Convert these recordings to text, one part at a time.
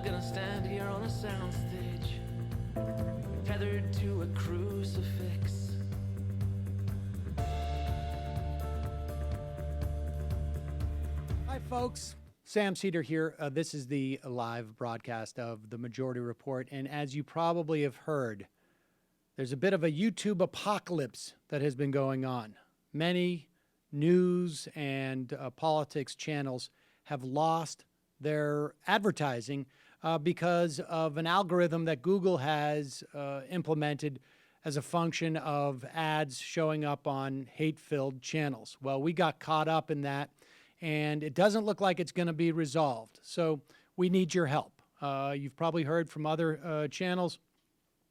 gonna stand here on a soundstage, tethered to a crucifix. Hi, folks. Sam Seder here. This is the live broadcast of the Majority Report. And as you probably have heard, there's a bit of a YouTube apocalypse that has been going on. Many news and politics channels have lost their advertising because of an algorithm that Google has implemented as a function of ads showing up on hate-filled channels. Well, we got caught up in that, and it doesn't look like it's going to be resolved. So we need your help. You've probably heard from other channels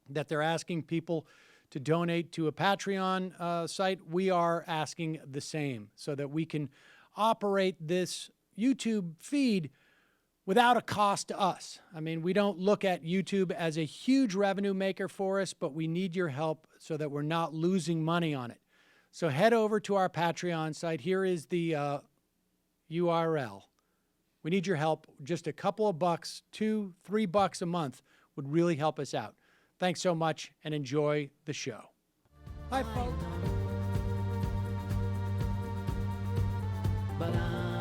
that they're asking people to donate to a Patreon site. We are asking the same so that we can operate this YouTube feed without a cost to us. I mean, we don't look at YouTube as a huge revenue maker for us, but we need your help so that we're not losing money on it. So head over to our Patreon site. Here is the URL. We need your help. Just a couple of bucks, $2-3 a month would really help us out. Thanks so much and enjoy the show. Hi, folks. But I'm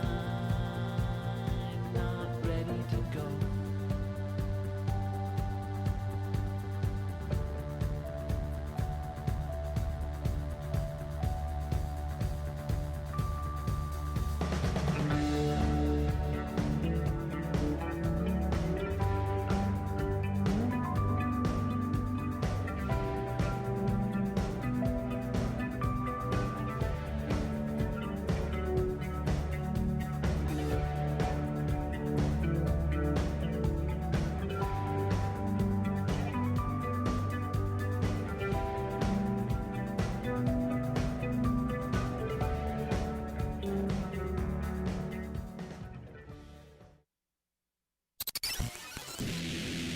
not ready to go.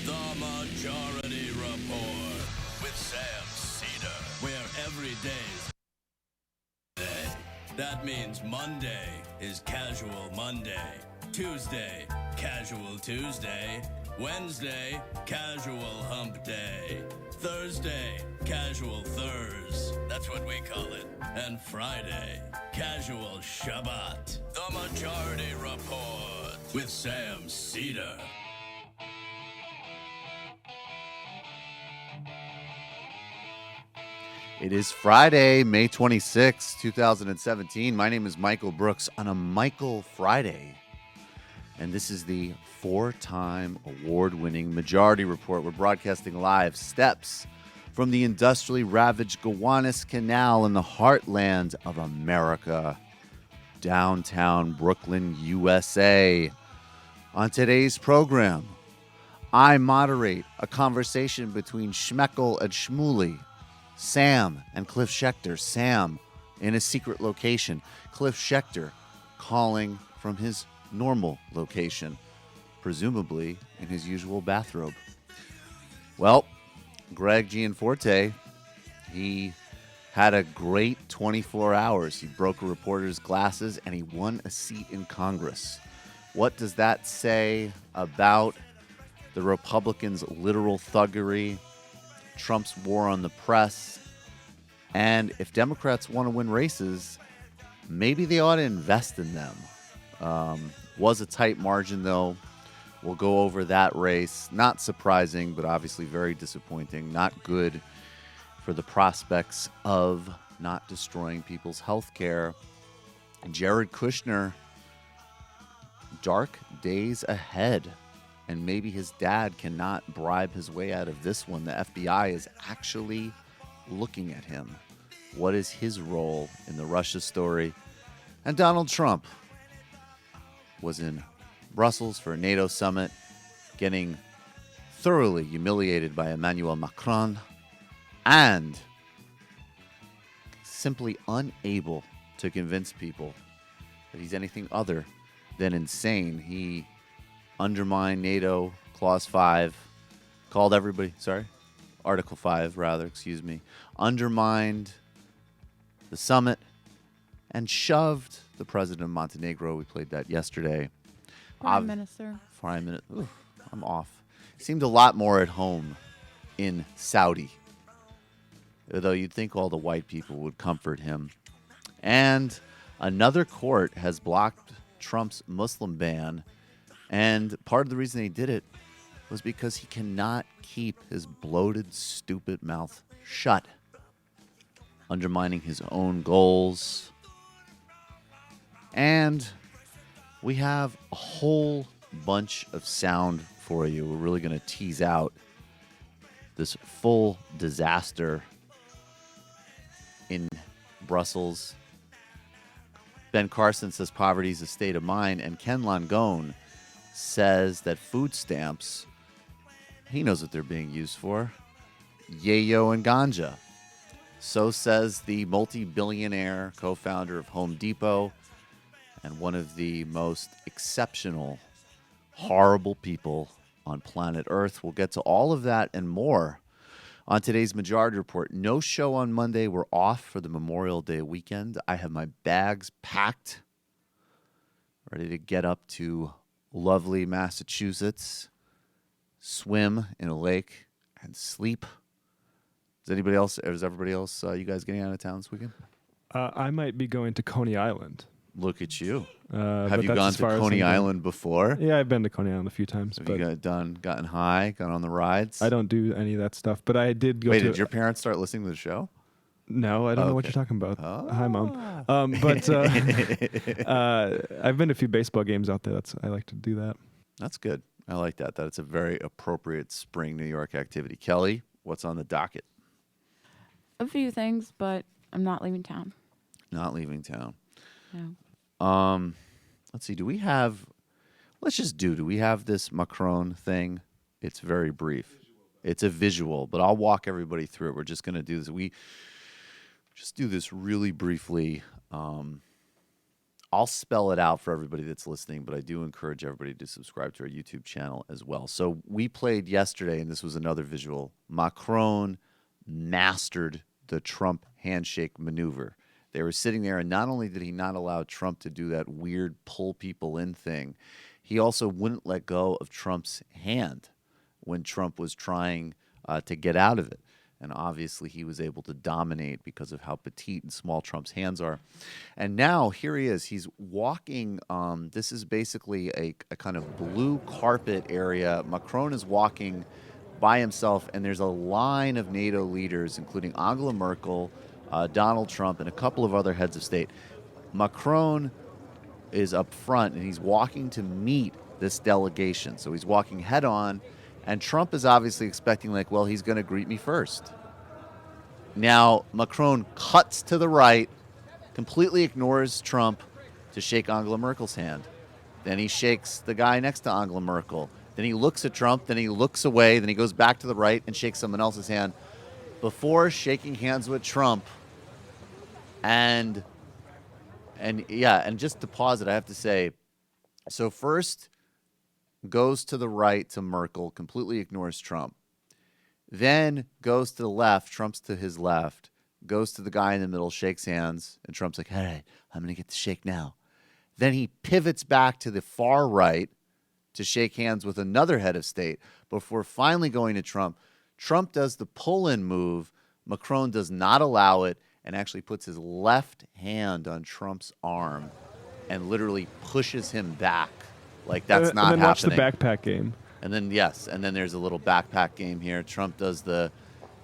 The Majority Report with Sam Seder, where every day's day. That means Monday is Casual Monday, Tuesday, Casual Tuesday, Wednesday, Casual Hump Day, Thursday, Casual Thurs, that's what we call it, and Friday, Casual Shabbat. The Majority Report with Sam Seder. It is Friday, May 26, 2017. My name is Michael Brooks on a Michael Friday. And this is the 4-time award-winning Majority Report. We're broadcasting live steps from the industrially ravaged Gowanus Canal in the heartland of America, downtown Brooklyn, USA. On today's program, I moderate a conversation between Schmeckel and Shmuley, Sam and Cliff Schecter. Sam in a secret location. Cliff Schecter calling from his normal location, presumably in his usual bathrobe. Well, Greg Gianforte, he had a great 24 hours. He broke a reporter's glasses and he won a seat in Congress. What does that say about the Republicans' literal thuggery, Trump's war on the press, and if Democrats want to win races, maybe they ought to invest in them. Was a tight margin, though. We'll go over that race. Not surprising, but obviously very disappointing. Not good for the prospects of not destroying people's health care. Jared Kushner, dark days ahead. And maybe his dad cannot bribe his way out of this one. The FBI is actually looking at him. What is his role in the Russia story? And Donald Trump was in Brussels for a NATO summit, getting thoroughly humiliated by Emmanuel Macron, and simply unable to convince people that he's anything other than insane. He undermined NATO, Clause 5, called everybody, Article 5, undermined the summit, and shoved the president of Montenegro. We played that yesterday. Prime Minister. Prime Minister. I'm off. He seemed a lot more at home in Saudi, though you'd think all the white people would comfort him. And another court has blocked Trump's Muslim ban, and part of the reason they did it was because he cannot keep his bloated, stupid mouth shut, undermining his own goals. And we have a whole bunch of sound for you. We're really going to tease out this full disaster in Brussels. Ben Carson says poverty is a state of mind, and Ken Langone says that food stamps, he knows what they're being used for. Yayo and ganja. So says the multi-billionaire co-founder of Home Depot and one of the most exceptional, horrible people on planet Earth. We'll get to all of that and more on today's Majority Report. No show on Monday. We're off for the Memorial Day weekend. I have my bags packed, ready to get up to lovely Massachusetts, swim in a lake, and sleep. Is everybody else, you guys getting out of town this weekend? I might be going to Coney Island. Look at you. But Have you that's gone as to far as Coney I'm going. Island before? Yeah, I've been to Coney Island a few times. Have but you gotten high, gone on the rides? I don't do any of that stuff, but I did go Wait, to... did your parents start listening to the show? No, I don't know what Okay. you're talking about. Oh. Hi, Mom. But I've been to a few baseball games out there. I like to do that. That's good. I like that. That's a very appropriate spring New York activity. Kelly, what's on the docket? A few things, but I'm not leaving town. Not leaving town. No. Let's see. Do we have this Macron thing? It's very brief. It's a visual, but I'll walk everybody through it. We're just going to do this. We just do this really briefly. I'll spell it out for everybody that's listening, but I do encourage everybody to subscribe to our YouTube channel as well. So we played yesterday, and this was another visual. Macron mastered the Trump handshake maneuver. They were sitting there, and not only did he not allow Trump to do that weird pull people in thing, he also wouldn't let go of Trump's hand when Trump was trying to get out of it. And obviously he was able to dominate because of how petite and small Trump's hands are. And now here he is. He's walking. This is basically a kind of blue carpet area. Macron is walking by himself, and there's a line of NATO leaders, including Angela Merkel, Donald Trump, and a couple of other heads of state. Macron is up front, and he's walking to meet this delegation. So he's walking head on, and Trump is obviously expecting, he's going to greet me first. Now, Macron cuts to the right, completely ignores Trump to shake Angela Merkel's hand. Then he shakes the guy next to Angela Merkel. Then he looks at Trump, then he looks away, then he goes back to the right and shakes someone else's hand before shaking hands with Trump. And just to pause it, I have to say, so first goes to the right to Merkel, completely ignores Trump. Then goes to the left, Trump's to his left, goes to the guy in the middle, shakes hands, and Trump's like, all right, I'm going to get the shake now. Then he pivots back to the far right to shake hands with another head of state before finally going to Trump. Trump does the pull-in move. Macron does not allow it and actually puts his left hand on Trump's arm and literally pushes him back. Like that's not and then happening. Watch the backpack game. And then, and then there's a little backpack game here. Trump does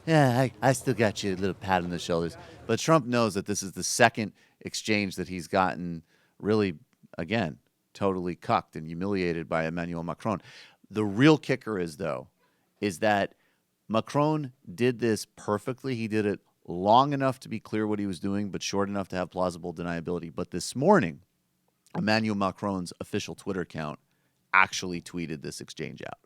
I still got you, a little pat on the shoulders. But Trump knows that this is the second exchange that he's gotten really, again, totally cucked and humiliated by Emmanuel Macron. The real kicker is that Macron did this perfectly. He did it long enough to be clear what he was doing, but short enough to have plausible deniability. But this morning, Emmanuel Macron's official Twitter account actually tweeted this exchange out.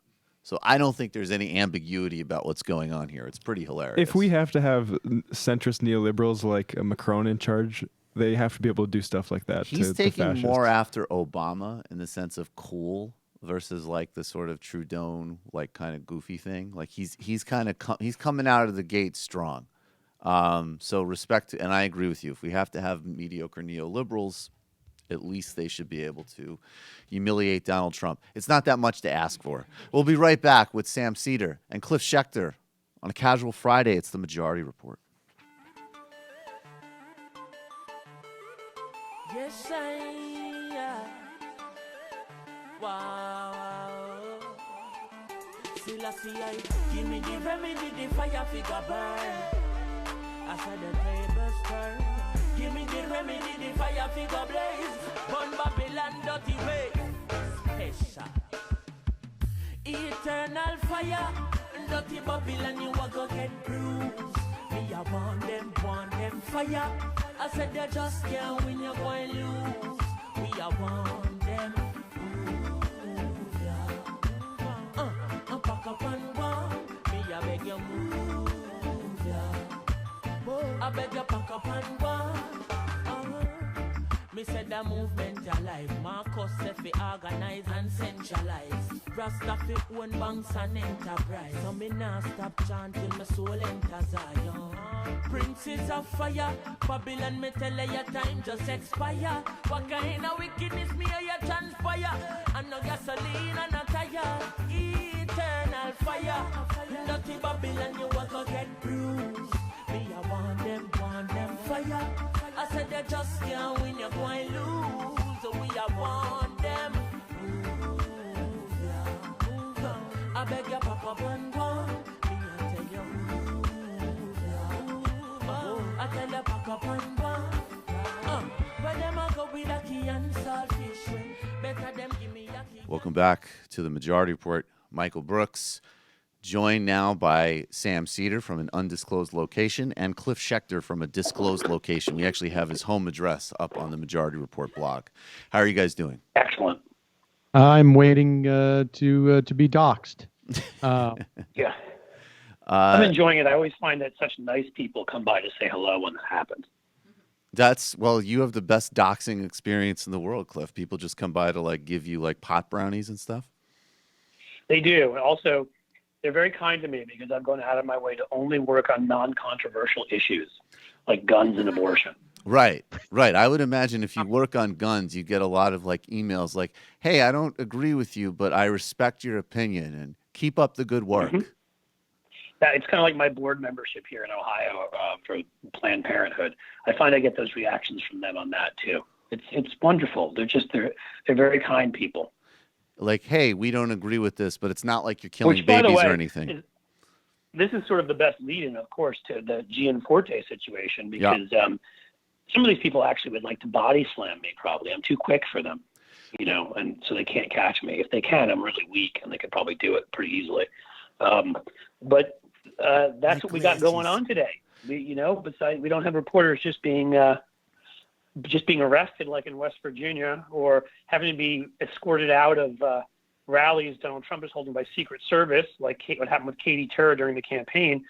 So I don't think there's any ambiguity about what's going on here. It's pretty hilarious. If we have to have centrist neoliberals like Macron in charge, they have to be able to do stuff like that. He's to taking fascists. more after Obama in the sense of cool versus like the sort of Trudeau like kind of goofy thing. Like he's he's coming out of the gate strong. So respect, and I agree with you. If we have to have mediocre neoliberals at least they should be able to humiliate Donald Trump. It's not that much to ask for. We'll be right back with Sam Seder and Cliff Schecter on a casual Friday. It's the Majority Report. Yes, wow. Still I see I give me the remedy, the fire figure burn. I said the tables turn. Give me the remedy, the fire figure blaze. Burn Babylon dirty way. Special. Eternal fire. Dirty Babylon, you are gonna get bruised. Me I want them fire. I said they just can't win, you're going to lose. We are want them. Ooh, yeah. Pack up and go. Me I beg you move, yeah. I beg you pack up and go. Me said the movement alive. Marcus said we organize and centralize. Rasta fi own banks and enterprise. So me nah stop chanting, my soul enter Zion. Princes of fire, Babylon me tell you your time just expire. What kind of wickedness me or you transpire? And no gasoline and no tire. Eternal fire. Dirty Babylon, you are gonna get bruised. Me I want them fire. I said they just can't win, you're going to lose. So we I want them. Ooh, yeah. I beg you pack up and go. Me I tell you move, yeah. I tell you pack up and go. But them I go with a key and saltfish ring. Better them give me a key. Welcome back to the Majority Report. Michael Brooks, joined now by Sam Seder from an undisclosed location and Cliff Schecter from a disclosed location. We actually have his home address up on the Majority Report blog. How are you guys doing? Excellent. I'm waiting to be doxxed. Yeah. I'm enjoying it. I always find that such nice people come by to say hello when that happens. Well, you have the best doxing experience in the world, Cliff. People just come by to give you pot brownies and stuff. They do. And also, they're very kind to me because I'm going out of my way to only work on non-controversial issues like guns and abortion. Right. I would imagine if you work on guns, you get a lot of emails like, hey, I don't agree with you, but I respect your opinion and keep up the good work. Mm-hmm. It's kind of like my board membership here in Ohio for Planned Parenthood. I find I get those reactions from them on that too. It's wonderful. They're very kind people. Hey, we don't agree with this, but it's not like you're killing Which, by the babies way, or anything. This is sort of the best lead-in, of course, to the Gianforte situation because some of these people actually would like to body slam me probably. I'm too quick for them, and so they can't catch me. If they can, I'm really weak, and they could probably do it pretty easily. But that's what we got going on today. Besides, we don't have reporters just being arrested like in West Virginia or having to be escorted out of rallies Donald Trump is holding by Secret Service, like what happened with Katie Tur during the campaign.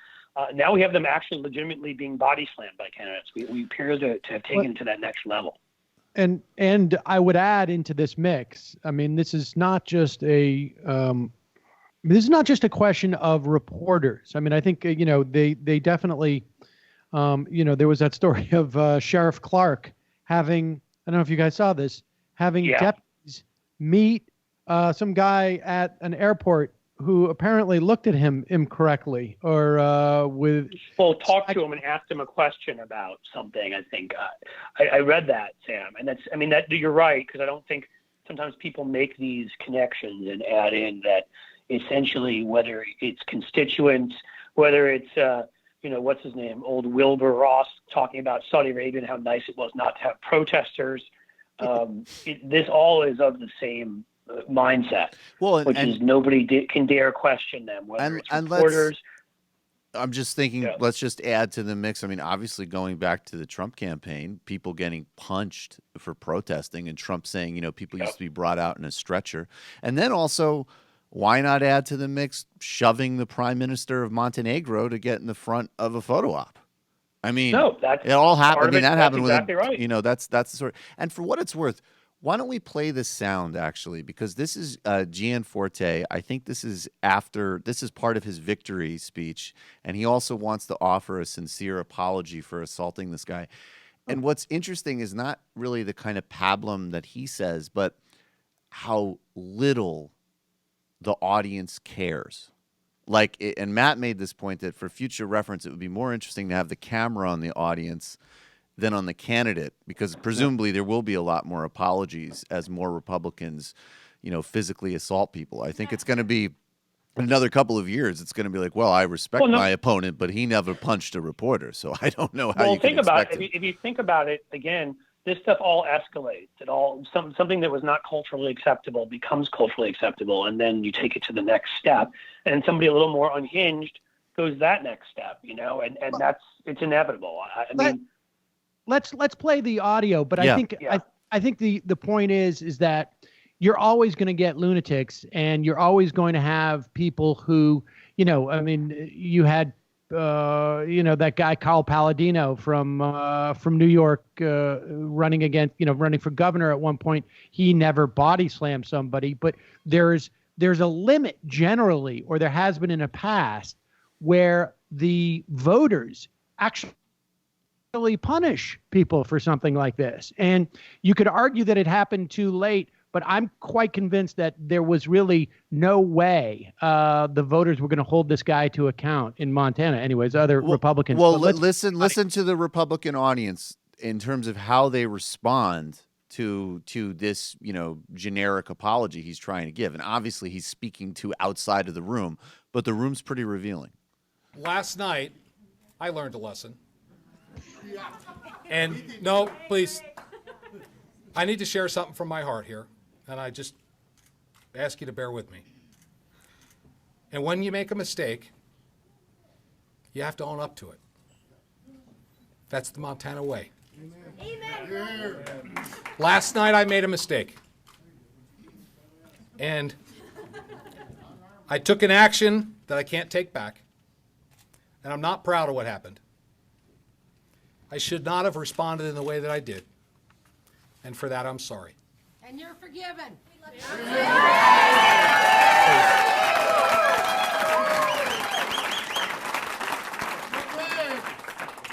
Now we have them actually legitimately being body slammed by candidates. We appear to have taken it to that next level. And I would add into this mix. I mean, this is not just a question of reporters. I mean, I think they definitely there was that story of Sheriff Clark having, I don't know if you guys saw this, having deputies meet some guy at an airport who apparently looked at him incorrectly or talk to him and asked him a question about something. I think I read that, Sam, and that you're right, because I don't think sometimes people make these connections and add in that essentially whether it's constituents, whether it's what's his name, old Wilbur Ross talking about Saudi Arabia and how nice it was not to have protesters. This all is of the same mindset, which is nobody can dare question them, whether it's reporters. I'm just thinking, let's just add to the mix. I mean, obviously going back to the Trump campaign, people getting punched for protesting and Trump saying, people used to be brought out in a stretcher. And then also, why not add to the mix shoving the prime minister of Montenegro to get in the front of a photo op? I mean, it all happened. I mean, that happened exactly with, right. That's the sort of, and for what it's worth, why don't we play this sound actually? Because this is Gianforte. I think this is part of his victory speech. And he also wants to offer a sincere apology for assaulting this guy. And what's interesting is not really the kind of pablum that he says, but how little the audience cares. And Matt made this point that for future reference, it would be more interesting to have the camera on the audience than on the candidate, because presumably there will be a lot more apologies as more Republicans, physically assault people. I think it's going to be in another couple of years. It's going to be like, well, I respect my opponent, but he never punched a reporter, so I don't know how you can expect it. If you think about it again, this stuff all escalates. It all something that was not culturally acceptable becomes culturally acceptable, and then you take it to the next step. And somebody a little more unhinged goes that next step, and it's inevitable. I mean. Let's play the audio, but I think the point is that you're always going to get lunatics, and you're always going to have people who, you had that guy Carl Palladino from New York running for governor at one point. He never body slammed somebody, but there's a limit generally, or there has been in the past, where the voters actually punish people for something like this. And you could argue that it happened too late, but I'm quite convinced that there was really no way the voters were going to hold this guy to account in Montana. Anyways, other Republicans. Well, listen to the Republican audience in terms of how they respond to this, generic apology he's trying to give. And obviously he's speaking to outside of the room, but the room's pretty revealing. Last night, I learned a lesson. And no, please, I need to share something from my heart here, and I just ask you to bear with me. And when you make a mistake, you have to own up to it. That's the Montana way. Amen. Last night I made a mistake. And I took an action that I can't take back. And I'm not proud of what happened. I should not have responded in the way that I did. And for that, I'm sorry. And you're forgiven.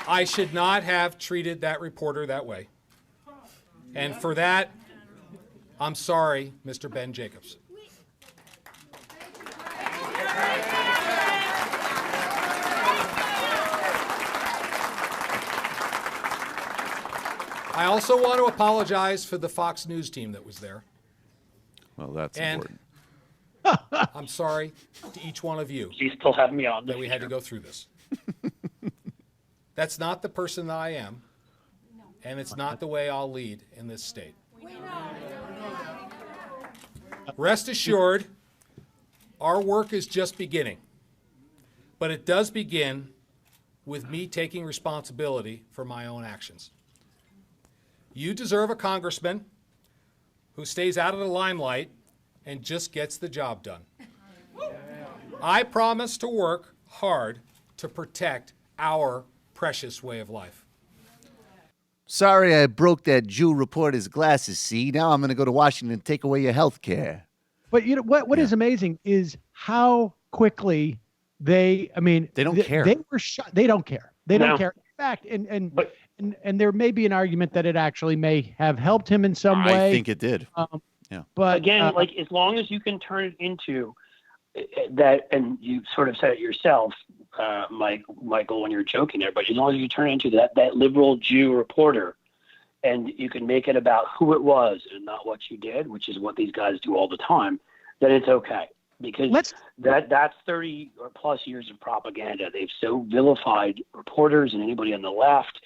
I should not have treated that reporter that way. And for that, I'm sorry, Mr. Ben Jacobs. I also want to apologize for the Fox News team that was there. Well, that's important. I'm sorry to each one of you. You still have me on that we had to go through this. That's not the person that I am, and it's not the way I'll lead in this state. Rest assured, our work is just beginning, but it does begin with me taking responsibility for my own actions. You deserve a congressman who stays out of the limelight and just gets the job done. I promise to work hard to protect our precious way of life. Sorry I broke that Jew reporter's glasses, see? Now I'm going to go to Washington and take away your health care. But what is amazing is how quickly they don't care. They were shot. They don't care. They don't care. In fact, and there may be an argument that it actually may have helped him in some way. I think it did. But again, as long as you can turn it into that, and you sort of said it yourself, Michael, when you're joking there, but as long as you turn it into that liberal Jew reporter, and you can make it about who it was and not what you did, which is what these guys do all the time, then it's okay. Because that's 30 or plus years of propaganda. They've so vilified reporters and anybody on the left,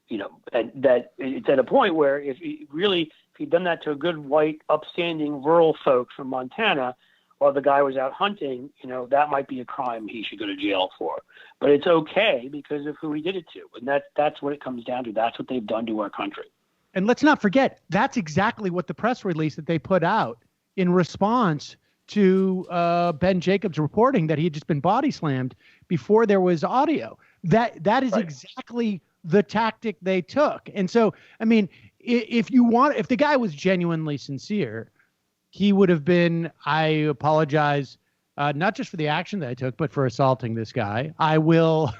and that it's at a point where if he'd done that to a good white upstanding rural folk from Montana, while the guy was out hunting, that might be a crime he should go to jail for. But it's okay because of who he did it to. And that's what it comes down to. That's what they've done to our country. And let's not forget, that's exactly what the press release that they put out in response to Ben Jacobs reporting that he had just been body slammed before there was audio. That is exactly the tactic they took. And so, if the guy was genuinely sincere, he would have been, I apologize, not just for the action that I took, but for assaulting this guy. I will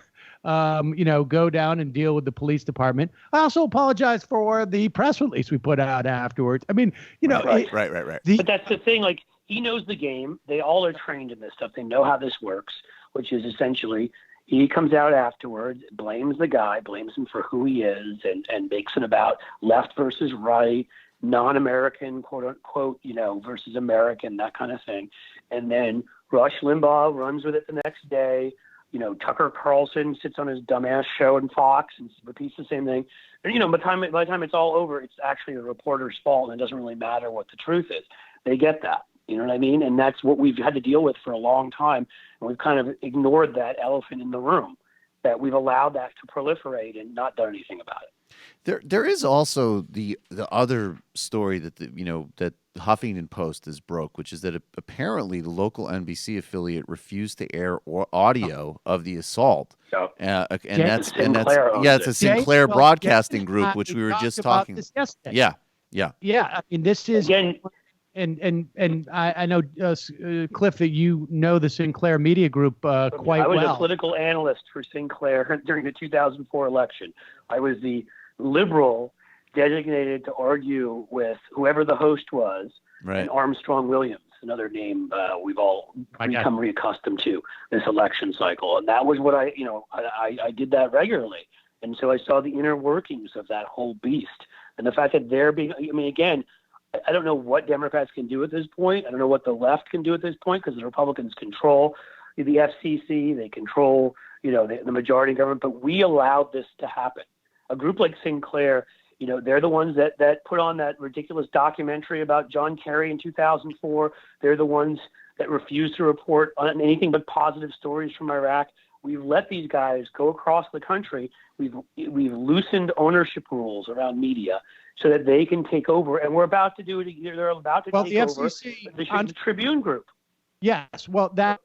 go down and deal with the police department. I also apologize for the press release we put out afterwards. I mean, Right. But that's the thing. Like, he knows the game. They all are trained in this stuff. They know how this works, which is essentially he comes out afterwards, blames the guy, blames him for who he is, and makes it about left versus right, non-American, quote unquote, versus American, that kind of thing. And then Rush Limbaugh runs with it the next day. Tucker Carlson sits on his dumbass show in Fox and repeats the same thing. And, by the time it's all over, it's actually the reporter's fault, and it doesn't really matter what the truth is. They get that. You know what I mean? And that's what we've had to deal with for a long time. And we've kind of ignored that elephant in the room, that we've allowed that to proliferate and not done anything about it. There is also the other story that that Huffington Post has broke, which is that apparently the local NBC affiliate refused to air audio of the assault. And that's it's a Sinclair Broadcasting Group, which we were just talking about. Yeah. I mean, this is again. And I know, Cliff, that you know the Sinclair Media Group quite well. I was a political analyst for Sinclair during the 2004 election. I was the liberal designated to argue with whoever the host was, and Armstrong Williams, another name we've all become reaccustomed to this election cycle. And that was what I did that regularly. And so I saw the inner workings of that whole beast. And the fact that they're being, again, I don't know what Democrats can do at this point. I don't know what the left can do at this point, because the Republicans control the FCC. They control, the majority government. But we allowed this to happen. A group like Sinclair, they're the ones that put on that ridiculous documentary about John Kerry in 2004. They're the ones that refused to report on anything but positive stories from Iraq. We've let these guys go across the country. We've loosened ownership rules around media so that they can take over, and we're about to do it. They're about to take over the Tribune Group. Yes, well, that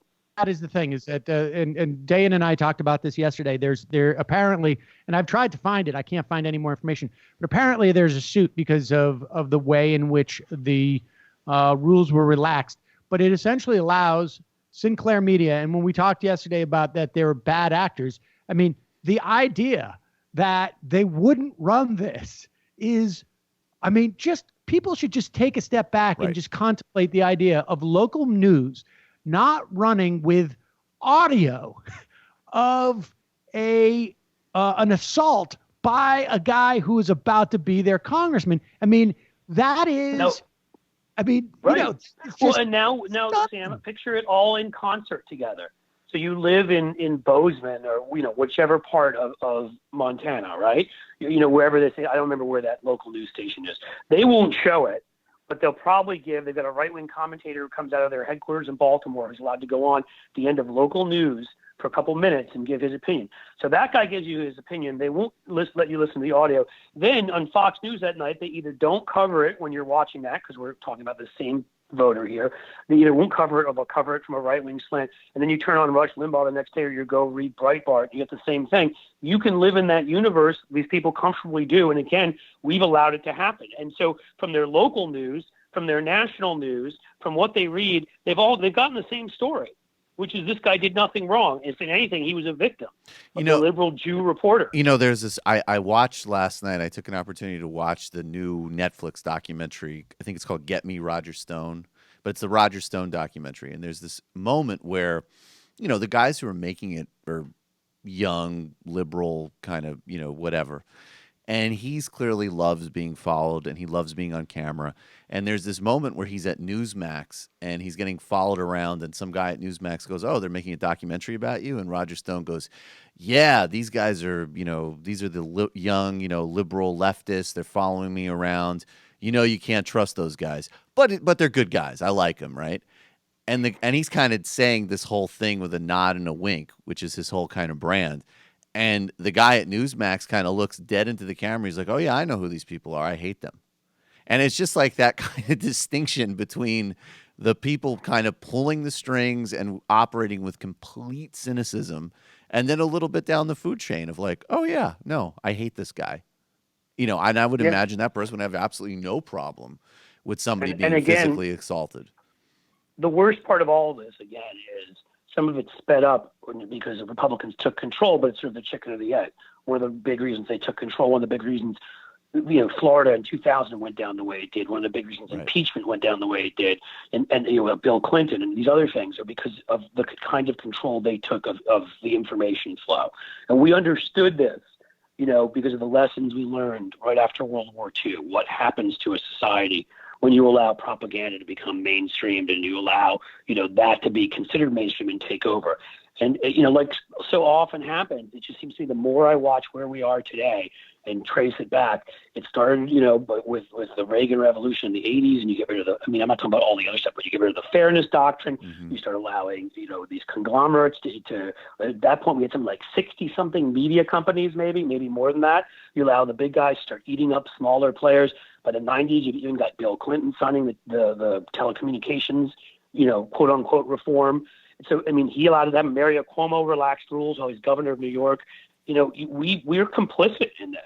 is the thing, is that and Dayan and I talked about this yesterday. There apparently, and I've tried to find it, I can't find any more information, but apparently there's a suit because of the way in which the rules were relaxed. But it essentially allows Sinclair Media, and when we talked yesterday about that they were bad actors, I mean, the idea that they wouldn't run this is, just people should just take a step back and just contemplate the idea of local news not running with audio of an assault by a guy who is about to be their congressman. I mean, that is. No. It's just, and now, Sam, picture it all in concert together. So you live in Bozeman or, whichever part of Montana, right? Wherever they say, I don't remember where that local news station is. They won't show it, but they'll probably they've got a right-wing commentator who comes out of their headquarters in Baltimore who's allowed to go on the end of local news for a couple minutes and give his opinion. So that guy gives you his opinion. They won't let you listen to the audio. Then on Fox News that night, they either don't cover it when you're watching that, because we're talking about the same voter here. They either won't cover it or they'll cover it from a right-wing slant. And then you turn on Rush Limbaugh the next day, or you go read Breitbart, you get the same thing. You can live in that universe. These people comfortably do. And again, we've allowed it to happen. And so from their local news, from their national news, from what they read, they've gotten the same story, which is this guy did nothing wrong. If in anything, he was a victim of the liberal Jew reporter. There's this, I watched last night, I took an opportunity to watch the new Netflix documentary. I think it's called Get Me, Roger Stone, but it's the Roger Stone documentary. And there's this moment where, the guys who are making it are young, liberal, kind of, whatever. And he's clearly loves being followed, and he loves being on camera. And there's this moment where he's at Newsmax, and he's getting followed around, and some guy at Newsmax goes, "Oh, they're making a documentary about you?" And Roger Stone goes, "Yeah, these guys are, these are the young, liberal leftists. They're following me around. You can't trust those guys. But they're good guys. I like them, right?" And he's kind of saying this whole thing with a nod and a wink, which is his whole kind of brand. And the guy at Newsmax kind of looks dead into the camera. He's like, "Oh, yeah, I know who these people are. I hate them." And it's just like that kind of distinction between the people kind of pulling the strings and operating with complete cynicism, and then a little bit down the food chain of like, "Oh, yeah, no, I hate this guy." And I would imagine that person would have absolutely no problem with somebody being physically assaulted. The worst part of all of this, again, is some of it sped up because the Republicans took control, but it's sort of the chicken or the egg. One of the big reasons they took control, one of the big reasons, Florida in 2000 went down the way it did. One of the big reasons impeachment went down the way it did, and Bill Clinton and these other things are because of the kind of control they took of the information flow. And we understood this, because of the lessons we learned right after World War II. What happens to a society when you allow propaganda to become mainstreamed and you allow, that to be considered mainstream and take over. And, like so often happens, it just seems to me the more I watch where we are today and trace it back, it started, but with the Reagan Revolution in the 80s, and you get rid of I'm not talking about all the other stuff, but you get rid of the fairness doctrine. Mm-hmm. You start allowing, these conglomerates to at that point, we had something like 60-something media companies, maybe more than that. You allow the big guys to start eating up smaller players. By the 90s, you even got Bill Clinton signing the telecommunications, quote unquote reform. So, he allowed them. Mario Cuomo relaxed rules while he's governor of New York. We're complicit in this,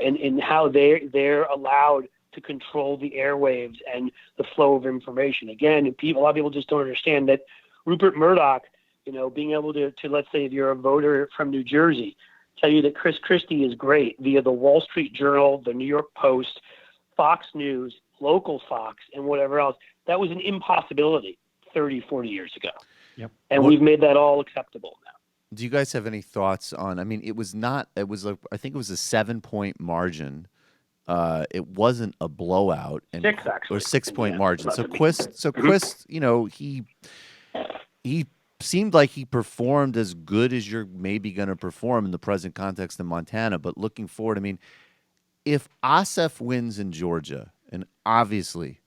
in how they're allowed to control the airwaves and the flow of information. Again, a lot of people just don't understand that Rupert Murdoch, being able to, let's say if you're a voter from New Jersey, tell you that Chris Christie is great via the Wall Street Journal, the New York Post, Fox News, local Fox, and whatever else. That was an impossibility 30, 40 years ago. Yep. And we've made that all acceptable now. Do you guys have any thoughts on, I think it was a 7-point margin. It wasn't a blowout. And, 6, actually. Or 6-point margin. So Quist, he seemed like he performed as good as you're maybe going to perform in the present context in Montana. But looking forward, if Ossoff wins in Georgia, and obviously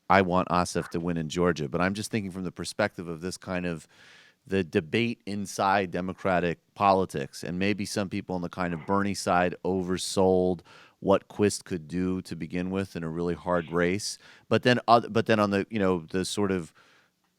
I want Ossoff to win in Georgia, but I'm just thinking from the perspective of this kind of the debate inside Democratic politics, and maybe some people on the kind of Bernie side oversold what Quist could do to begin with in a really hard race. But then on the the sort of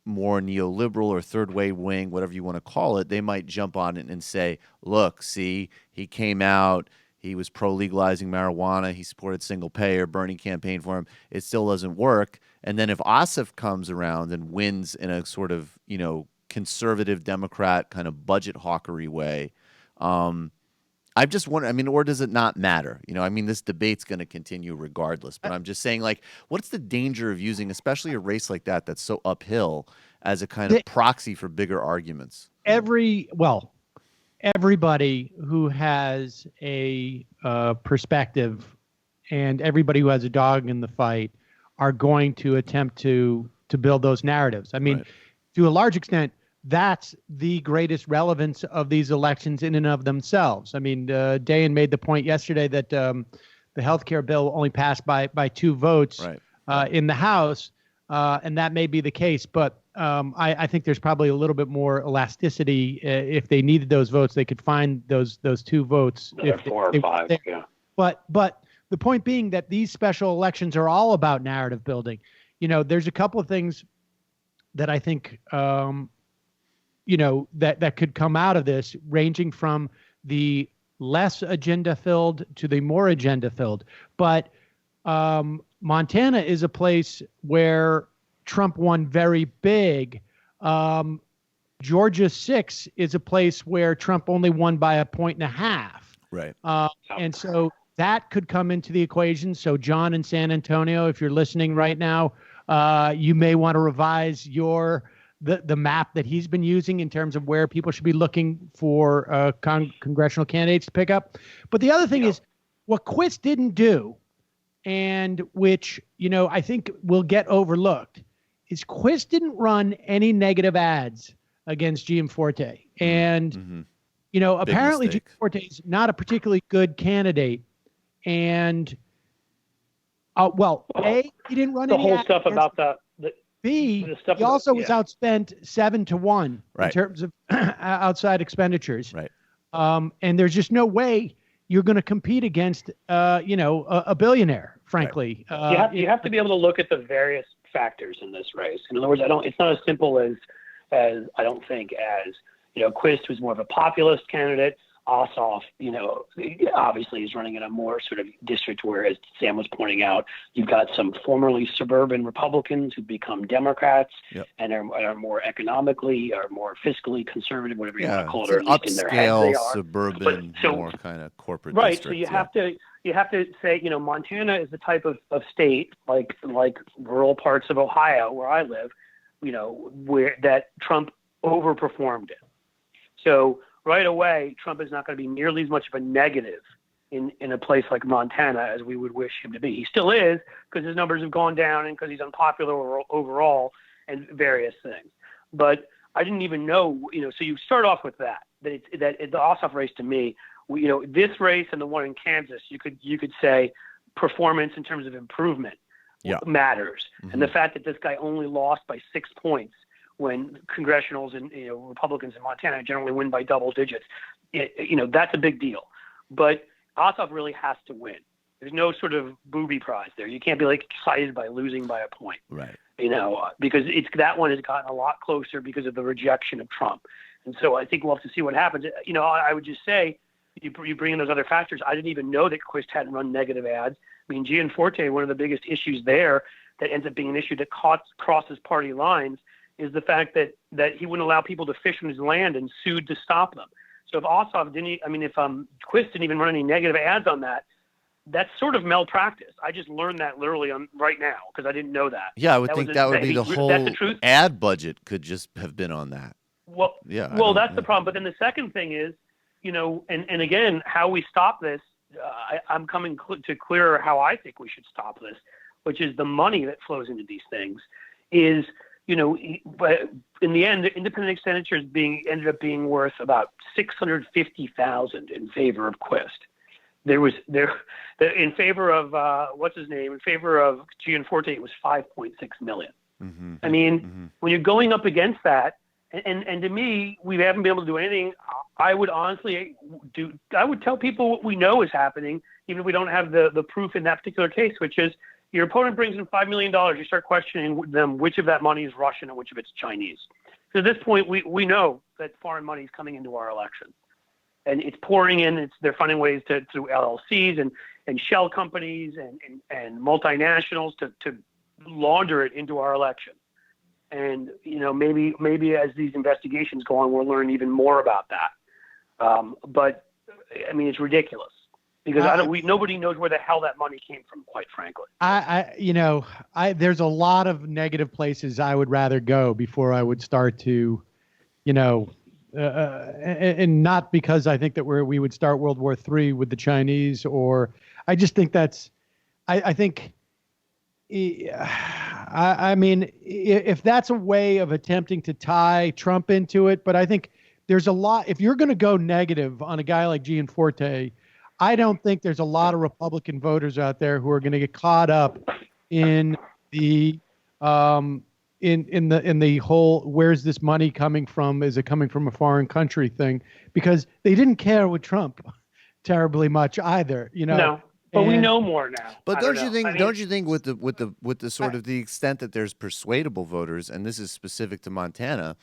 more neoliberal or third way wing, whatever you want to call it, they might jump on it and say, look, see, he came out, he was pro-legalizing marijuana, he supported single payer, Bernie campaigned for him, it still doesn't work. And then if Ossoff comes around and wins in a sort of, conservative Democrat kind of budget hawkery way, I just wonder, or does it not matter? This debate's going to continue regardless, but I'm just saying, what's the danger of using, especially a race like that that's so uphill, as a kind of proxy for bigger arguments? Everybody who has a perspective and everybody who has a dog in the fight are going to attempt to build those narratives. Right. To a large extent, that's the greatest relevance of these elections in and of themselves. Dayan made the point yesterday that the healthcare bill only passed by 2 votes in the House, and that may be the case. But I think there's probably a little bit more elasticity. If they needed those votes, they could find those 2 votes. If 4 or 5, yeah. But the point being that these special elections are all about narrative building. There's a couple of things that I think that could come out of this, ranging from the less agenda-filled to the more agenda-filled. But Montana is a place where Trump won very big. Georgia 6 is a place where Trump only won by 1.5 points. Right. And so that could come into the equation. So John in San Antonio, if you're listening right now, you may want to revise the map that he's been using in terms of where people should be looking for congressional candidates to pick up. But the other thing is what Quist didn't do, and which, I think will get overlooked, is Quist didn't run any negative ads against Gianforte. And, apparently Gianforte is not a particularly good candidate. And, A, he didn't run any whole ads stuff about B, he also was outspent 7-1 in terms of outside expenditures. Right. And there's just no way you're going to compete against, a billionaire, frankly. Right. You have to be able to look at the various factors in this race. In other words, it's not as simple as I don't think as, Quist was more of a populist candidate. Ossoff, obviously is running in a more sort of district where, as Sam was pointing out, you've got some formerly suburban Republicans who become Democrats and are more economically or more fiscally conservative, whatever you want to call it, or at least in their heads they are. Suburban, more kind of corporate right. district. So you have to say, Montana is the type of state like rural parts of Ohio where I live, where that Trump overperformed it. So right away, Trump is not going to be nearly as much of a negative in a place like Montana as we would wish him to be. He still is, because his numbers have gone down and because he's unpopular overall and various things. But I didn't even know, so you start off with that the Ossoff race to me, this race and the one in Kansas, you could say performance in terms of improvement matters. Mm-hmm. And the fact that this guy only lost by 6 points when congressionals and Republicans in Montana generally win by double digits, that's a big deal. But Ossoff really has to win. There's no sort of booby prize there. You can't be excited by losing by a point, right? Because that one has gotten a lot closer because of the rejection of Trump. And so I think we'll have to see what happens. I would just say you bring in those other factors. I didn't even know that Quist hadn't run negative ads. I mean, Gianforte, one of the biggest issues there that ends up being an issue that crosses party lines is the fact that he wouldn't allow people to fish on his land and sued to stop them. So if Ossoff if Quist didn't even run any negative ads on that, that's sort of malpractice. I just learned that literally right now because I didn't know that. Yeah, I would think that would be the whole ad budget could just have been on that. Well, that's the problem. But then the second thing is, and again, how we stop this, I'm coming to clearer how I think we should stop this, which is the money that flows into these things is, but in the end, independent expenditures ended up being worth about $650,000 in favor of Quist. In favor of in favor of Gianforte, it was $5.6 million. Mm-hmm. I mean, when you're going up against that, and to me, we haven't been able to do anything. I would honestly I would tell people what we know is happening, even if we don't have the proof in that particular case, which is your opponent brings in $5 million. You start questioning them, which of that money is Russian and which of it's Chinese. So at this point, we know that foreign money is coming into our election. And it's pouring in. They're finding ways through LLCs and shell companies and multinationals to launder it into our election. And maybe as these investigations go on, we'll learn even more about that. But I mean, it's ridiculous because nobody knows where the hell that money came from, quite frankly. There's a lot of negative places I would rather go before I would start to, and not because I think that we would start World War III with the Chinese, or I just think I mean, if that's a way of attempting to tie Trump into it, but I think there's a lot, if you're going to go negative on a guy like Gianforte, I don't think there's a lot of Republican voters out there who are going to get caught up in the, in the whole, where's this money coming from? Is it coming from a foreign country thing? Because they didn't care with Trump terribly much either, No. But we know more now. But don't you think with the sort of the extent that there's persuadable voters, and this is specific to Montana,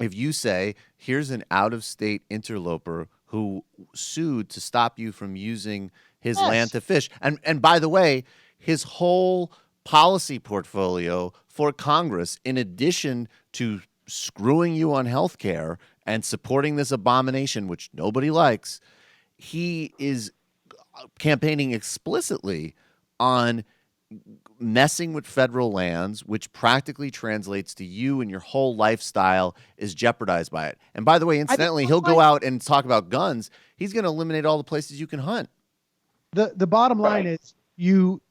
if you say here's an out-of-state interloper who sued to stop you from using his land to fish, and by the way, his whole policy portfolio for Congress, in addition to screwing you on health care and supporting this abomination, which nobody likes, he is campaigning explicitly on messing with federal lands, which practically translates to you and your whole lifestyle is jeopardized by it. And by the way, incidentally, he'll go out and talk about guns. He's going to eliminate all the places you can hunt. The bottom line is you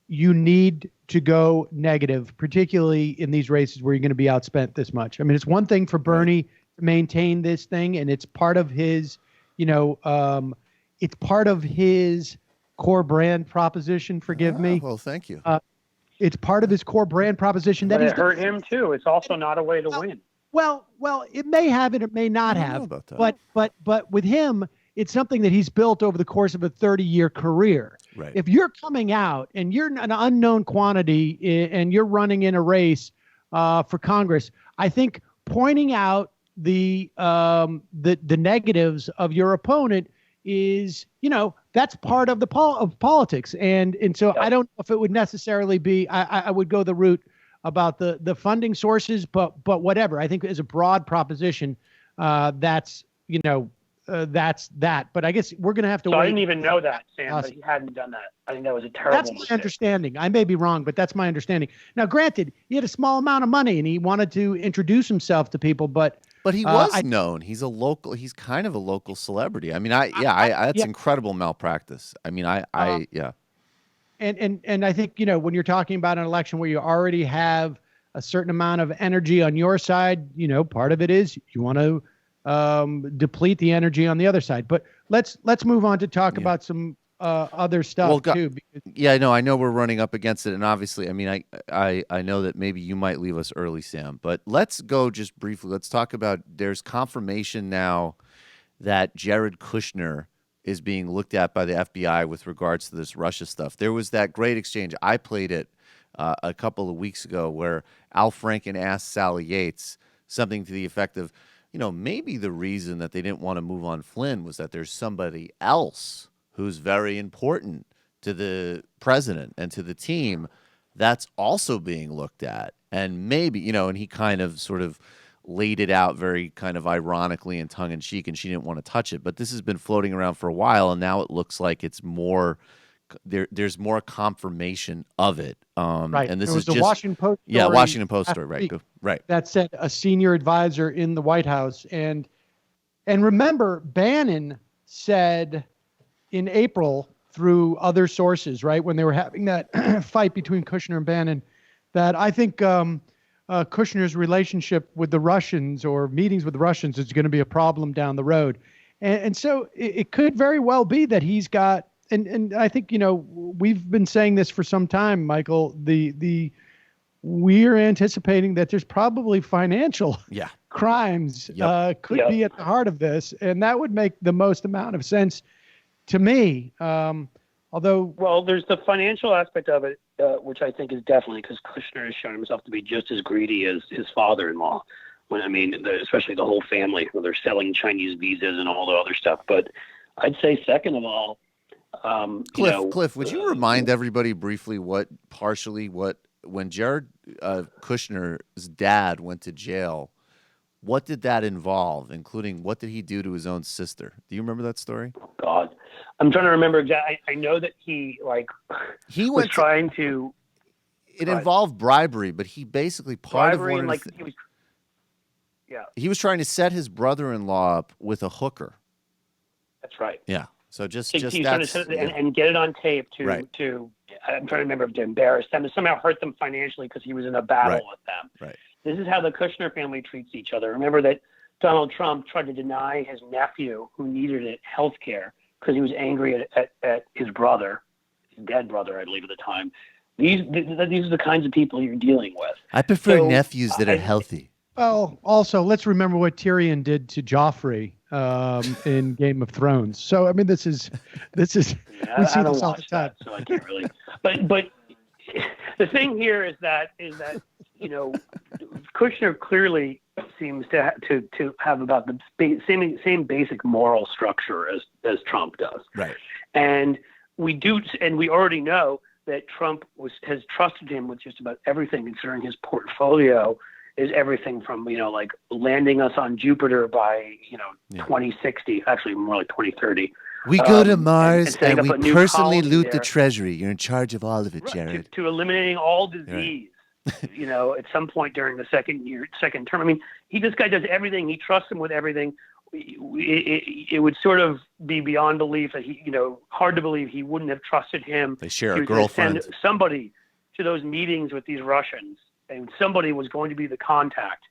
need to go negative, particularly in these races where you're going to be outspent this much. I mean, it's one thing for Bernie to maintain this thing, and it's part of his it's part of his core brand proposition. Forgive me. Well, thank you. It's part of his core brand proposition that it hurt him too. It's also not a way to win. Well, it may have, it may not have. But with him, it's something that he's built over the course of a 30-year career. Right. If you're coming out and you're an unknown quantity and you're running in a race for Congress, I think pointing out the negatives of your opponent is, that's part of of politics. And so I don't know if it would necessarily be, I would go the route about the funding sources, but whatever. I think as a broad proposition, that's that. But I guess we're going to have to wait. I didn't even know that, Sam, that he hadn't done that. I think that was a terrible That's mistake. my understanding. I may be wrong, but that's my understanding. Now, granted, he had a small amount of money and he wanted to introduce himself to people, but he was known. He's he's kind of a local celebrity. I mean, that's incredible malpractice. I mean, yeah. And I think, when you're talking about an election where you already have a certain amount of energy on your side, part of it is you want to deplete the energy on the other side. But let's move on to talk about some other stuff too. I know we're running up against it, and obviously, I mean, I know that maybe you might leave us early, Sam, but let's go just briefly. Let's talk about, there's confirmation now that Jared Kushner is being looked at by the FBI with regards to this Russia stuff. There was that great exchange. I played it a couple of weeks ago where Al Franken asked Sally Yates something to the effect of, maybe the reason that they didn't want to move on Flynn was that there's somebody else who's very important to the president and to the team that's also being looked at. And maybe, and he kind of sort of laid it out very kind of ironically and tongue-in-cheek, and she didn't want to touch it. But this has been floating around for a while, and now it looks like it's more there's more confirmation of it. Right. And this was is the just Washington Post story. Yeah, Washington Post story. Right. Right. That said, a senior advisor in the White House. And remember, Bannon said in April through other sources, right, when they were having that fight between Kushner and Bannon, that I think Kushner's relationship with the Russians or meetings with the Russians is going to be a problem down the road. And so it could very well be that he's got, and I think, we've been saying this for some time, Michael, we're anticipating that there's probably financial crimes could be at the heart of this. And that would make the most amount of sense to me. Although, there's the financial aspect of it, which I think is definitely, because Kushner has shown himself to be just as greedy as his father-in-law. Especially the whole family, where they're selling Chinese visas and all the other stuff. But I'd say, second of all, Cliff, would you remind everybody briefly when Jared Kushner's dad went to jail, what did that involve, including what did he do to his own sister? Do you remember that story? Oh, God. I'm trying to remember exactly. I know that he was trying to. It involved bribery, but he basically he was trying to set his brother-in-law up with a hooker. That's right. Yeah. So just he's trying to set it and get it on tape to I'm trying to remember, to embarrass them, to somehow hurt them financially because he was in a battle with them. Right. This is how the Kushner family treats each other. Remember that Donald Trump tried to deny his nephew, who needed it, health care because he was angry at his brother, his dead brother, I believe at the time. These are the kinds of people you're dealing with. I prefer nephews that are healthy. Well, also, let's remember what Tyrion did to Joffrey in Game of Thrones. So, I mean, this is we see this all the time. So I can't really. But the thing here is that Kushner clearly seems to have about the same basic moral structure as Trump does. Right. And we already know that Trump has trusted him with just about everything, considering his portfolio is everything from, like landing us on Jupiter by, 2060, actually more like 2030. We go to Mars and we personally loot there. The treasury. You're in charge of all of it, Jared. To eliminating all disease, at some point during the second term. I mean, this guy does everything. He trusts him with everything. It would sort of be beyond belief that hard to believe he wouldn't have trusted him. They share a girlfriend. Send somebody to those meetings with these Russians, and somebody was going to be the contact,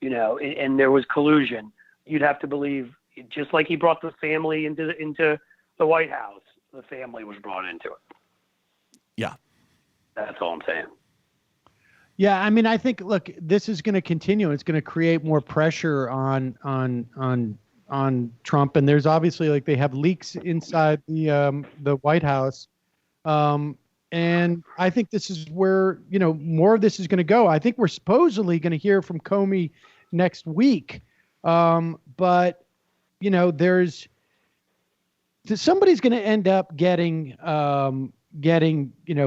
and there was collusion. You'd have to believe, just like he brought the family into the White House, the family was brought into it. Yeah. That's all I'm saying. Yeah, I mean, I think, look, this is going to continue. It's going to create more pressure on Trump, and there's obviously they have leaks inside the White House, and I think this is where more of this is going to go. I think we're supposedly going to hear from Comey next week, But somebody's going to end up getting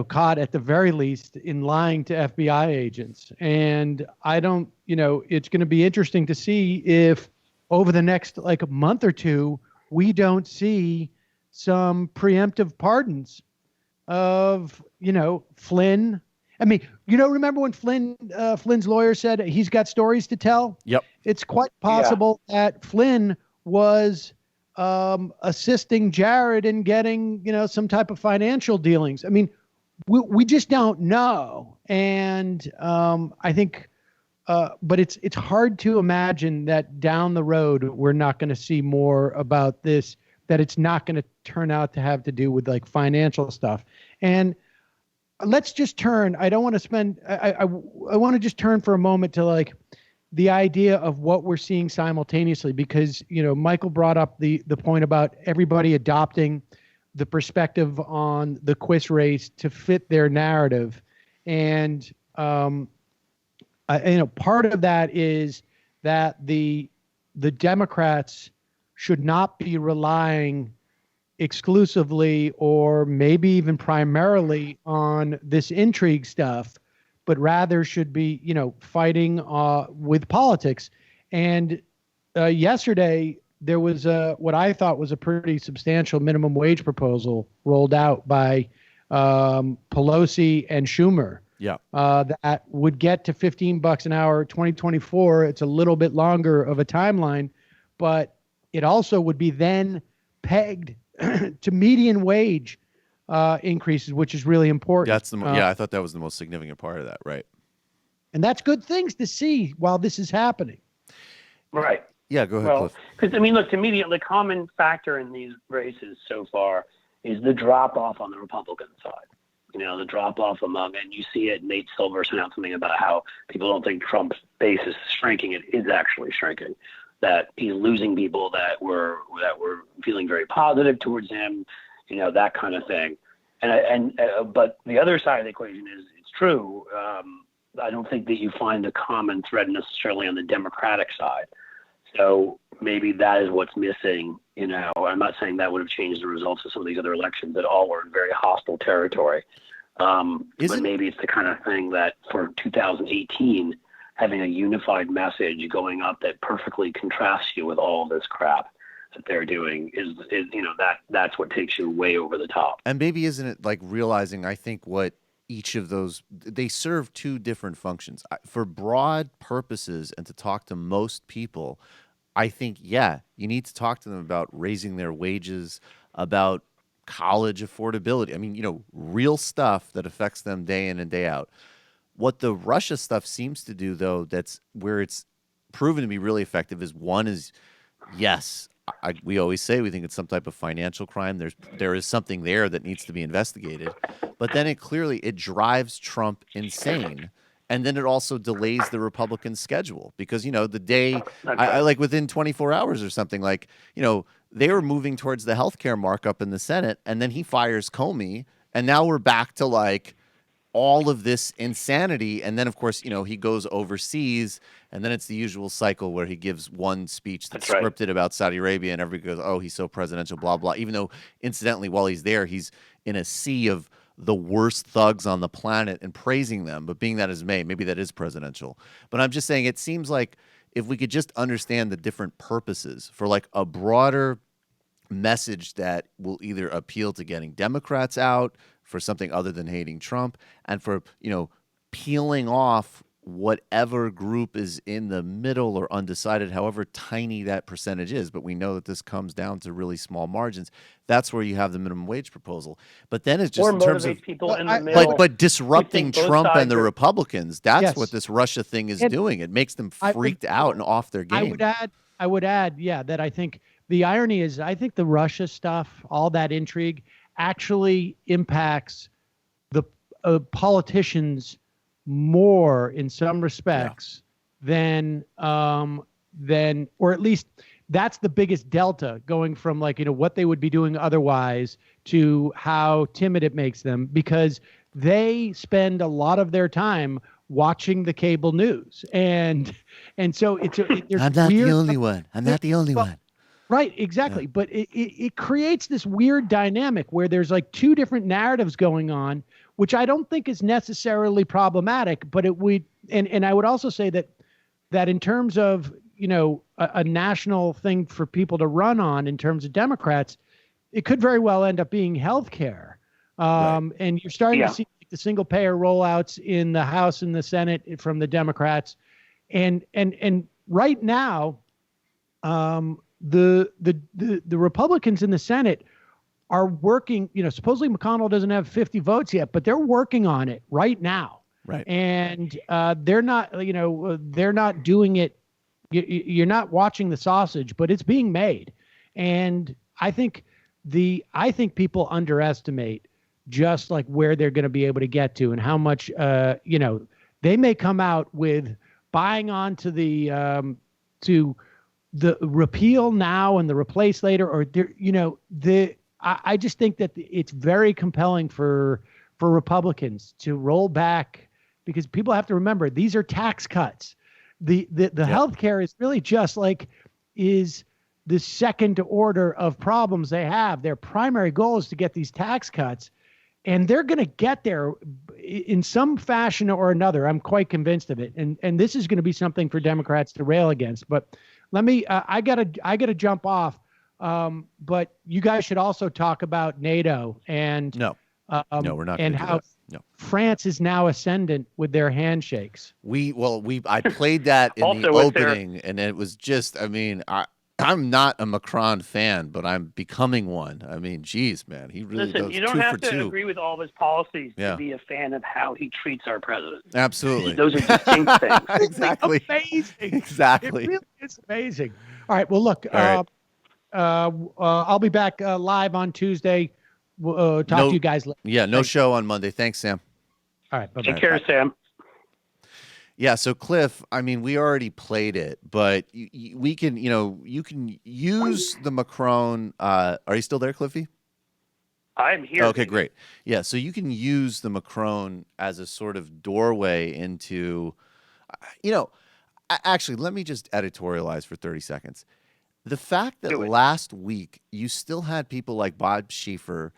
caught at the very least in lying to FBI agents. And I don't, it's going to be interesting to see if over the next like a month or two, we don't see some preemptive pardons of, Flynn. I mean, remember when Flynn's lawyer said he's got stories to tell? Yep. It's quite possible that Flynn was assisting Jared in getting, some type of financial dealings. I mean, we just don't know. And I think, but it's hard to imagine that down the road, we're not going to see more about this, that it's not going to turn out to have to do with like financial stuff. And let's just turn, I don't want to spend, I want to just turn for a moment to like the idea of what we're seeing simultaneously, because, Michael brought up the point about everybody adopting the perspective on the quiz race to fit their narrative. And, part of that is that the Democrats should not be relying exclusively or maybe even primarily on this intrigue stuff, but rather should be, fighting with politics. And yesterday, there was what I thought was a pretty substantial minimum wage proposal rolled out by Pelosi and Schumer. Yeah. That would get to $15 an hour, 2024. It's a little bit longer of a timeline, but it also would be then pegged to median wage increases, which is really important. That's I thought that was the most significant part of that, right? And that's good things to see while this is happening. Right. Yeah, go ahead, Cliff. Because, look, to me, the common factor in these races so far is the drop-off on the Republican side. The drop-off among, and you see it, Nate Silver sent out something about how people don't think Trump's base is shrinking. It is actually shrinking. That he's losing people that were feeling very positive towards him, that kind of thing. But the other side of the equation is, it's true. I don't think that you find a common thread necessarily on the Democratic side. So maybe that is what's missing. I'm not saying that would have changed the results of some of these other elections that all were in very hostile territory. But maybe it's the kind of thing that for 2018, having a unified message going up that perfectly contrasts you with all this crap that they're doing is that's what takes you way over the top. And maybe isn't it like realizing, I think, what each of those, they serve two different functions. For broad purposes and to talk to most people, I think, you need to talk to them about raising their wages, about college affordability. I mean, real stuff that affects them day in and day out. What the Russia stuff seems to do, though, that's where it's proven to be really effective is one is, yes, we always say we think it's some type of financial crime. There is something there that needs to be investigated. But then it drives Trump insane. And then it also delays the Republican schedule because, the day, like within 24 hours or something, they were moving towards the healthcare markup in the Senate, and then he fires Comey, and now we're back to all of this insanity. And then, of course, he goes overseas, and then it's the usual cycle where he gives one speech that's scripted about Saudi Arabia, and everybody goes, oh, he's so presidential, blah, blah. Even though, incidentally, while he's there, he's in a sea of the worst thugs on the planet and praising them. But being that as may, maybe that is presidential. But I'm just saying it seems like if we could just understand the different purposes for a broader message that will either appeal to getting Democrats out for something other than hating Trump, and for, peeling off whatever group is in the middle or undecided, however tiny that percentage is. But we know that this comes down to really small margins. That's where you have the minimum wage proposal. But then it's just or in terms of people in the middle. But disrupting Trump and the Republicans. That's what this Russia thing is doing. It makes them freaked out and off their game. I would add, that I think the irony is, I think the Russia stuff, all that intrigue, actually impacts the politicians more in some respects than, or at least that's the biggest delta going from what they would be doing otherwise to how timid it makes them, because they spend a lot of their time watching the cable news, and so there's I'm not the weird, only one. I'm not the only one. right, exactly. But it creates this weird dynamic where there's like two different narratives going on, which I don't think is necessarily problematic, but it would, and I would also say that in terms of, a national thing for people to run on in terms of Democrats, it could very well end up being healthcare. And you're starting to see the single payer rollouts in the House and the Senate from the Democrats. And right now, the Republicans in the Senate are working, supposedly McConnell doesn't have 50 votes yet, but they're working on it right now. Right. And they're not doing it. You're not watching the sausage, but it's being made. And I think people underestimate just like where they're going to be able to get to and how much, they may come out with buying on to the repeal now and the replace later, or I just think that it's very compelling for Republicans to roll back, because people have to remember these are tax cuts. The healthcare is really just is the second order of problems they have. Their primary goal is to get these tax cuts, and they're going to get there in some fashion or another. I'm quite convinced of it. And this is going to be something for Democrats to rail against. But let me, I gotta jump off. But you guys should also talk about NATO and No, we're not. And how France is now ascendant with their handshakes. I played that in Also the with opening, and it was just, I'm not a Macron fan, but I'm becoming one. I mean, geez, man, he really Listen, goes you don't 2 have for to 2. agree with all of his policies Yeah. to be a fan of how he treats our president. Absolutely. Those are distinct things. Exactly. Amazing. Exactly. It really is amazing. All right. Well, look, All I'll be back live on Tuesday. We'll talk to you guys later. Yeah, no show on Monday. Thanks, Sam. All right. Bye-bye. Take care, Sam. Yeah, so Cliff, we already played it, but we can, you can use the Macron. Are you still there, Cliffy? I'm here. Okay, great. Yeah, so you can use the Macron as a sort of doorway into, actually, let me just editorialize for 30 seconds. The fact that last week you still had people like Bob Schieffer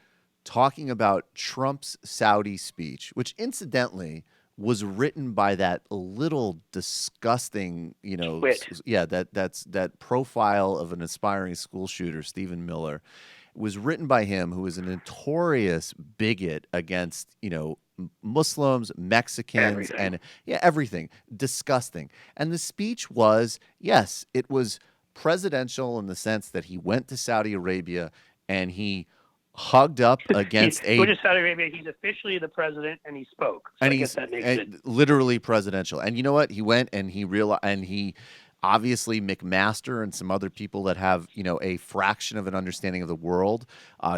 talking about Trump's Saudi speech, which incidentally was written by that little disgusting, that profile of an aspiring school shooter, Stephen Miller. It was written by him, who is a notorious bigot against, Muslims, Mexicans, everything. Everything. Disgusting. And the speech was, yes, it was presidential in the sense that he went to Saudi Arabia and he hugged up against he went to Saudi Arabia. He's officially the president, and he spoke. So and I he's guess that makes it literally presidential. And you know what? He went and he realized, and he obviously McMaster and some other people that have a fraction of an understanding of the world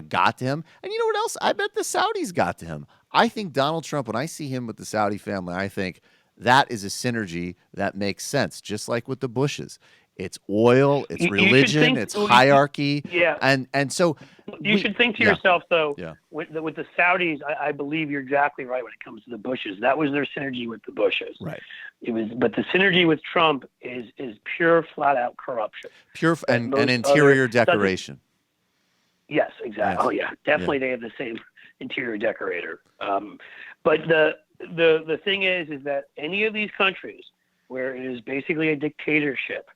got to him. And you know what else? I bet the Saudis got to him. I think Donald Trump, when I see him with the Saudi family, I think that is a synergy that makes sense. Just like with the Bushes. It's oil, it's religion, it's hierarchy. Yeah. And so you should think to yourself, though, Yeah. with the Saudis, I believe you're exactly right when it comes to the Bushes. That was their synergy with the Bushes. Right. But the synergy with Trump is pure, flat out corruption. Pure and interior decoration. Yes, exactly. Yes. Oh, yeah. Definitely they have the same interior decorator. But the thing is that any of these countries where it is basically a dictatorship,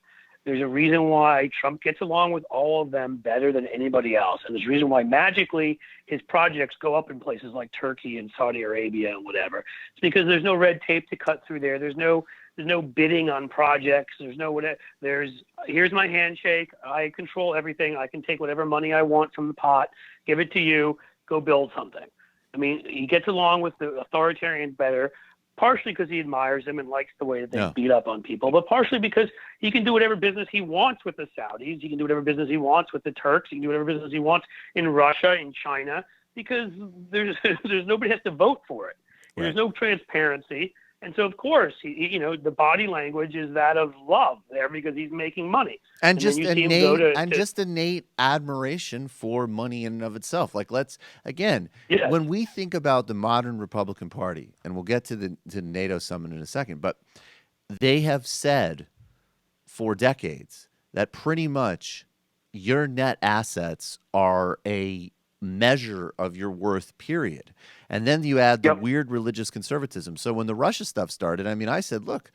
there's a reason why Trump gets along with all of them better than anybody else. And there's a reason why magically his projects go up in places like Turkey and Saudi Arabia and whatever. It's because there's no red tape to cut through there. There's no bidding on projects. There's no whatever. Here's my handshake. I control everything. I can take whatever money I want from the pot, give it to you, go build something. I mean, he gets along with the authoritarians better, partially because he admires them and likes the way that they beat up on people, but partially because he can do whatever business he wants with the Saudis. He can do whatever business he wants with the Turks. He can do whatever business he wants in Russia, in China, because there's nobody has to vote for it. Right. There's no transparency. And so, of course, the body language is that of love there because he's making money. And then just you see him go innate, just innate admiration for money in and of itself. Like, Yes. when we think about the modern Republican Party, and we'll get to the NATO summit in a second, but they have said for decades that pretty much your net assets are a measure of your worth, period. And then you add the weird religious conservatism. So when the Russia stuff started, I mean, I said, look,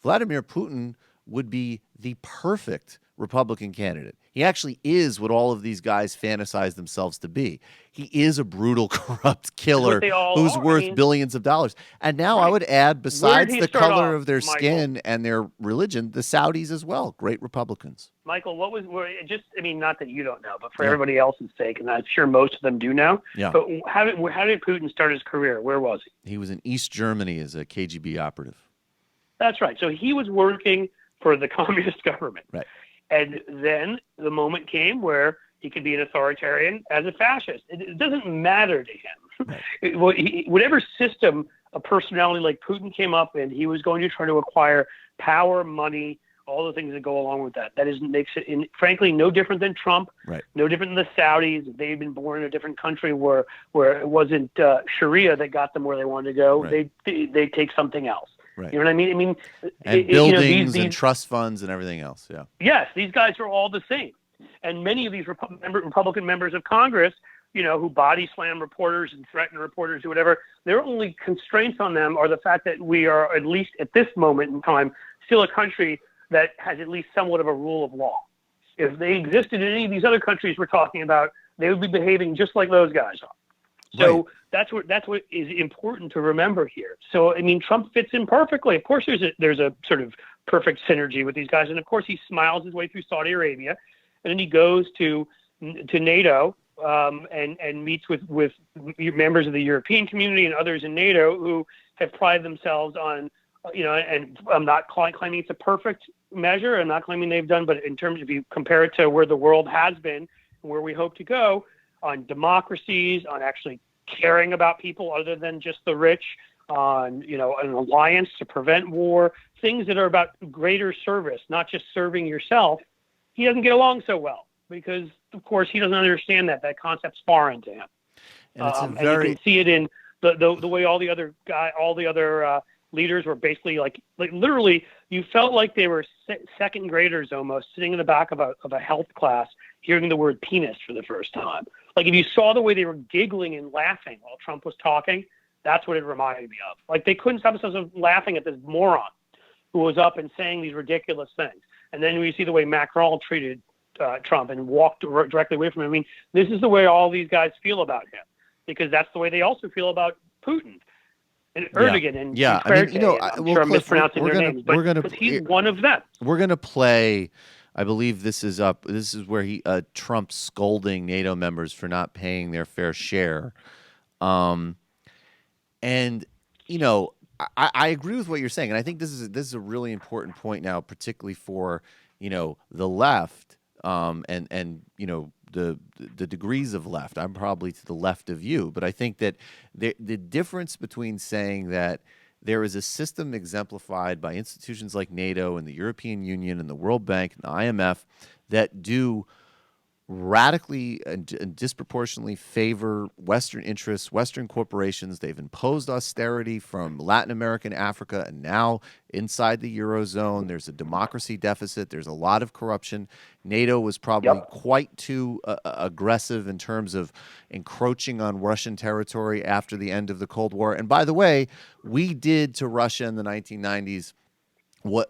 Vladimir Putin would be the perfect Republican candidate. He actually is what all of these guys fantasize themselves to be. He is a brutal, corrupt killer who's worth billions of dollars. And now I would add, besides the color of their skin and their religion, the Saudis as well. Great Republicans. Michael, not that you don't know, but for everybody else's sake, and I'm sure most of them do know. Yeah. But how did Putin start his career? Where was he? He was in East Germany as a KGB operative. That's right. So he was working for the communist government. Right. And then the moment came where he could be an authoritarian as a fascist. It doesn't matter to him. Right. Whatever system a personality like Putin came up in, he was going to try to acquire power, money, all the things that go along with that. Makes it, frankly, no different than Trump, right. No different than the Saudis. If they'd been born in a different country where it wasn't Sharia that got them where they wanted to go, right. they take something else. Right. You know what I mean? And buildings and trust funds and everything else. Yeah. Yes, these guys are all the same. And many of these Republican members of Congress, who body slam reporters and threaten reporters or whatever, their only constraints on them are the fact that we are, at least at this moment in time, still a country that has at least somewhat of a rule of law. If they existed in any of these other countries we're talking about, they would be behaving just like those guys are. So that's what is important to remember here. So, I mean, Trump fits in perfectly. Of course, there's a sort of perfect synergy with these guys. And of course, he smiles his way through Saudi Arabia, and then he goes to NATO and meets with members of the European community and others in NATO who have prided themselves on, and I'm not claiming it's a perfect measure. I'm not claiming they've done, but in terms of, you compare it to where the world has been and where we hope to go on democracies, on actually caring about people other than just the rich, on, an alliance to prevent war, things that are about greater service, not just serving yourself. He doesn't get along so well because, of course, he doesn't understand that concept's foreign to him. And it's and you can see it in the way all the other leaders were basically like literally, you felt like they were second graders almost sitting in the back of a health class, hearing the word penis for the first time. Like, if you saw the way they were giggling and laughing while Trump was talking, that's what it reminded me of. Like, they couldn't stop themselves from laughing at this moron who was up and saying these ridiculous things. And then we see the way Macron treated Trump and walked directly away from him. I mean, this is the way all these guys feel about him, because that's the way they also feel about Putin and Erdogan and I'm sure I'm mispronouncing their names, but he's one of them. We're going to play, I believe this is up. This is where Trump scolding NATO members for not paying their fair share. And, I agree with what you're saying. And I think this is a really important point now, particularly for, the left, and the degrees of left. I'm probably to the left of you, but I think that the difference between saying that there is a system exemplified by institutions like NATO and the European Union and the World Bank and the IMF that do radically and disproportionately favor Western interests, Western corporations. They've imposed austerity from Latin America and Africa, and now inside the Eurozone, there's a democracy deficit. There's a lot of corruption. NATO was probably quite too aggressive in terms of encroaching on Russian territory after the end of the Cold War. And by the way, we did to Russia in the 1990s,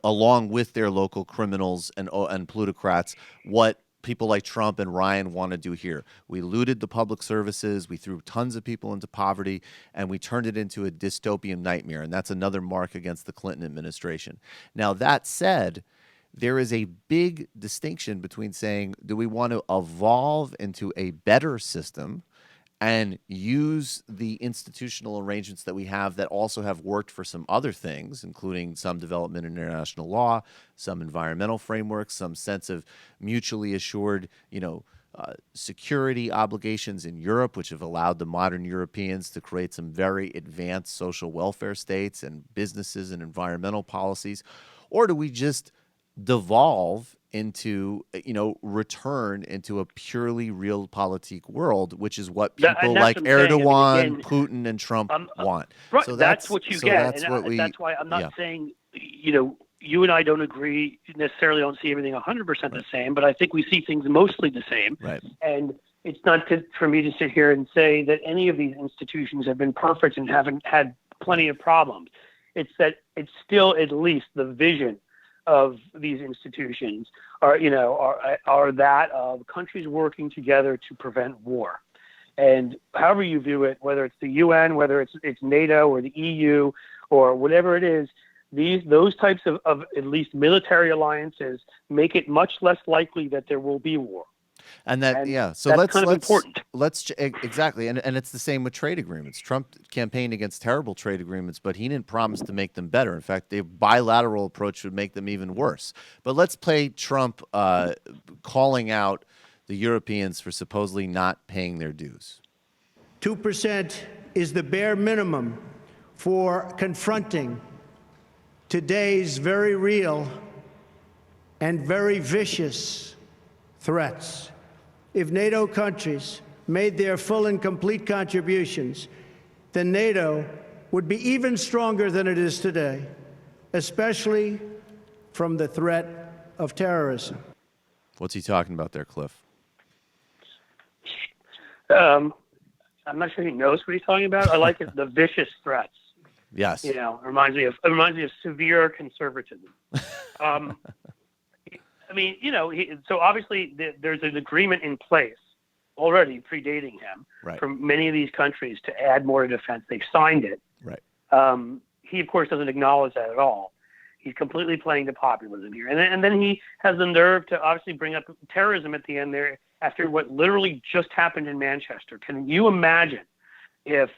along with their local criminals and plutocrats, what people like Trump and Ryan want to do here. We looted the public services, we threw tons of people into poverty, and we turned it into a dystopian nightmare. And that's another mark against the Clinton administration. Now, that said, there is a big distinction between saying, do we want to evolve into a better system and use the institutional arrangements that we have that also have worked for some other things, including some development in international law, some environmental frameworks, some sense of mutually assured, security obligations in Europe, which have allowed the modern Europeans to create some very advanced social welfare states and businesses and environmental policies? Or do we just devolve into, return into a purely realpolitik world, which is what people like what I'm saying. Erdogan, Again, Putin, and Trump want? Right, So that's what you get. That's And that's why I'm not saying, you and I don't agree, necessarily don't see everything 100% the same, but I think we see things mostly the same. Right. And it's not for me to sit here and say that any of these institutions have been perfect and haven't had plenty of problems. It's that it's still at least the vision of these institutions are that of countries working together to prevent war. And however you view it, whether it's the UN, whether it's NATO or the EU or whatever it is, those types of at least military alliances make it much less likely that there will be war. And so that's let's kind of important. Exactly, and it's the same with trade agreements. Trump campaigned against terrible trade agreements, but he didn't promise to make them better. In fact, the bilateral approach would make them even worse. But let's play Trump calling out the Europeans for supposedly not paying their dues. 2% is the bare minimum for confronting today's very real and very vicious threats. If NATO countries made their full and complete contributions, then NATO would be even stronger than it is today, especially from the threat of terrorism. What's he talking about there, Cliff? I'm not sure he knows what he's talking about. I like it, the vicious threats. Yes. It reminds me of severe conservatism. So obviously there's an agreement in place already predating him from many of these countries to add more to defense. They've signed it. Right. He, of course, doesn't acknowledge that at all. He's completely playing to populism here. And then he has the nerve to obviously bring up terrorism at the end there after what literally just happened in Manchester. Can you imagine if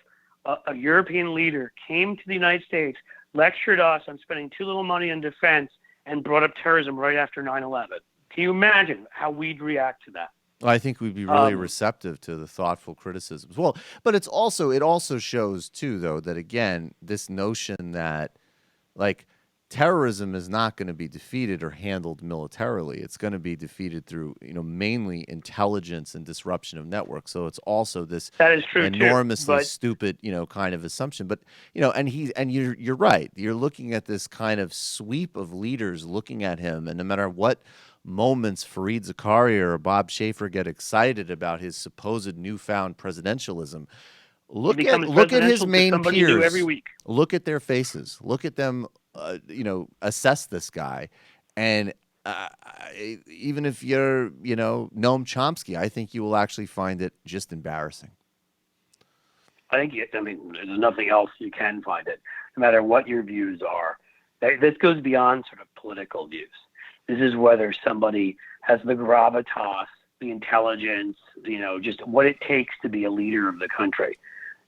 a European leader came to the United States, lectured us on spending too little money on defense, and brought up terrorism right after 9/11? Can you imagine how we'd react to that? Well, I think we'd be really receptive to the thoughtful criticisms. Well, but it also shows too, though, that again, this notion that terrorism is not going to be defeated or handled militarily. It's going to be defeated through, mainly intelligence and disruption of networks. So it's also this that is true enormously stupid, kind of assumption. But and you're right. You're looking at this kind of sweep of leaders looking at him, and no matter what moments Fareed Zakaria or Bob Schaefer get excited about his supposed newfound presidentialism, look at his main peers every week. Look at their faces. Look at them. Assess this guy, and even if you're, Noam Chomsky, I think you will actually find it just embarrassing. There's nothing else you can find it, no matter what your views are. This goes beyond sort of political views. This is whether somebody has the gravitas, the intelligence, just what it takes to be a leader of the country,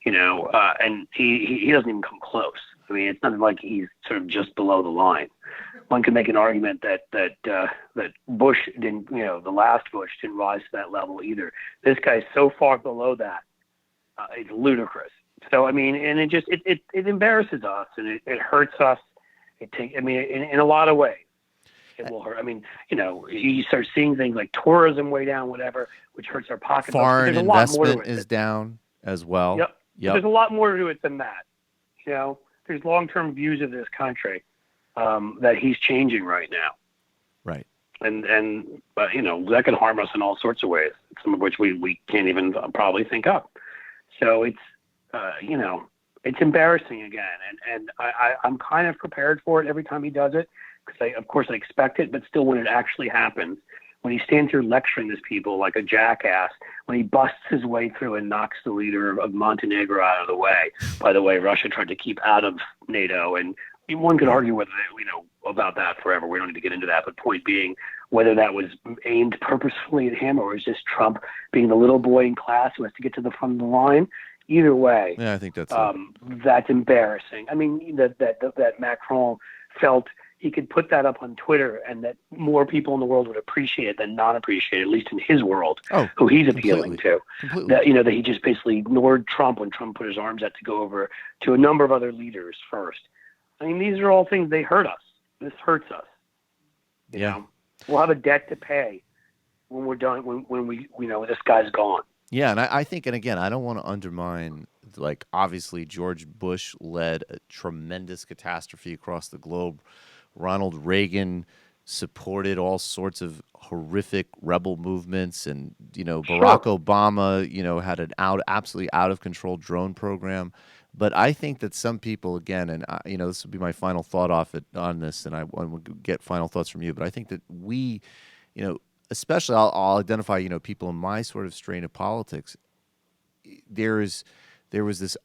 and he doesn't even come close. It's not like he's sort of just below the line. One can make an argument that Bush didn't, the last Bush didn't rise to that level either. This guy's so far below that, it's ludicrous. So and it embarrasses us and it hurts us. In a lot of ways, it will hurt. You start seeing things like tourism way down, whatever, which hurts our pocketbook. Foreign investment is down as well. Yep. There's a lot more to it than that. There's long-term views of this country that he's changing right now. Right. But that can harm us in all sorts of ways, some of which we can't even probably think of. So it's embarrassing again. And I'm kind of prepared for it every time he does it because of course I expect it, but still when it actually happens, when he stands here lecturing these people like a jackass, when he busts his way through and knocks the leader of Montenegro out of the way. By the way, Russia tried to keep out of NATO, and one could argue whether about that forever. We don't need to get into that. But point being, whether that was aimed purposefully at him or was just Trump being the little boy in class who has to get to the front of the line, either way, I think that's embarrassing. That Macron felt he could put that up on Twitter, and that more people in the world would appreciate it than not appreciate it, at least in his world, who he's appealing to. That, you know, that he just basically ignored Trump when Trump put his arms out to go over to a number of other leaders first. I mean, these are all things, they hurt us. This hurts us. You know? We'll have a debt to pay when we're done, when we know this guy's gone. Yeah, and I think, and again, I don't want to undermine, like, obviously George Bush led a tremendous catastrophe across the globe. Ronald Reagan supported all sorts of horrific rebel movements, and, you know, Barack Obama, you know, had an absolutely out of control drone program. But I think that some people, again, and you know, this will be my final thought on this, and I want to get final thoughts from you. But I think that we, you know, especially I'll identify, you know, people in my sort of strain of politics. There was this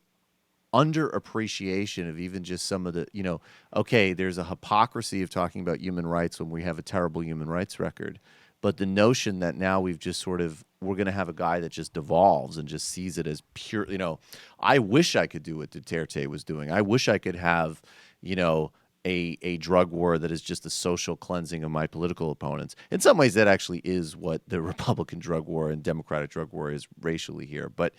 underappreciation of even just some of the, you know, okay, there's a hypocrisy of talking about human rights when we have a terrible human rights record. But the notion that now we've just sort of, we're going to have a guy that just devolves and just sees it as pure, you know, I wish I could do what Duterte was doing. I wish I could have, you know, a drug war that is just a social cleansing of my political opponents. In some ways, that actually is what the Republican drug war and Democratic drug war is racially here. But,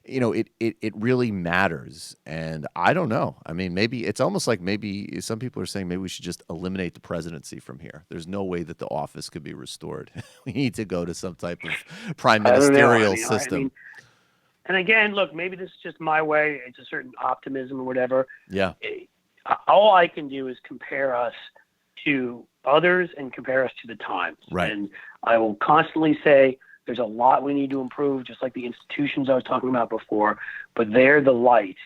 you know, it really matters. And I don't know. I mean, maybe it's almost like maybe some people are saying maybe we should just eliminate the presidency from here. There's no way that the office could be restored. We need to go to some type of prime ministerial system. And again, look, maybe this is just my way. It's a certain optimism or whatever. Yeah. All I can do is compare us to others and compare us to the times. Right. And I will constantly say there's a lot we need to improve, just like the institutions I was talking about before, but they're the light.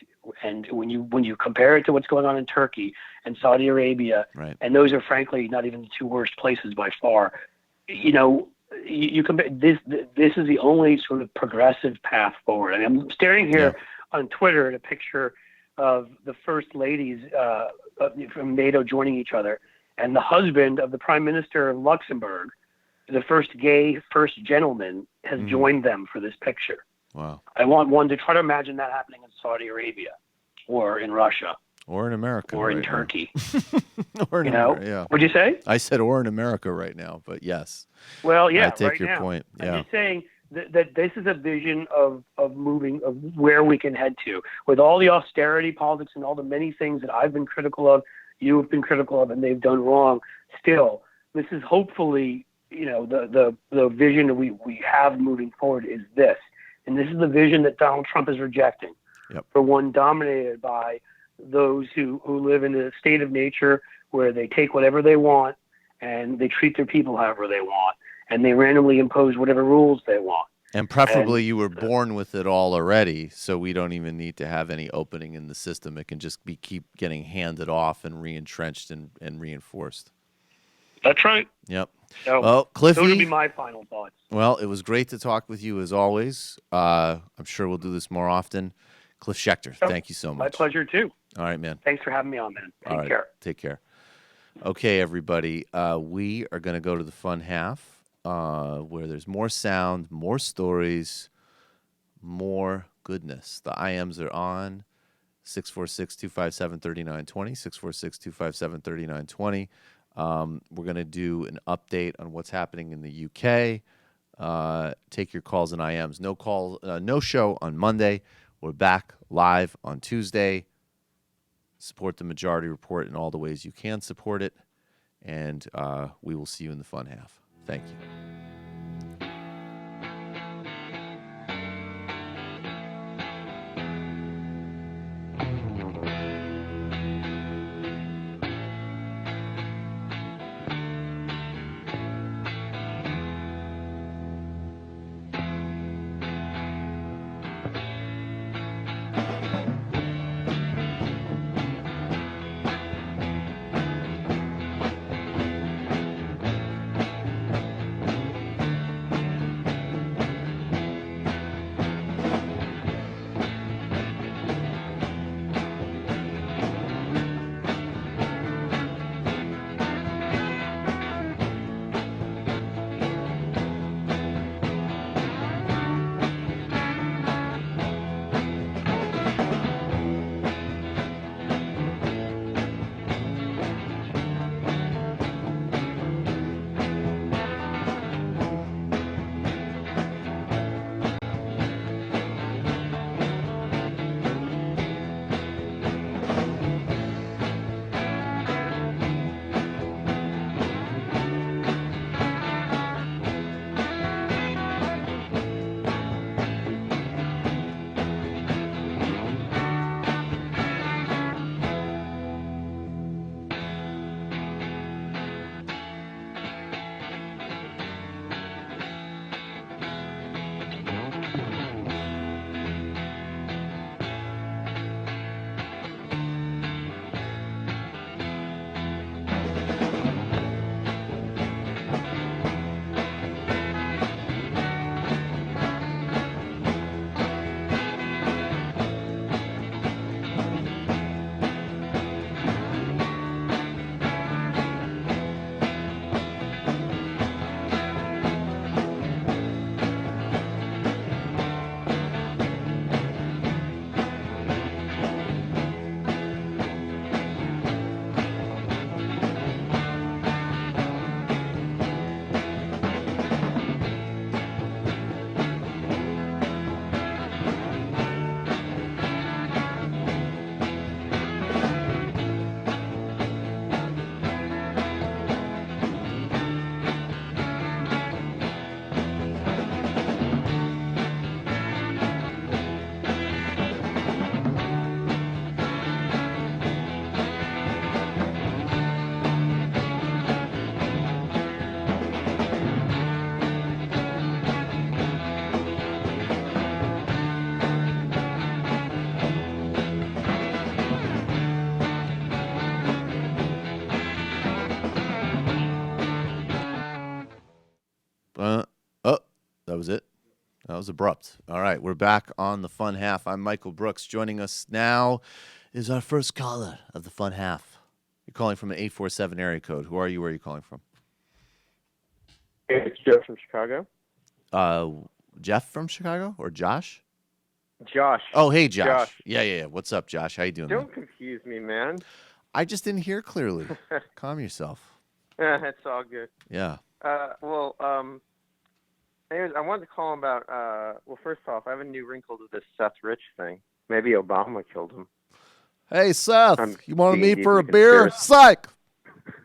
And when you compare it to what's going on in Turkey and Saudi Arabia, and those are frankly not even the two worst places by far, you know, you compare this is the only sort of progressive path forward. I mean, I'm staring here on Twitter at a picture of the first ladies from NATO joining each other, and the husband of the prime minister of Luxembourg, the first gay first gentleman, has joined them for this picture. Wow. I want one to try to imagine that happening in Saudi Arabia or in Russia. Or in America. Or in Turkey. Or in you know? America, yeah. What'd you say? I said or in America right now, but yes. Well, yeah, I take right your now. point. Yeah. I'm just saying that this is a vision of moving, of where we can head to. With all the austerity politics and all the many things that I've been critical of, you have been critical of, and they've done wrong, still, this is hopefully, you know, the vision that we have moving forward is this. And this is the vision that Donald Trump is rejecting. Yep. For one dominated by those who live in a state of nature where they take whatever they want and they treat their people however they want, and they randomly impose whatever rules they want. And preferably you were born with it all already, so we don't even need to have any opening in the system. It can just keep getting handed off and re-entrenched and reinforced. That's right. Yep. So, well, Cliffy, those would be my final thoughts. Well, it was great to talk with you as always. I'm sure we'll do this more often. Cliff Schecter, thank you so much. My pleasure, too. All right, man. Thanks for having me on, man. Take care. Take care. Okay, everybody. We are going to go to the fun half where there's more sound, more stories, more goodness. The IMs are on. 646-257-3920, 646-257-3920. We're going to do an update on what's happening in the UK. Take your calls and IMs. No show on Monday. We're back live on Tuesday. Support the Majority Report in all the ways you can support it. And we will see you in the fun half. Thank you. That was abrupt. All right, we're back on the fun half. I'm Michael Brooks. Joining us now is our first caller of the fun half. You're calling from an 847 area code. Who are you? Where are you calling from? It's Joe from Chicago. Jeff from Chicago or Josh? Josh. Oh, hey, Josh. Yeah. What's up, Josh? How you doing? Don't confuse me, man. I just didn't hear clearly. Calm yourself. It's all good. Yeah. Anyways, I wanted to call about, first off, I have a new wrinkle to this Seth Rich thing. Maybe Obama killed him. Hey, Seth, you want to being meet for a deeply beer? conspiracy. Psych!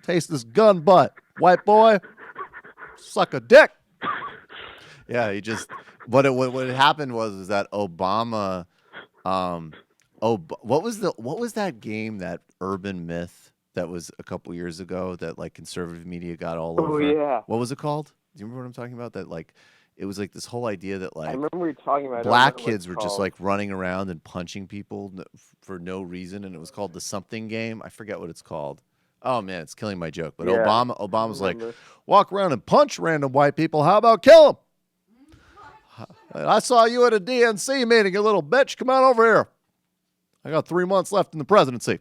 Taste this gun butt. White boy, suck a dick. Yeah, he just, what had happened was that Obama, what was that game, that urban myth that was a couple years ago that like conservative media got all over? Oh, yeah. What was it called? Do you remember what I'm talking about? That like, it was like this whole idea that like I remember you talking about it. black kids were just like running around and punching people for no reason, and it was called the something game. I forget what it's called. Oh man, it's killing my joke. But Yeah, Obama's like, walk around and punch random white people. How about kill them? I saw you at a DNC meeting, you little bitch. Come on over here. I got 3 months left in the presidency.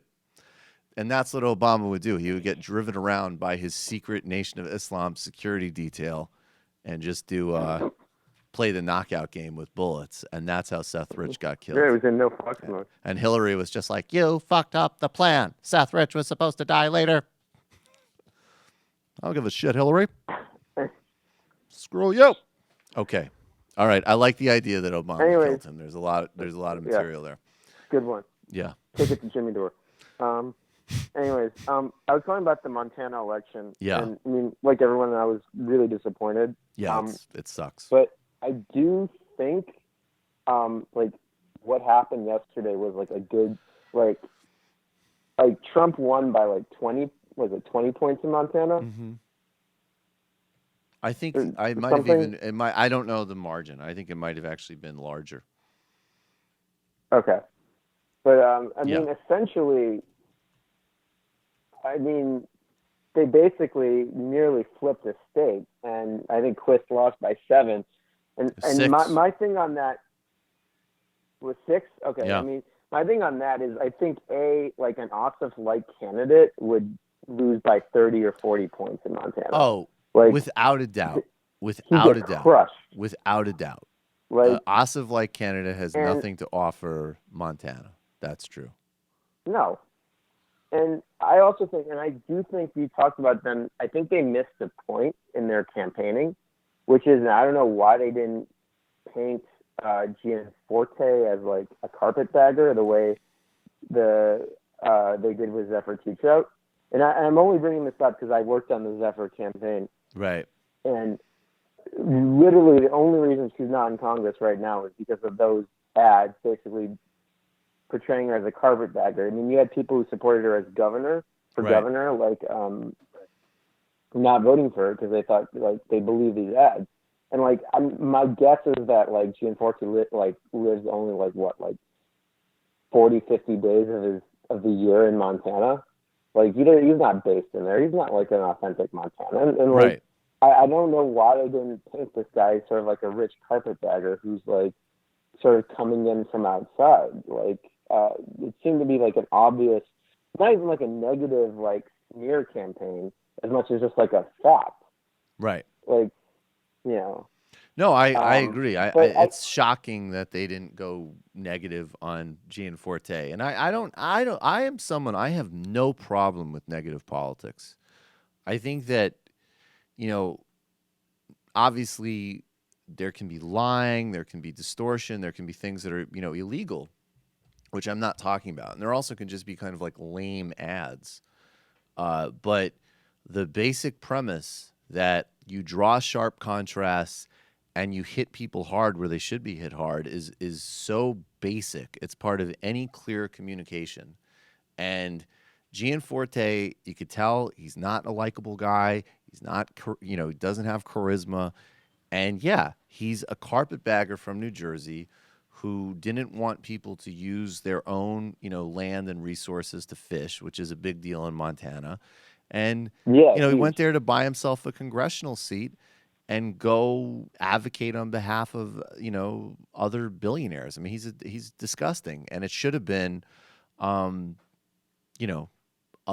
And that's what Obama would do. He would get driven around by his secret Nation of Islam security detail and just do play the knockout game with bullets. And that's how Seth Rich got killed. Yeah, it was in no fucks mode. And Hillary was just like, you fucked up the plan. Seth Rich was supposed to die later. I don't give a shit, Hillary. Screw you. Okay. All right. I like the idea that Obama killed him. There's a lot of material there. Good one. Yeah. Take it to Jimmy Dore. I was talking about the Montana election. Yeah. And, I mean, like everyone, I was really disappointed. Yeah, it sucks. But I do think, what happened yesterday was like a good, like Trump won by like 20 points in Montana? Mm-hmm. I think Or I might have something? even, I don't know the margin. I think it might have actually been larger. Okay. But, Yeah. essentially, they basically nearly flipped the state, and I think Cliff lost by 7. And 6. my thing on that was 6. Okay. Yeah. My thing on that is I think an Ossoff-like candidate would lose by 30 or 40 points in Montana. Oh, Like, without a doubt. he'd Without a get doubt. crushed. Without a doubt. Like, Ossoff-like Canada has and- nothing to offer Montana. That's true. no. And I also think, and I do think we talked about them, I think they missed the point in their campaigning, which is, and I don't know why they didn't paint Gianforte as like a carpetbagger the way they did with Zephyr Teachout. And I'm only bringing this up because I worked on the Zephyr campaign. Right. And literally the only reason she's not in Congress right now is because of those ads basically portraying her as a carpetbagger. I mean, you had people who supported her as governor, like not voting for her because they thought, like, they believe these ads. And, like, my guess is that, like, Gianforte lives only, 40, 50 days of the year in Montana. Like, he's not based in there. He's not, like, an authentic Montanan. And like, Right. I don't know why they didn't paint this guy sort of like a rich carpetbagger who's, like, sort of coming in from outside. Like, it seemed to be, like, an obvious, not even, like, a negative, like, smear campaign as much as just, like, a fact. Right. Like, you know. No, I agree. but It's shocking that they didn't go negative on Gianforte. And I have no problem with negative politics. I think that, obviously there can be lying, there can be distortion, there can be things that are, illegal, which I'm not talking about. And there also can just be kind of like lame ads. But the basic premise that you draw sharp contrasts and you hit people hard where they should be hit hard is so basic. It's part of any clear communication. And Gianforte, you could tell he's not a likable guy. He's not, he doesn't have charisma. And yeah, he's a carpetbagger from New Jersey who didn't want people to use their own, land and resources to fish, which is a big deal in Montana. And, he went there to buy himself a congressional seat. and go advocate on behalf of, other billionaires. I mean, he's disgusting, and it should have been, a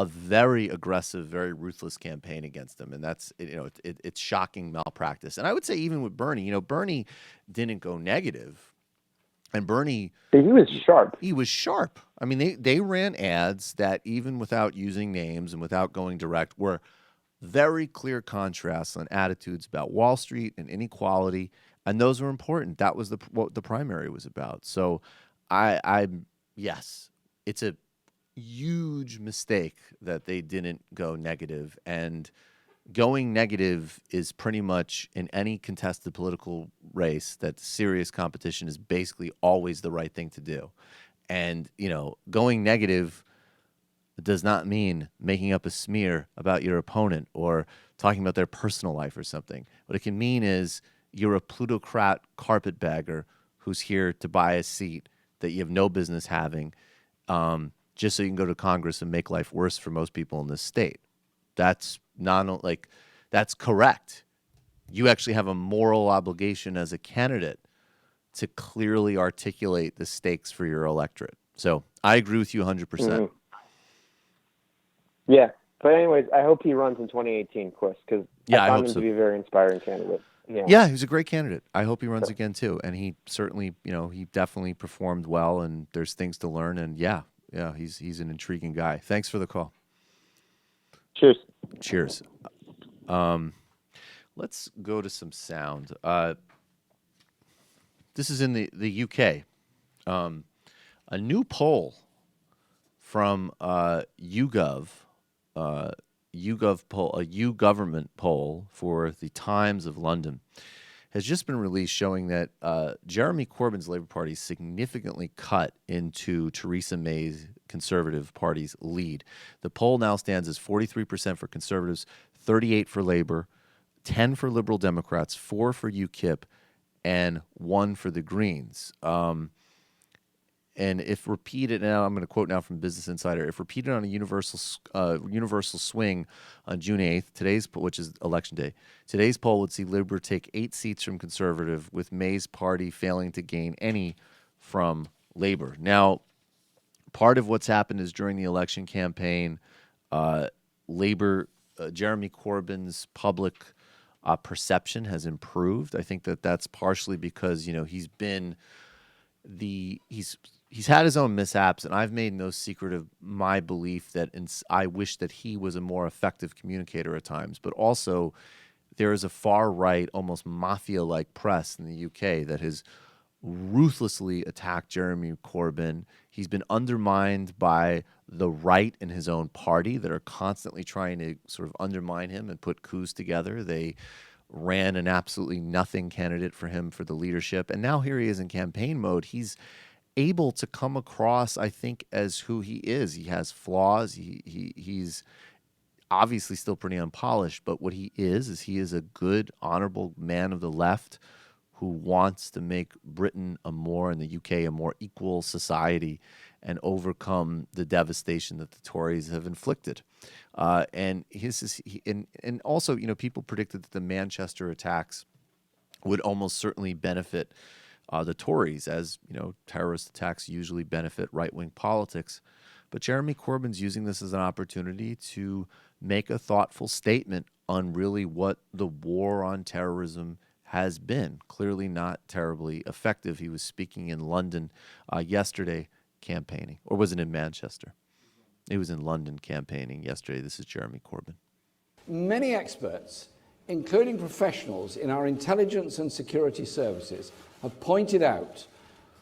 very aggressive, very ruthless campaign against him, and that's it's shocking malpractice. And I would say even with Bernie, Bernie didn't go negative, and Bernie, he was sharp. He was sharp. I mean, they ran ads that, even without using names and without going direct, were very clear contrasts on attitudes about Wall Street and inequality, and those were important. That was what the primary was about. So, yes, it's a huge mistake that they didn't go negative, and going negative is pretty much, in any contested political race that's serious competition, is basically always the right thing to do. And going negative does not mean making up a smear about your opponent or talking about their personal life or something. What it can mean is you're a plutocrat carpetbagger who's here to buy a seat that you have no business having, just so you can go to Congress and make life worse for most people in this state. That's that's correct. You actually have a moral obligation as a candidate to clearly articulate the stakes for your electorate. So I agree with you 100%. Mm-hmm. Yeah. But anyways, I hope he runs in 2018, Chris, because I found him to be a very inspiring candidate. Yeah, he was a great candidate. I hope he runs again too. And he certainly, he definitely performed well, and there's things to learn. And yeah, he's an intriguing guy. Thanks for the call. Cheers. Let's go to some sound. This is in the UK. A new poll from YouGov poll, a YouGovernment poll for the Times of London, has just been released, showing that Jeremy Corbyn's Labour Party significantly cut into Theresa May's Conservative Party's lead. The poll now stands as 43% for Conservatives, 38% for Labour, 10% for Liberal Democrats, 4% for UKIP, and 1% for the Greens. And if repeated, now I'm going to quote now from Business Insider, if repeated on a universal swing on June 8th, which is election day, today's poll would see Labour take 8 seats from Conservative, with May's party failing to gain any from Labour. Now, part of what's happened is during the election campaign, Labour, Jeremy Corbyn's public perception has improved. I think that's partially because he's had his own mishaps, and I've made no secret of my belief that I wish that he was a more effective communicator at times. But also, there is a far-right, almost mafia-like press in the UK that has ruthlessly attacked Jeremy Corbyn. He's been undermined by the right in his own party that are constantly trying to sort of undermine him and put coups together. They ran an absolutely nothing candidate for him for the leadership, and now here he is in campaign mode. He's able to come across, I think, as who he is. He has flaws. He's obviously still pretty unpolished, but what he is he is a good, honorable man of the left who wants to make Britain in the UK, a more equal society and overcome the devastation that the Tories have inflicted. And also, people predicted that the Manchester attacks would almost certainly benefit the Tories, as terrorist attacks usually benefit right-wing politics. But Jeremy Corbyn's using this as an opportunity to make a thoughtful statement on really what the war on terrorism has been. Clearly not terribly effective. He was speaking in London yesterday campaigning. Or was it in Manchester? He was in London campaigning yesterday. This is Jeremy Corbyn. Many experts, including professionals in our intelligence and security services, have pointed out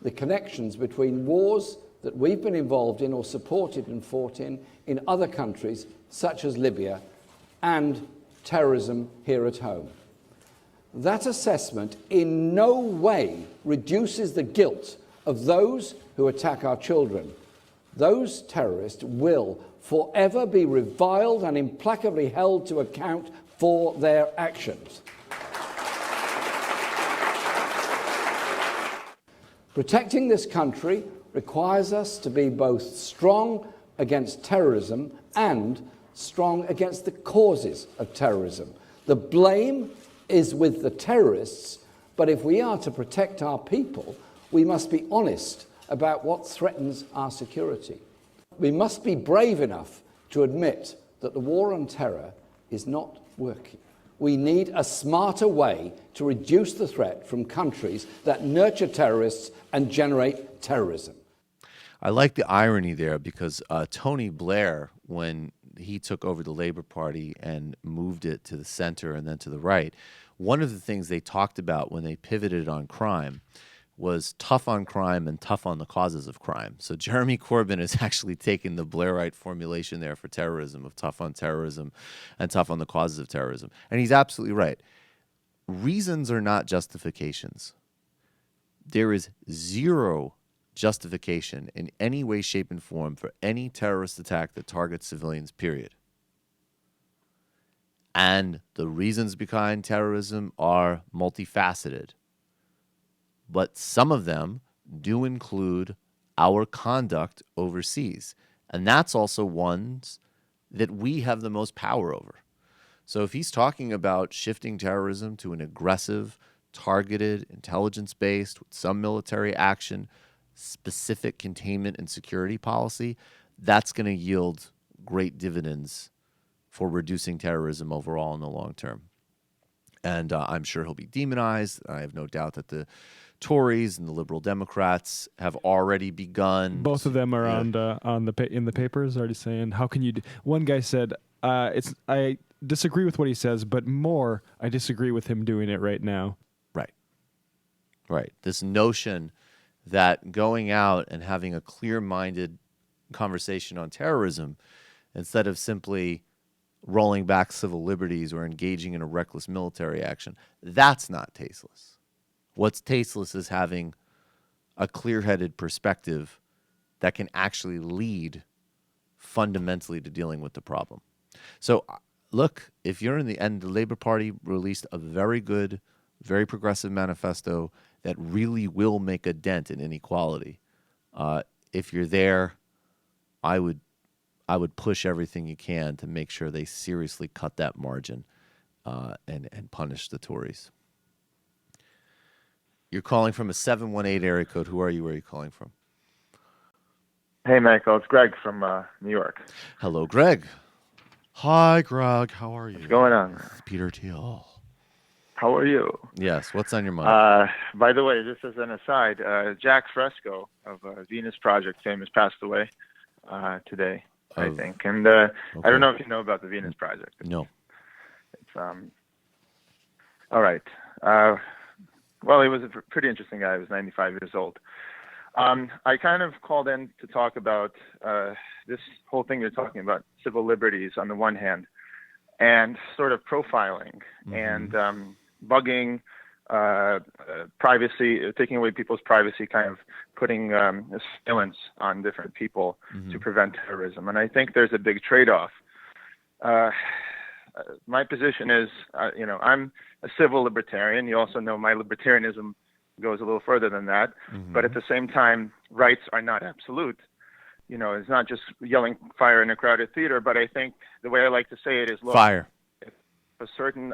the connections between wars that we've been involved in or supported and fought in other countries, such as Libya, and terrorism here at home. That assessment in no way reduces the guilt of those who attack our children. Those terrorists will forever be reviled and implacably held to account for their actions. Protecting this country requires us to be both strong against terrorism and strong against the causes of terrorism. The blame is with the terrorists, but if we are to protect our people, we must be honest about what threatens our security. We must be brave enough to admit that the war on terror is not working. We need a smarter way to reduce the threat from countries that nurture terrorists and generate terrorism. I like the irony there because Tony Blair, when he took over the Labour Party and moved it to the center and then to the right, one of the things they talked about when they pivoted on crime was tough on crime and tough on the causes of crime. So Jeremy Corbyn has actually taken the Blairite formulation there for terrorism of tough on terrorism and tough on the causes of terrorism. And he's absolutely right. Reasons are not justifications. There is zero justification in any way, shape, and form for any terrorist attack that targets civilians, period. And the reasons behind terrorism are multifaceted. But some of them do include our conduct overseas. And that's also ones that we have the most power over. So if he's talking about shifting terrorism to an aggressive, targeted, intelligence-based, with some military action, specific containment and security policy, that's going to yield great dividends for reducing terrorism overall in the long term. And I'm sure he'll be demonized. I have no doubt that the Tories and the Liberal Democrats have already begun. Both of them are in the papers already saying, how can you one guy said, I disagree with what he says, but more, I disagree with him doing it right now. Right. This notion that going out and having a clear-minded conversation on terrorism instead of simply rolling back civil liberties or engaging in a reckless military action, that's not tasteless. What's tasteless is having a clear-headed perspective that can actually lead fundamentally to dealing with the problem. So, look, if you're in the end, the Labour Party released a very good, very progressive manifesto that really will make a dent in inequality. If you're there, I would push everything you can to make sure they seriously cut that margin and punish the Tories. You're calling from a 718 area code. Who are you? Where are you calling from? Hey, Michael. It's Greg from New York. Hello, Greg. Hi, Greg. How are you? What's going on? It's Peter Thiel. How are you? Yes. What's on your mind? By the way, just as an aside, Jack Fresco of Venus Project fame has passed away today, I think. And I don't know if you know about the Venus Project. No. It's all right. Well, he was a pretty interesting guy. He was 95 years old. I kind of called in to talk about this whole thing you're talking about, civil liberties on the one hand, and sort of profiling and bugging, privacy, taking away people's privacy, kind of putting surveillance on different people to prevent terrorism. And I think there's a big trade-off. My position is, I'm a civil libertarian. You also know my libertarianism goes a little further than that. But at the same time, rights are not absolute. It's not just yelling fire in a crowded theater. But I think the way I like to say it is, look, fire. If a certain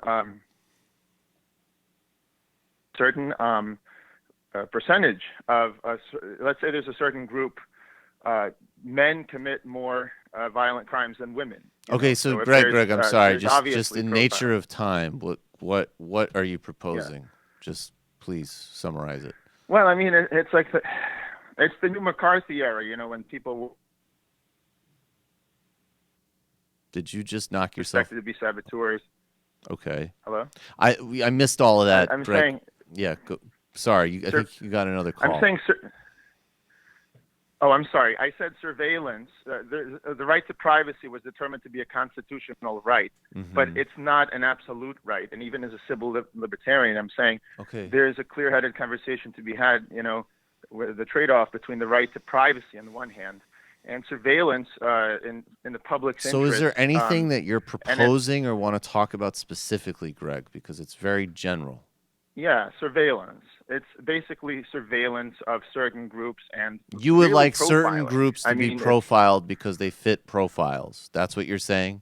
percentage of, let's say there's a certain group, men commit more violent crimes than women. Okay, so Greg, I'm sorry. Just in nature of time, what are you proposing? Yeah. Just please summarize it. Well, I mean, it's like it's the new McCarthy era. When people did you just knock yourself? Expected to be saboteurs. Okay. Hello. I missed all of that. I'm Greg. saying. Yeah. Sorry, I think you got another call. I'm saying. Oh, I'm sorry. I said surveillance. The right to privacy was determined to be a constitutional right, but it's not an absolute right. And even as a civil libertarian, I'm saying there is a clear-headed conversation to be had, with the trade-off between the right to privacy on the one hand and surveillance in the public's interest. So is there anything that you're proposing or want to talk about specifically, Greg? Because it's very general. Yeah, surveillance. It's basically surveillance of certain groups, and you would really like profiling. certain groups to be profiled because they fit profiles. That's what you're saying?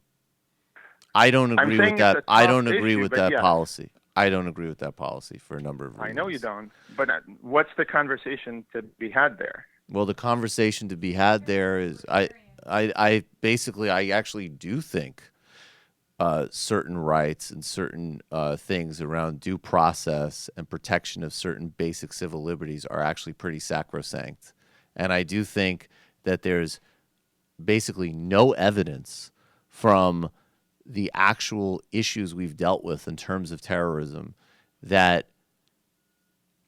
I don't agree with that. I don't agree with that policy. I don't agree with that policy for a number of reasons. I know you don't, but what's the conversation to be had there? Well, the conversation to be had there is I basically actually do think certain rights and certain things around due process and protection of certain basic civil liberties are actually pretty sacrosanct. And I do think that there's basically no evidence from the actual issues we've dealt with in terms of terrorism that,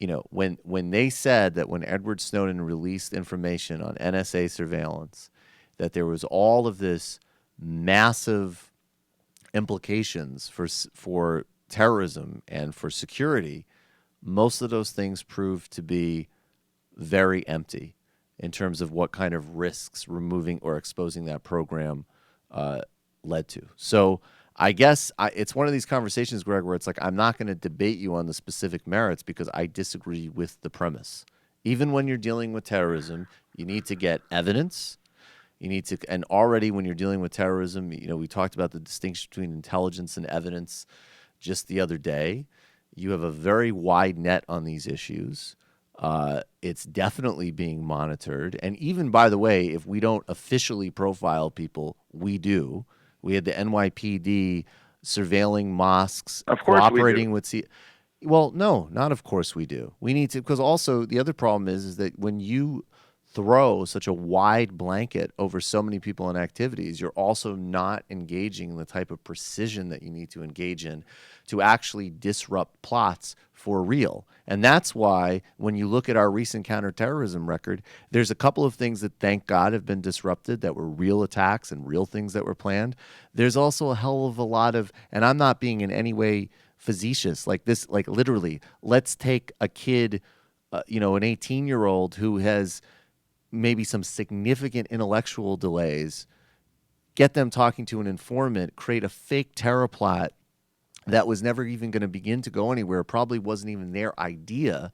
you know, when they said that when Edward Snowden released information on NSA surveillance, that there was all of this massive implications for terrorism and for security, most of those things proved to be very empty in terms of what kind of risks removing or exposing that program led to. So I guess it's one of these conversations, Greg, where it's like I'm not going to debate you on the specific merits because I disagree with the premise. Even when you're dealing with terrorism, you need to get evidence. You need to, and already when you're dealing with terrorism, you know, we talked about the distinction between intelligence and evidence just the other day. You have a very wide net on these issues. It's definitely being monitored. And even, by the way, if we don't officially profile people, we do. We had the NYPD surveilling mosques, Of course cooperating we do. with Well, no, not of course we do. We need to, because also the other problem is that when you throw such a wide blanket over so many people and activities, you're also not engaging in the type of precision that you need to engage in to actually disrupt plots for real. And that's why when you look at our recent counterterrorism record, there's a couple of things that, thank God, have been disrupted that were real attacks and real things that were planned. There's also a hell of a lot of, and I'm not being in any way facetious, like this, like literally, let's take a kid, an 18-year-old who has maybe some significant intellectual delays, get them talking to an informant, create a fake terror plot that was never even going to begin to go anywhere, probably wasn't even their idea,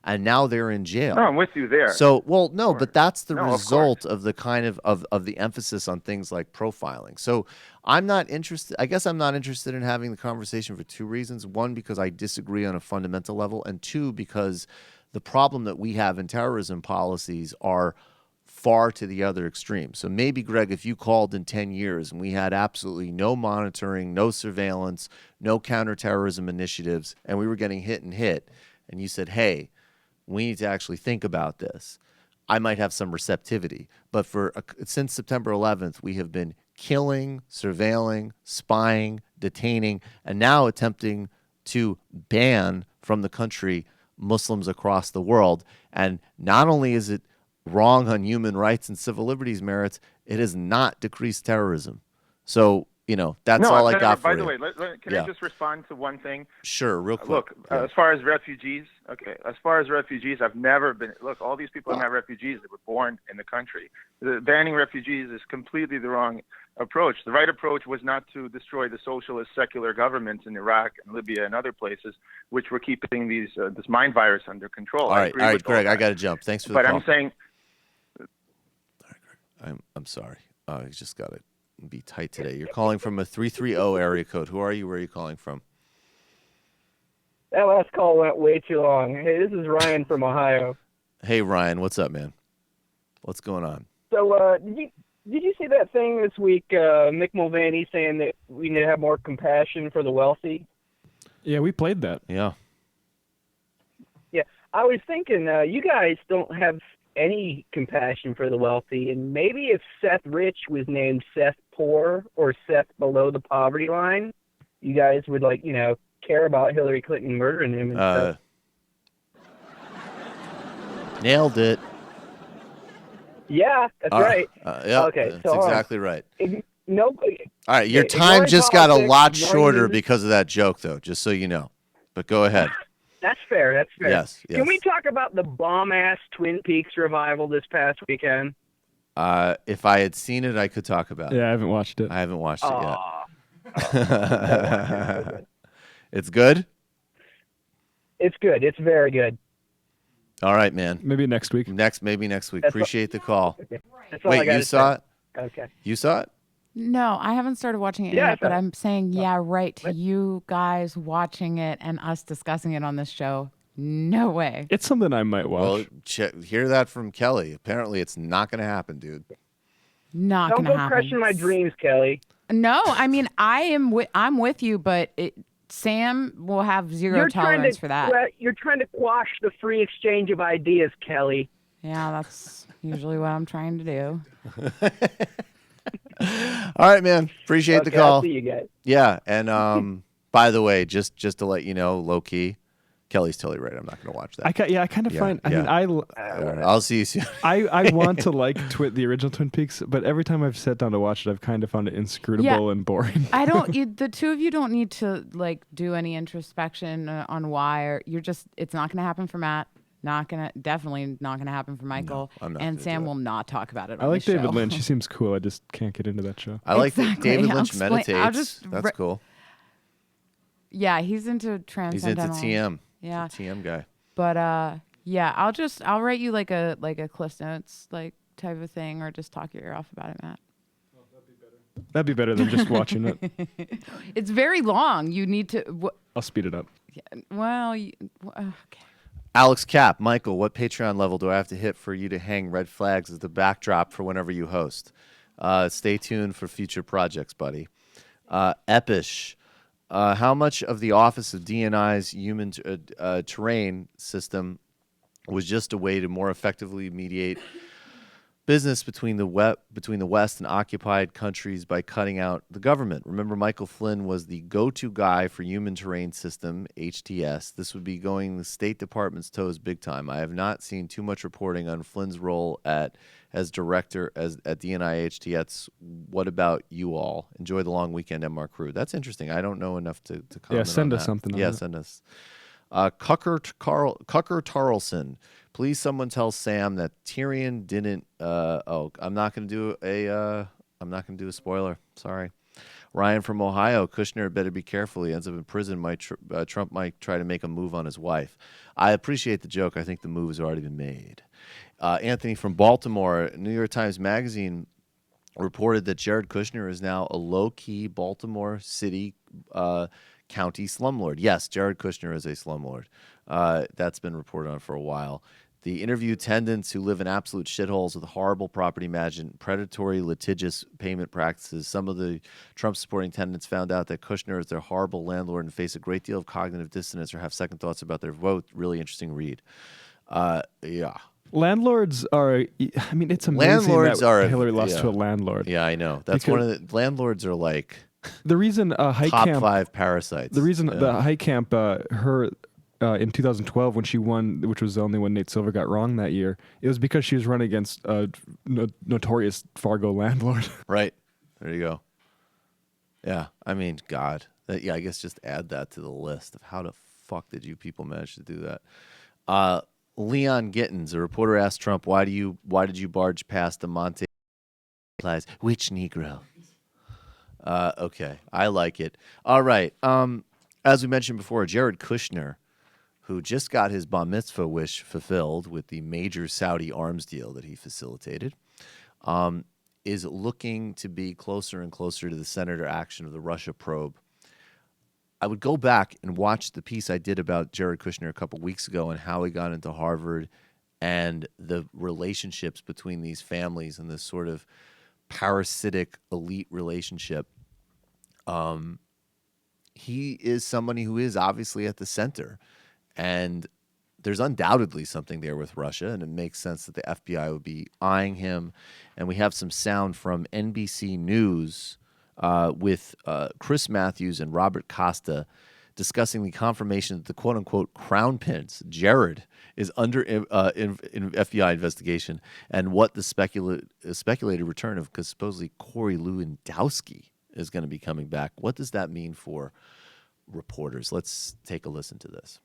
and now they're in jail. No, I'm with you there. So, well, no, but that's the No, of result of the kind of the emphasis on things like profiling. So I'm not interested. I guess I'm not interested in having the conversation for two reasons. One, because I disagree on a fundamental level, and two, because the problem that we have in terrorism policies are far to the other extreme. So maybe, Greg, if you called in 10 years and we had absolutely no monitoring, no surveillance, no counterterrorism initiatives, and we were getting hit, and you said, hey, we need to actually think about this, I might have some receptivity. But since September 11th, we have been killing, surveilling, spying, detaining, and now attempting to ban from the country Muslims across the world. And not only is it wrong on human rights and civil liberties merits, it has not decreased terrorism. So, that's all I got for you. By the way, can I just respond to one thing? Sure, real quick. Look, as far as refugees, I've never been, all these people are not refugees. They were born in the country. Banning refugees is completely the wrong approach. The right approach was not to destroy the socialist secular governments in Iraq and Libya and other places, which were keeping this mind virus under control. All right, Greg, I got to jump. Thanks for the call. But I'm saying... I'm sorry. He's just got to be tight today. You're calling from a 330 area code. Who are you? Where are you calling from? That last call went way too long. Hey, this is Ryan from Ohio. Hey, Ryan. What's up, man? What's going on? So, did you see that thing this week, Mick Mulvaney saying that we need to have more compassion for the wealthy? Yeah, we played that. Yeah. Yeah, I was thinking you guys don't have any compassion for the wealthy, and maybe if Seth Rich was named Seth Poor or Seth below the poverty line, you guys would care about Hillary Clinton murdering him and stuff. Nailed it. Yeah, that's right. Yeah, okay, that's exactly right. All right, your time just got a lot shorter because of that joke, though, just so you know. But go ahead. That's fair. Yes. Can we talk about the bomb-ass Twin Peaks revival this past weekend? If I had seen it, I could talk about it. Yeah, I haven't watched it. I haven't watched it yet. It's good? It's good. It's very good. All right, man. Maybe next week. Maybe next week. That's Appreciate the call. Okay. That's all I Wait, gotta you saw say. it? Okay. You saw it? No, I haven't started watching it yet, but I'm saying, yeah, right, to you guys watching it and us discussing it on this show. No way. It's something I might watch. Well, hear that from Kelly. Apparently, it's not going to happen, dude. Not Don't gonna go happen. crushing my dreams, Kelly. No, I mean I'm with you, but Sam will have zero tolerance for that. You're trying to quash the free exchange of ideas, Kelly. Yeah, that's usually what I'm trying to do. All right, man. Appreciate the call. I'll see you guys. Yeah, and by the way, just to let you know, low key, Kelly's totally right. I'm not going to watch that. I kind of find. I mean, I'll see you soon. I want to like the original Twin Peaks, but every time I've sat down to watch it, I've kind of found it inscrutable and boring. I don't. The two of you don't need to like do any introspection on why, or it's not going to happen for Matt. Definitely not gonna happen for Michael. No, I'm not and Sam will not talk about it. I like David Lynch. He seems cool. I just can't get into that show. I like that David Lynch meditates. That's cool. Yeah, he's into transcendental. He's into TM. Yeah, TM guy. But yeah, I'll write you like a Cliff Notes like type of thing, or just talk your ear off about it, Matt. That'd be better than just watching it. It's very long. You need to. I'll speed it up. Yeah, well, okay. Alex Cap, Michael, what Patreon level do I have to hit for you to hang red flags as the backdrop for whenever you host? Stay tuned for future projects, buddy. Epish, how much of the Office of D&I's human terrain system was just a way to more effectively mediate business between the West and occupied countries by cutting out the government? Remember, Michael Flynn was the go-to guy for Human Terrain System, HTS. This would be going the State Department's toes big time. I have not seen too much reporting on Flynn's role as director at DNI HTS. What about you all? Enjoy the long weekend, MR Crew. That's interesting. I don't know enough to comment Yeah, send on us that. something on Yeah, that. send us. Cucker Tarlson. Please, someone tell Sam that Tyrion didn't. I'm not going to do a spoiler. Sorry. Ryan from Ohio. Kushner better be careful. He ends up in prison. Trump might try to make a move on his wife. I appreciate the joke. I think the move has already been made. Anthony from Baltimore. New York Times Magazine reported that Jared Kushner is now a low-key Baltimore City county slumlord. Yes, Jared Kushner is a slumlord. That's been reported on for a while. The interview attendants who live in absolute shitholes with horrible property management, predatory, litigious payment practices. Some of the Trump-supporting tenants found out that Kushner is their horrible landlord and face a great deal of cognitive dissonance or have second thoughts about their vote. Really interesting read. Yeah. Landlords are. I mean, it's amazing that Hillary lost to a landlord. Yeah, I know. That's one of the landlords are like the reason High top Camp, 5 parasites. The reason the High Camp her. In 2012, when she won, which was the only one Nate Silver got wrong that year, it was because she was running against a notorious Fargo landlord. Right. There you go. Yeah. I mean, God. Yeah, I guess just add that to the list of how the fuck did you people manage to do that? Leon Gittins, a reporter asked Trump, why did you barge past the Monte? Which Negro? Okay. I like it. All right. As we mentioned before, Jared Kushner, who just got his bar mitzvah wish fulfilled with the major Saudi arms deal that he facilitated, is looking to be closer and closer to the senator action of the Russia probe. I would go back and watch the piece I did about Jared Kushner a couple weeks ago and how he got into Harvard and the relationships between these families and this sort of parasitic elite relationship. He is somebody who is obviously at the center. And there's undoubtedly something there with Russia, and it makes sense that the FBI would be eyeing him. And we have some sound from NBC News with Chris Matthews and Robert Costa discussing the confirmation that the quote-unquote crown prince, Jared, is under FBI investigation, and what the speculated return of, because supposedly Corey Lewandowski is going to be coming back. What does that mean for reporters? Let's take a listen to this.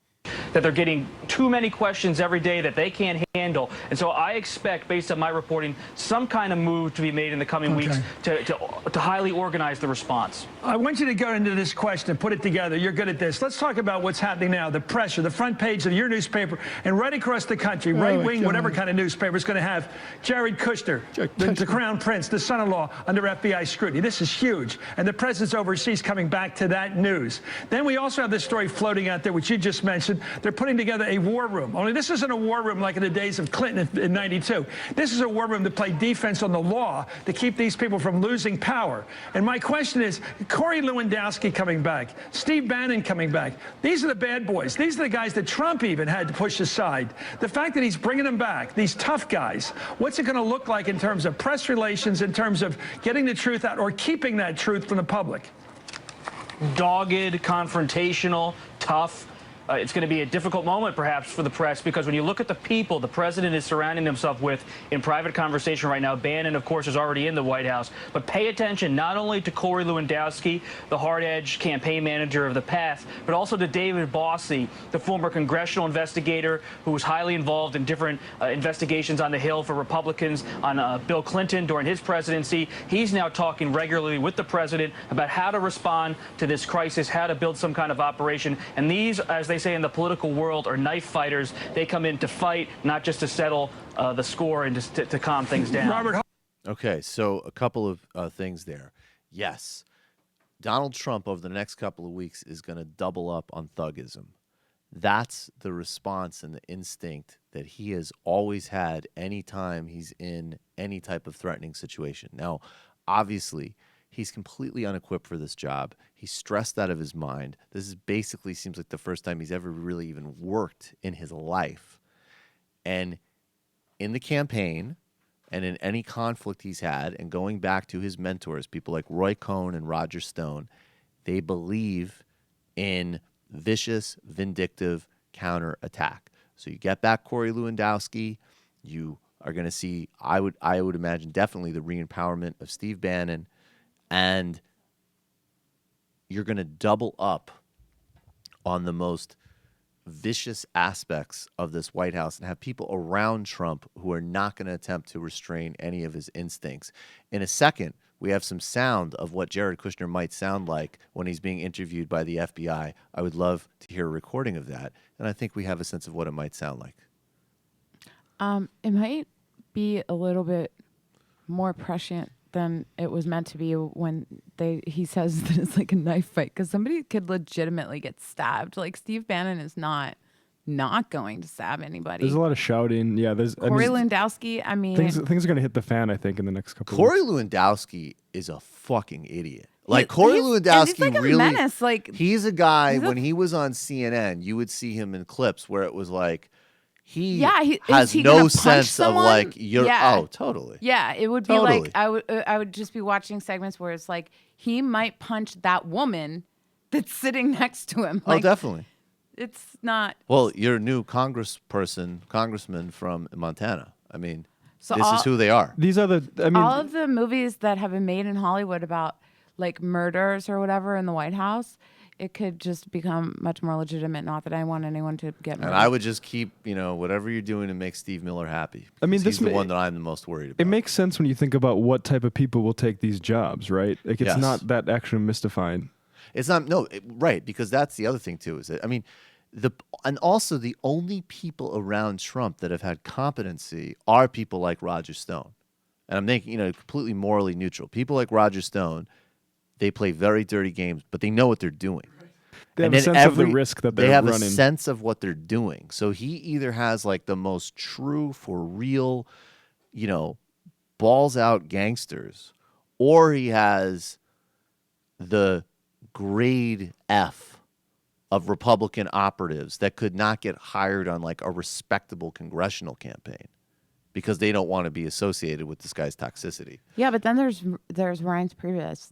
that they're getting too many questions every day that they can't handle. And so I expect, based on my reporting, some kind of move to be made in the coming weeks to highly organize the response. I want you to go into this question and put it together. You're good at this. Let's talk about what's happening now. The pressure, the front page of your newspaper, and right across the country, right-wing, whatever kind of newspaper is going to have Jared Kushner, the Crown Prince, the son-in-law, under FBI scrutiny. This is huge. And the president's overseas coming back to that news. Then we also have this story floating out there, which you just mentioned. They're putting together a war room. Only this isn't a war room like in the days of Clinton in '92. This is a war room to play defense on the law, to keep these people from losing power. And my question is, Corey Lewandowski coming back, Steve Bannon coming back. These are the bad boys. These are the guys that Trump even had to push aside. The fact that he's bringing them back, these tough guys, what's it going to look like in terms of press relations, in terms of getting the truth out or keeping that truth from the public? Dogged, confrontational, tough. It's going to be a difficult moment, perhaps, for the press, because when you look at the people the president is surrounding himself with in private conversation right now, Bannon, of course, is already in the White House, but pay attention not only to Corey Lewandowski, the hard-edged campaign manager of the past, but also to David Bossie, the former congressional investigator who was highly involved in different investigations on the Hill for Republicans on Bill Clinton during his presidency. He's now talking regularly with the president about how to respond to this crisis, how to build some kind of operation. And these, as they say in the political world, are knife fighters. They come in to fight, not just to settle the score and just to calm things down. Okay, so a couple of things there. Yes, Donald Trump over the next couple of weeks is going to double up on thuggism. That's the response and the instinct that he has always had anytime he's in any type of threatening situation. Now, obviously, he's completely unequipped for this job. He's stressed out of his mind. This is basically seems like the first time he's ever really even worked in his life. And in the campaign and in any conflict he's had, and going back to his mentors, people like Roy Cohn and Roger Stone, they believe in vicious, vindictive counterattack. So you get back Corey Lewandowski, you are going to see, I would imagine, definitely the re-empowerment of Steve Bannon, and you're going to double up on the most vicious aspects of this White House and have people around Trump who are not going to attempt to restrain any of his instincts. In a second, we have some sound of what Jared Kushner might sound like when he's being interviewed by the FBI. I would love to hear a recording of that, and I think we have a sense of what it might sound like. It might be a little bit more prescient than it was meant to be when he says that it's like a knife fight, because somebody could legitimately get stabbed. Like, Steve Bannon is not going to stab anybody. There's a lot of shouting. Yeah, there's Corey Lewandowski. I mean, things are going to hit the fan, I think, in the next couple. Corey of weeks. Lewandowski is a fucking idiot. Like, Corey Lewandowski, he's like a really menace. Like, he's a guy. When he was on CNN, you would see him in clips where it was like, he has no sense of like you're totally. Yeah, it would be like I would just be watching segments where it's like he might punch that woman that's sitting next to him. Like, definitely. It's not. Well, you're a new congressman from Montana. I mean, so this is who they are. These are all of the movies that have been made in Hollywood about like murders or whatever in the White House. It could just become much more legitimate. Not that I want anyone to get murdered. And I would just keep, whatever you're doing to make Steve Miller happy. I mean, he's the one that I'm the most worried about. It makes sense when you think about what type of people will take these jobs, right? Like, it's not that actually mystifying. It's not, right, because that's the other thing too. Is that, I mean, and also the only people around Trump that have had competency are people like Roger Stone, and I'm making completely morally neutral. People like Roger Stone. They play very dirty games, but they know what they're doing. They have a sense of the risk that they're running. They have a sense of what they're doing. So he either has like the most true, for real, balls out gangsters, or he has the grade F of Republican operatives that could not get hired on like a respectable congressional campaign because they don't want to be associated with this guy's toxicity. Yeah, but then there's Reince Priebus.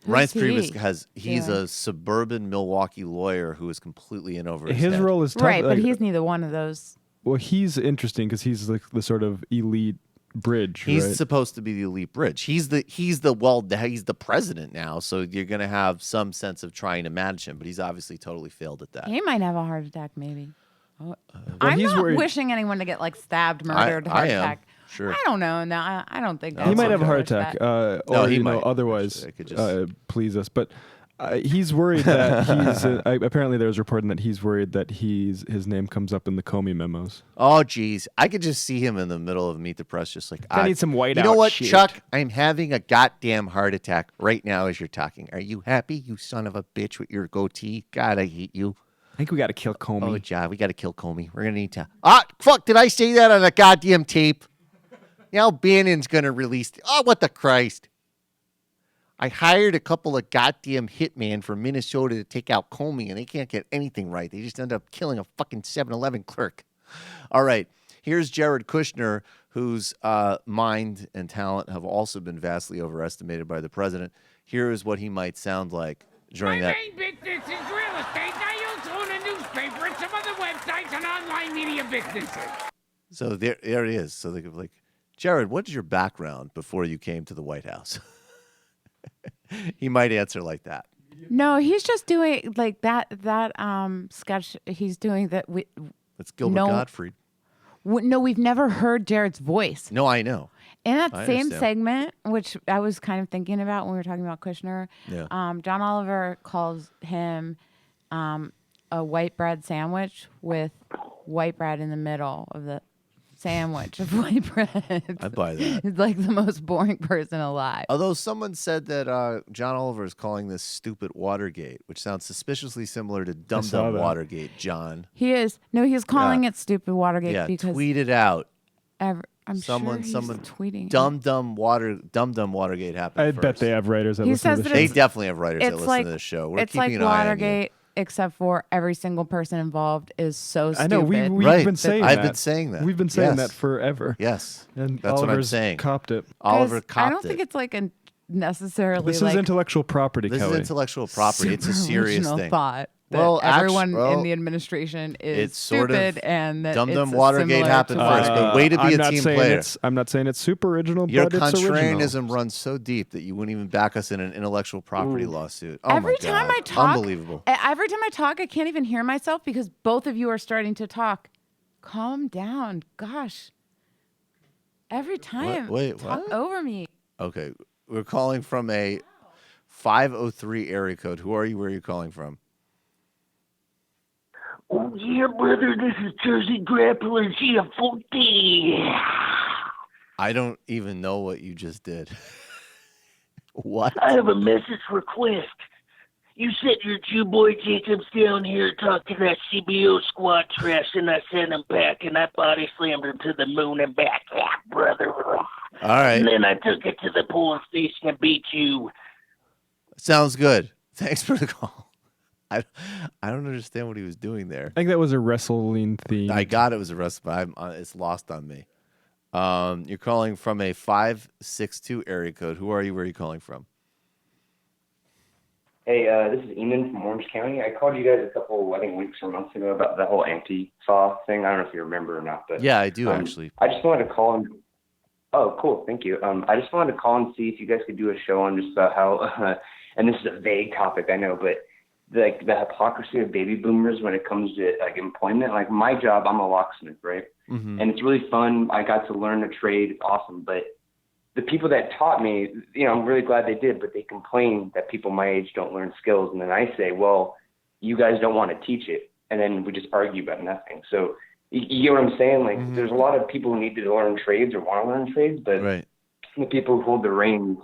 Reince Priebus he's a suburban Milwaukee lawyer who is completely in over his head. Role is tough. Right, but he's neither one of those. Well, he's interesting because he's like the sort of elite bridge. He's supposed to be the elite bridge. He's the president now, so you're going to have some sense of trying to manage him, but he's obviously totally failed at that. He might have a heart attack, maybe. I'm he's not worried- wishing anyone to get like stabbed, murdered, I heart am. attack. Sure. I don't know. No, I don't think He that's might have a okay. heart Wish attack, that. or he you know, might. otherwise I could just- please us. But he's worried that he's. Apparently, there's reporting that he's worried that his name comes up in the Comey memos. Oh, geez. I could just see him in the middle of Meet the Press, just like, I need some whiteout You know what, shit. Chuck? I'm having a goddamn heart attack right now as you're talking. Are you happy, you son of a bitch with your goatee? God, I hate you. I think we got to kill Comey. Oh, John, we got to kill Comey. We're going to need to. Fuck, did I say that on a goddamn tape? Now Bannon's going to release. Oh, what the Christ. I hired a couple of goddamn hitmen from Minnesota to take out Comey, and they can't get anything right. They just end up killing a fucking 7-Eleven clerk. All right. Here's Jared Kushner, whose mind and talent have also been vastly overestimated by the president. Here is what he might sound like during that. My main business is real estate. I also own a newspaper and some other websites and online media businesses. So there it is. So they could be like, Jared, what is your background before you came to the White House? He might answer like that. No, he's just doing like that sketch. He's doing that. That's Gilbert Gottfried. No, we've never heard Jared's voice. No, I know. In that I same understand. segment, which I was kind of thinking about when we were talking about Kushner, Yeah. John Oliver calls him a white bread sandwich with white bread in the middle of the sandwich of white bread. I buy that. He's like the most boring person alive. Although someone said that John Oliver is calling this stupid Watergate, which sounds suspicioally similar to Dum saw Dum that. Watergate, John. He is. No, he's calling Yeah. it stupid Watergate Yeah, because tweet it out. I'm someone sure he's tweeting. it. Dum Dum Watergate happened I first. bet they have writers that He listen to says the that show. They it's- definitely have writers that It's listen like to this show. We're it's like keeping an eye on you. Watergate, except for every single person involved is so I stupid. know we've Right. been saying I've that. been saying that. We've been saying Yes. that forever. Yes. And That's what I'm Oliver's saying. copped it. Oliver 'Cause copped I don't think it's like a necessarily This like is intellectual property, This Kelly. is intellectual property. It's a super serious original thing. thought that Well, everyone well, in the administration is it's sort of stupid and that Dum Dum it's Watergate similar happened to first, but way to be I'm a not team saying player. I'm not saying it's super original, Your but it's original. contrarianism runs so deep that you wouldn't even back us in an intellectual property lawsuit. Oh every my time God. I talk, Unbelievable. Every time I talk, I can't even hear myself because both of you are starting to talk. Calm down, gosh. Every time, Wait, talk what? over me. Okay, we're calling from a 503 area code. Who are you? Where are you calling from? Oh, yeah, brother, this is Jersey Grappler G40. I don't even know what you just did. What? I have a message request. You sent your Jew boy Jacobs down here talking that CBO squad trash, and I sent him back, and I body slammed him to the moon and back. Yeah, brother. All right. And then I took it to the polling station and beat you. Sounds good. Thanks for the call. I don't understand what he was doing there. I think that was a wrestling theme. I got it was a wrestling, but it's lost on me. You're calling from a 562 area code. Who are you? Where are you calling from? Hey, this is Eamon from Orange County. I called you guys a couple, I think, weeks or months ago about the whole anti-saw thing. I don't know if you remember or not, but Yeah, I do actually. I just wanted to call and. Oh, cool, thank you. I just wanted to call and see if you guys could do a show on just about how, and this is a vague topic, I know, but like the hypocrisy of baby boomers when it comes to like employment. Like my job, I'm a locksmith, right? Mm-hmm. And it's really fun. I got to learn a trade. It's awesome. But the people that taught me, you know, I'm really glad they did, but they complain that people my age don't learn skills. And then I say, well, you guys don't want to teach it. And then we just argue about nothing. So you get what I'm saying? Like there's a lot of people who need to learn trades or want to learn trades, but the people who hold the reins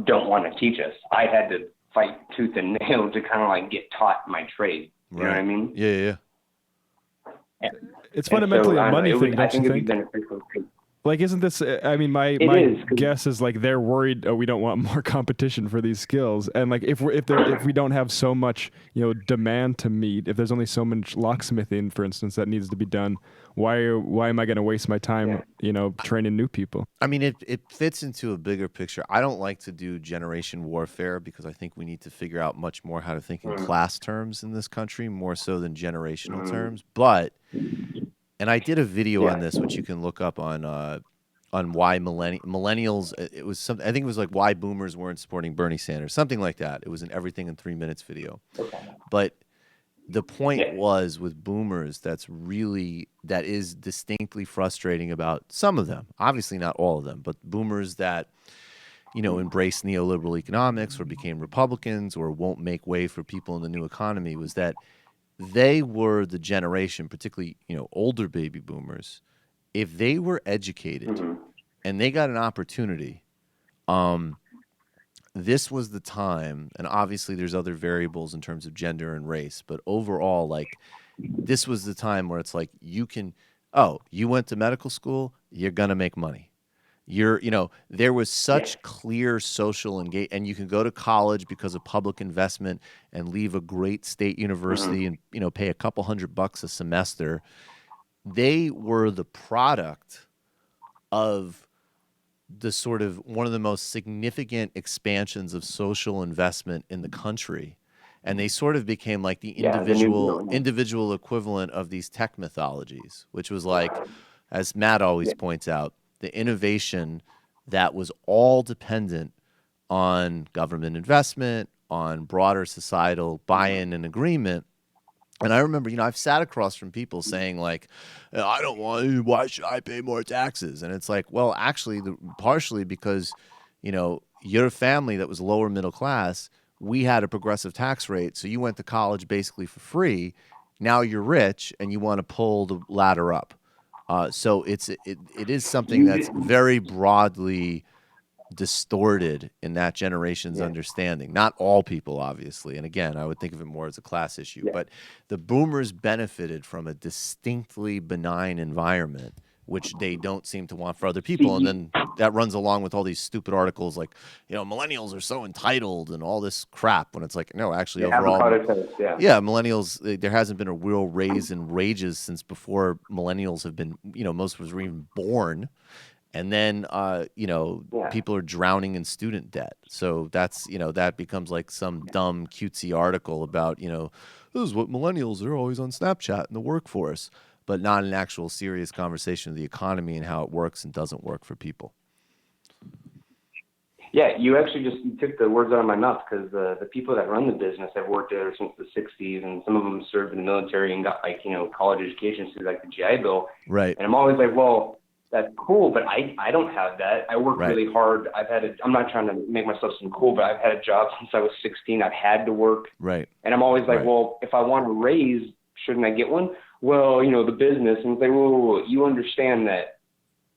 don't want to teach us. I had to fight tooth and nail to kind of like get taught my trade. You know what I mean? Yeah. It's And fundamentally so, a money thing, I don't think you it'd be think? beneficial. Like, isn't this? I mean, my is, 'cause- guess is like they're worried. Oh, we don't want more competition for these skills, and like if we don't have so much demand to meet, if there's only so much locksmithing, for instance, that needs to be done, why am I going to waste my time training new people? I mean, it fits into a bigger picture. I don't like to do generation warfare because I think we need to figure out much more how to think in class terms in this country, more so than generational terms. But, and I did a video on this, which you can look up on why millennials. It was something. I think it was like why boomers weren't supporting Bernie Sanders, something like that. It was an Everything in 3 Minutes video. But the point was with boomers that is distinctly frustrating about some of them, obviously not all of them, but boomers that, embrace neoliberal economics or became Republicans or won't make way for people in the new economy, was that they were the generation, particularly, older baby boomers, if they were educated and they got an opportunity, this was the time, and obviously there's other variables in terms of gender and race, but overall, like, this was the time where it's like, you went to medical school, you're going to make money. There was such clear social engagement, and you can go to college because of public investment and leave a great state university and, pay a couple $100 a semester. They were the product of the sort of one of the most significant expansions of social investment in the country. And they sort of became like the individual equivalent of these tech mythologies, which was like, as Matt always points out, the innovation that was all dependent on government investment, on broader societal buy-in and agreement. And I remember, I've sat across from people saying like, I don't want, why should I pay more taxes? And it's like, well, actually, partially because, you're a family that was lower middle class. We had a progressive tax rate. So you went to college basically for free. Now you're rich and you want to pull the ladder up. So it is something that's very broadly distorted in that generation's understanding. Not all people, obviously. And again, I would think of it more as a class issue. But the boomers benefited from a distinctly benign environment, which they don't seem to want for other people. And then that runs along with all these stupid articles like, millennials are so entitled and all this crap, when it's like, no, actually overall, millennials, there hasn't been a real raise in wages since before millennials have been, most of us were even born. And then, people are drowning in student debt. So that's, that becomes like some dumb cutesy article about, this is what millennials are always on Snapchat in the workforce, but not an actual serious conversation of the economy and how it works and doesn't work for people. Yeah, you actually just took the words out of my mouth, because the people that run the business have worked there since the 60s, and some of them served in the military and got college educations through like the GI Bill. Right. And I'm always like, well, that's cool, but I don't have that. I work really hard. I'm not trying to make myself seem cool, but I've had a job since I was 16. I've had to work. Right. And I'm always like, well, if I want a raise, shouldn't I get one? Well, the business. And it's like, whoa, you understand that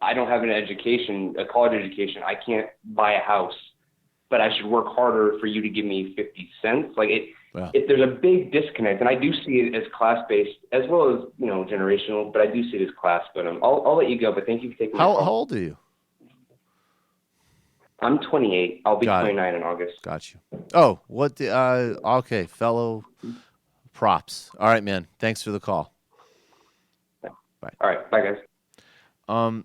I don't have an education, a college education. I can't buy a house, but I should work harder for you to give me 50 cents. Like there's a big disconnect, and I do see it as class-based as well as, generational, but I do see it as class. But I'll let you go, but thank you for taking my call. How old are you? I'm 28. I'll be 29 in August. Got you. Oh, what? Okay, fellow props. All right, man. Thanks for the call. Bye. All right. Bye, guys.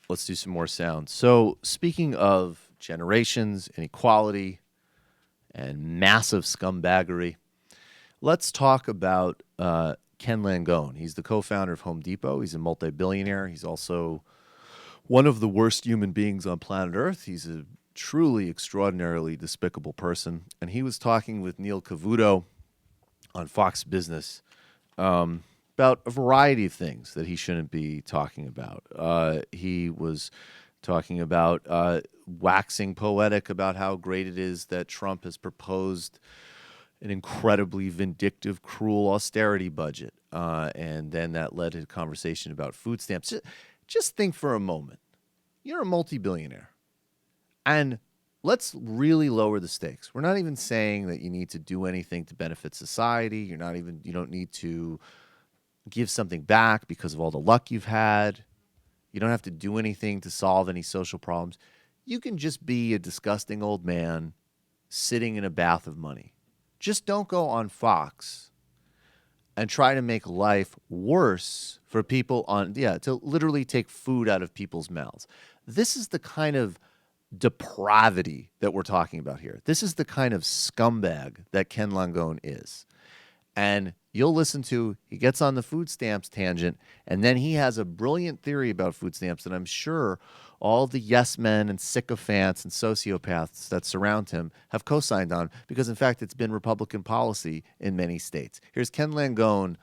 Let's do some more sound. So speaking of generations, inequality, and massive scumbaggery, let's talk about Ken Langone. He's the co-founder of Home Depot. He's a multi-billionaire. He's also one of the worst human beings on planet Earth. He's a truly extraordinarily despicable person. And he was talking with Neil Cavuto on Fox Business about a variety of things that he shouldn't be talking about. He was talking about waxing poetic about how great it is that Trump has proposed an incredibly vindictive, cruel austerity budget. And then that led to a conversation about food stamps. Just think for a moment. You're a multi-billionaire. And let's really lower the stakes. We're not even saying that you need to do anything to benefit society. You don't need to give something back because of all the luck you've had. You don't have to do anything to solve any social problems. You can just be a disgusting old man sitting in a bath of money. Just don't go on Fox and try to make life worse for people to literally take food out of people's mouths. This is the kind of depravity that we're talking about here. This is the kind of scumbag that Ken Langone is. And you'll listen to, he gets on the food stamps tangent, and then he has a brilliant theory about food stamps that I'm sure all the yes men and sycophants and sociopaths that surround him have co-signed on, because in fact it's been Republican policy in many states. Here's Ken Langone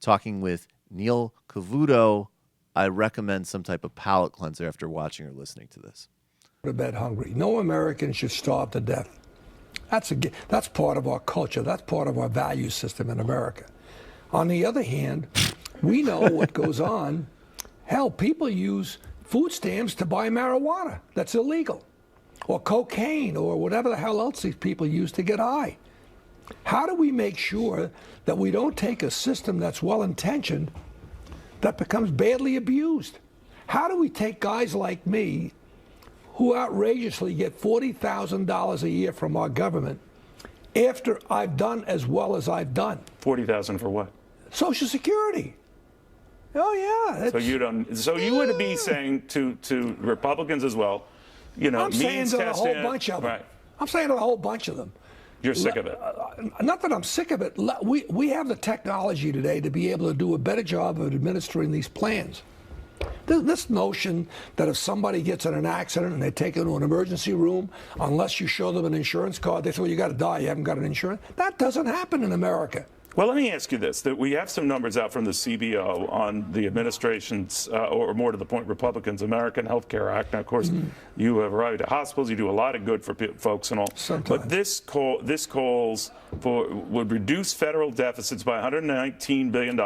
talking with Neil Cavuto. I recommend some type of palate cleanser after watching or listening to this. To bed hungry. No American should starve to death. That's part of our culture. That's part of our value system in America. On the other hand, we know what goes on. Hell, people use food stamps to buy marijuana. That's illegal. Or cocaine, or whatever the hell else these people use to get high. How do we make sure that we don't take a system that's well-intentioned that becomes badly abused? How do we take guys like me who outrageously get $40,000 a year from our government after I've done as well as I've done? $40,000 for what? Social Security. Oh yeah. So you don't. So you would be saying to Republicans as well, you know, I'm saying to a whole bunch of them. Right. I'm saying to a whole bunch of them. You're sick of it. Not that I'm sick of it. We have the technology today to be able to do a better job of administering these plans. This notion that if somebody gets in an accident and they take it to an emergency room, unless you show them an insurance card, they say, well, you got to die, you haven't got an insurance. That doesn't happen in America. Well, let me ask you this, that we have some numbers out from the CBO on the administration's, or more to the point, Republicans' American Health Care Act. Now, of course, you have arrived at hospitals, you do a lot of good for folks and all. Sometimes. But this calls for, would reduce federal deficits by $119 billion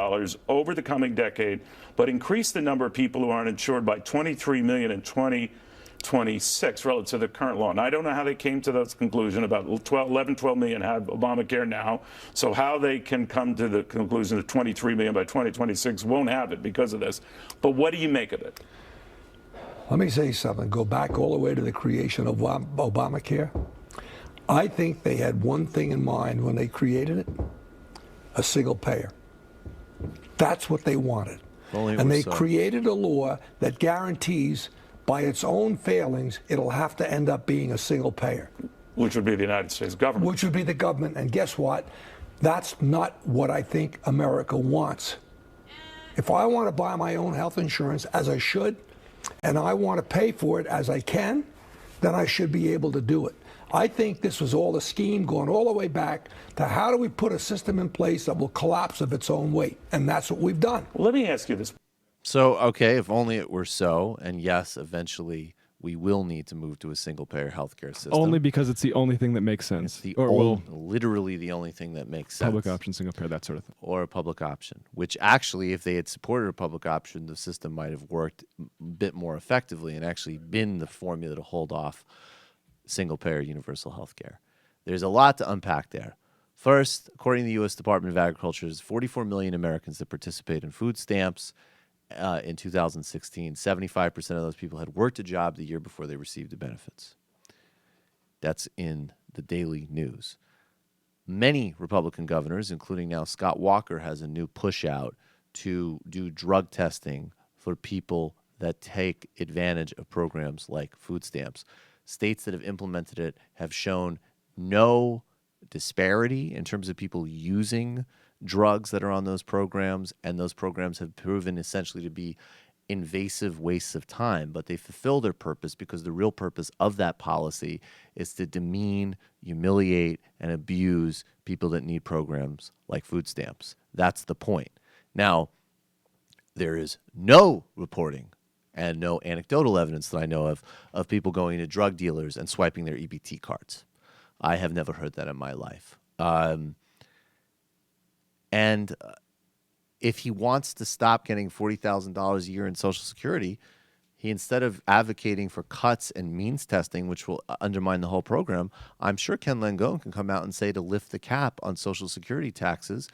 over the coming decade, but increase the number of people who aren't insured by 23 million in 2026 relative to the current law. And I don't know how they came to that conclusion. About 12 million have Obamacare now. So how they can come to the conclusion that 23 million by 2026 won't have it because of this. But what do you make of it? Let me say something. Go back all the way to the creation of Obamacare. I think they had one thing in mind when they created it: a single payer. That's what they wanted. And they created a law that guarantees, by its own failings, it'll have to end up being a single payer. Which would be the United States government. Which would be the government. And guess what? That's not what I think America wants. If I want to buy my own health insurance, as I should, and I want to pay for it as I can, then I should be able to do it. I think this was all a scheme going all the way back to how do we put a system in place that will collapse of its own weight. And that's what we've done. Well, let me ask you this. So, okay, if only it were so, and yes, eventually we will need to move to a single-payer healthcare system. Only because it's the only thing that makes sense. It's Or literally the only thing that makes sense. public option, single payer, that sort of thing. Or a public option, which actually, if they had supported a public option, the system might have worked a bit more effectively and actually been the formula to hold off single-payer universal healthcare. There's a lot to unpack there. First, according to the U.S. Department of Agriculture, there's 44 million Americans that participate in food stamps. In 2016, 75% of those people had worked a job the year before they received the benefits. That's in the Daily News. Many Republican governors, including now Scott Walker, has a new push out to do drug testing for people that take advantage of programs like food stamps. States that have implemented it have shown no disparity in terms of people using drugs that are on those programs, and those programs have proven essentially to be invasive wastes of time, but they fulfill their purpose because the real purpose of that policy is to demean, humiliate, and abuse people that need programs like food stamps. That's the point. Now, there is no reporting and no anecdotal evidence that I know of people going to drug dealers and swiping their EBT cards. I have never heard that in my life. And if he wants to stop getting $40,000 a year in Social Security, he, instead of advocating for cuts and means testing, which will undermine the whole program, I'm sure Ken Langone can come out and say to lift the cap on Social Security taxes,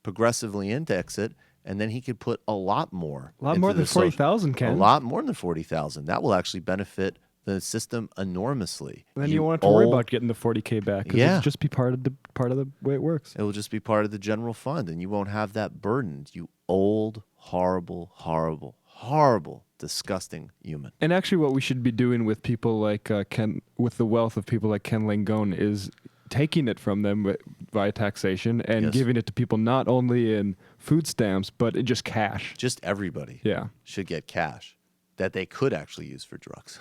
progressively index it, and then he could put a lot more. A lot more than 40,000, Ken. A lot more than 40,000. That will actually benefit the system enormously. And then you won't have to worry about getting the 40K back, because it'll just be part of the way it works. It will just be part of the general fund, and you won't have that burden. You old, horrible, horrible, horrible, disgusting human. And actually, what we should be doing with people like Ken, with the wealth of people like Ken Langone, is taking it from them via taxation and Yes. giving it to people not only in food stamps but in just cash. Just everybody Yeah. should get cash that they could actually use for drugs.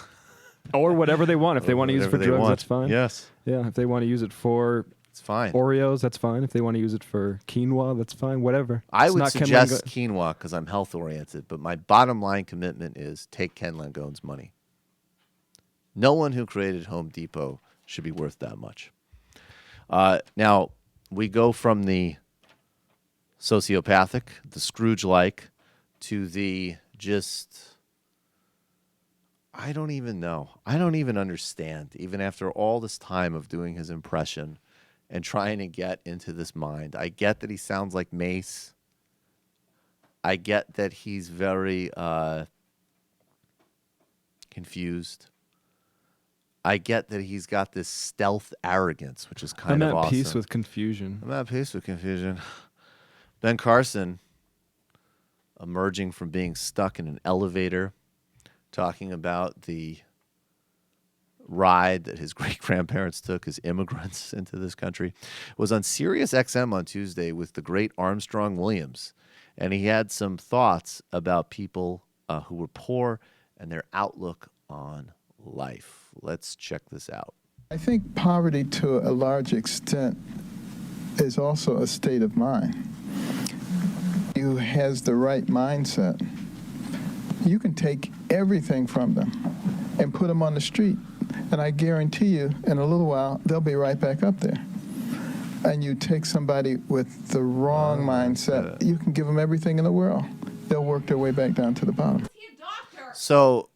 Or whatever they want. If they want to use it for Whatever they drugs, want. that's fine. Yes. Yeah. If they want to use it for It's fine. Oreos, that's fine. If they want to use it for quinoa, that's fine. Whatever. I It's would not Ken suggest Lango- quinoa because I'm health oriented, but my bottom line commitment is take Ken Langone's money. No one who created Home Depot should be worth that much. Now, we go from the sociopathic, the Scrooge-like, to the just, I don't even know. I don't even understand, even after all this time of doing his impression and trying to get into this mind. I get that he sounds like Mace. I get that he's very confused. I get that he's got this stealth arrogance, which is kind I'm of at awesome. peace with confusion. I'm at peace with confusion. Ben Carson, emerging from being stuck in an elevator, talking about the ride that his great-grandparents took as immigrants into this country, was on Sirius XM on Tuesday with the great Armstrong Williams. And he had some thoughts about people who were poor and their outlook on life. Let's check this out. I think poverty, to a large extent, is also a state of mind. Who has the right mindset, you can take everything from them and put them on the street, and I guarantee you, in a little while, they'll be right back up there. And you take somebody with the wrong mindset, you can give them everything in the world. They'll work their way back down to the bottom. So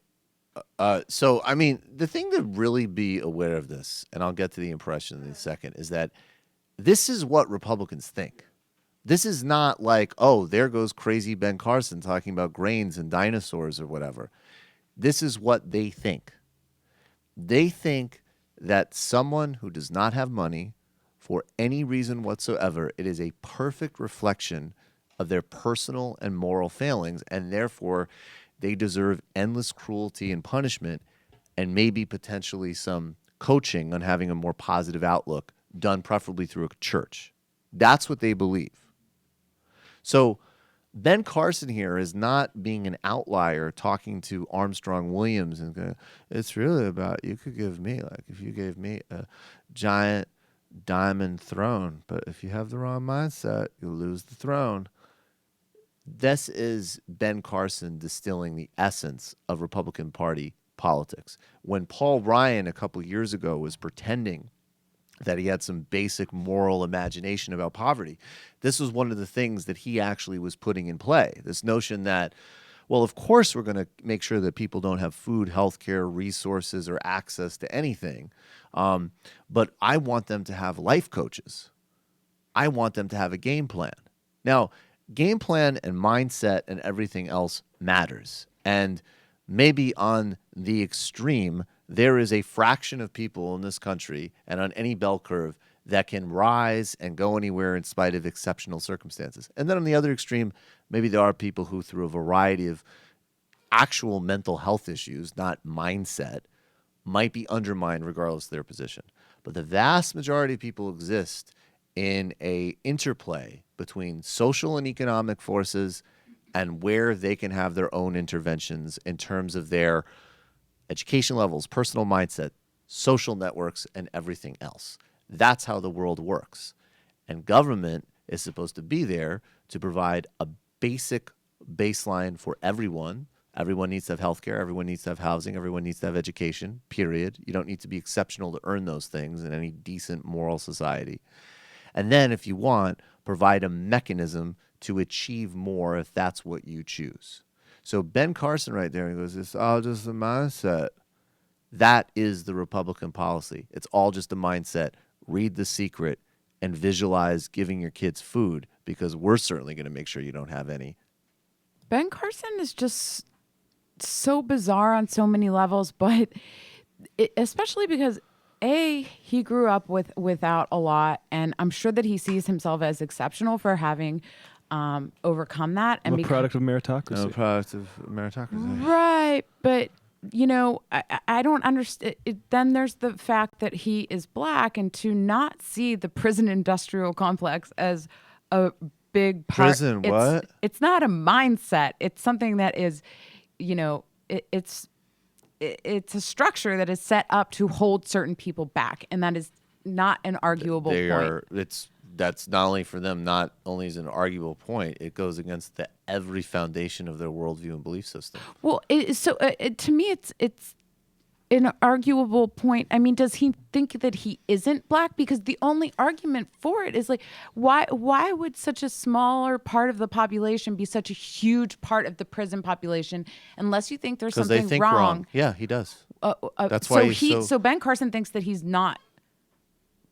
I mean, the thing to really be aware of this, and I'll get to the impression in a second, is that this is what Republicans think. This is not like, oh, there goes crazy Ben Carson talking about grains and dinosaurs or whatever. This is what they think. They think that someone who does not have money for any reason whatsoever, it is a perfect reflection of their personal and moral failings, and therefore they deserve endless cruelty and punishment and maybe potentially some coaching on having a more positive outlook done preferably through a church. That's what they believe. So Ben Carson here is not being an outlier talking to Armstrong Williams and going, it's really about, you could give me, like if you gave me a giant diamond throne, but if you have the wrong mindset, you'll lose the throne. This is Ben Carson distilling the essence of Republican Party politics. When Paul Ryan a couple years ago was pretending that he had some basic moral imagination about poverty, this was one of the things that he actually was putting in play. This notion that, well, of course we're going to make sure that people don't have food, health care, resources, or access to anything, but I want them to have life coaches. I want them to have a game plan. Now, game plan and mindset and everything else matters. And maybe on the extreme, there is a fraction of people in this country and on any bell curve that can rise and go anywhere in spite of exceptional circumstances. And then on the other extreme, maybe there are people who, through a variety of actual mental health issues, not mindset, might be undermined regardless of their position. But the vast majority of people exist in a interplay between social and economic forces and where they can have their own interventions in terms of their education levels, personal mindset, social networks, and everything else. That's how the world works. And government is supposed to be there to provide a basic baseline for everyone. Everyone needs to have healthcare. Everyone needs to have housing. Everyone needs to have education, period. You don't need to be exceptional to earn those things in any decent moral society. And then, if you want, provide a mechanism to achieve more if that's what you choose. So Ben Carson right there, he goes, it's all just a mindset. That is the Republican policy. It's all just a mindset. Read The Secret and visualize giving your kids food, because we're certainly going to make sure you don't have any. Ben Carson is just so bizarre on so many levels, but especially because he grew up without a lot, and I'm sure that he sees himself as exceptional for having overcome that. And I'm a product of meritocracy. I'm a product of meritocracy. Right, but I don't understand. Then there's the fact that he is black, and to not see the prison industrial complex as a big part. Prison, what? It's not a mindset. It's something that is, it's a structure that is set up to hold certain people back, and that is not an arguable point. That's not only for them, not only is it an arguable point, it goes against every foundation of their worldview and belief system. Well, to me, it's an arguable point. I mean, does he think that he isn't black? Because the only argument for it is like, why would such a smaller part of the population be such a huge part of the prison population unless you think there's something they think wrong? Yeah, he does. That's so why so Ben Carson thinks that he's not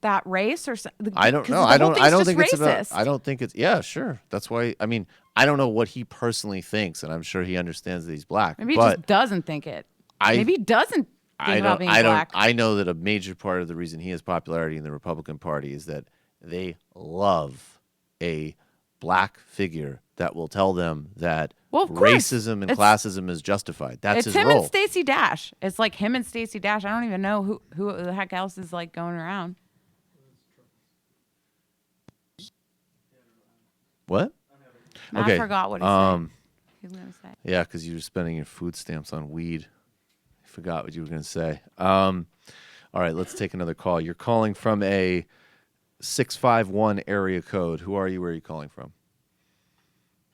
that race or something. I don't know. I don't think it's about. I don't think it's. Yeah, sure. That's why. I mean, I don't know what he personally thinks, and I'm sure he understands that he's black. Maybe he just doesn't think it. Maybe he doesn't think about being black. I know that a major part of the reason he has popularity in the Republican Party is that they love a black figure that will tell them that racism and classism is justified. That's his role. It's him and Stacey Dash. It's like him and Stacey Dash. I don't even know who the heck else is like going around. What? I forgot what he said. He was going to say. Yeah, because you were spending your food stamps on weed. I forgot what you were going to say. All right, let's take another call. You're calling from a 651 area code. Who are you? Where are you calling from?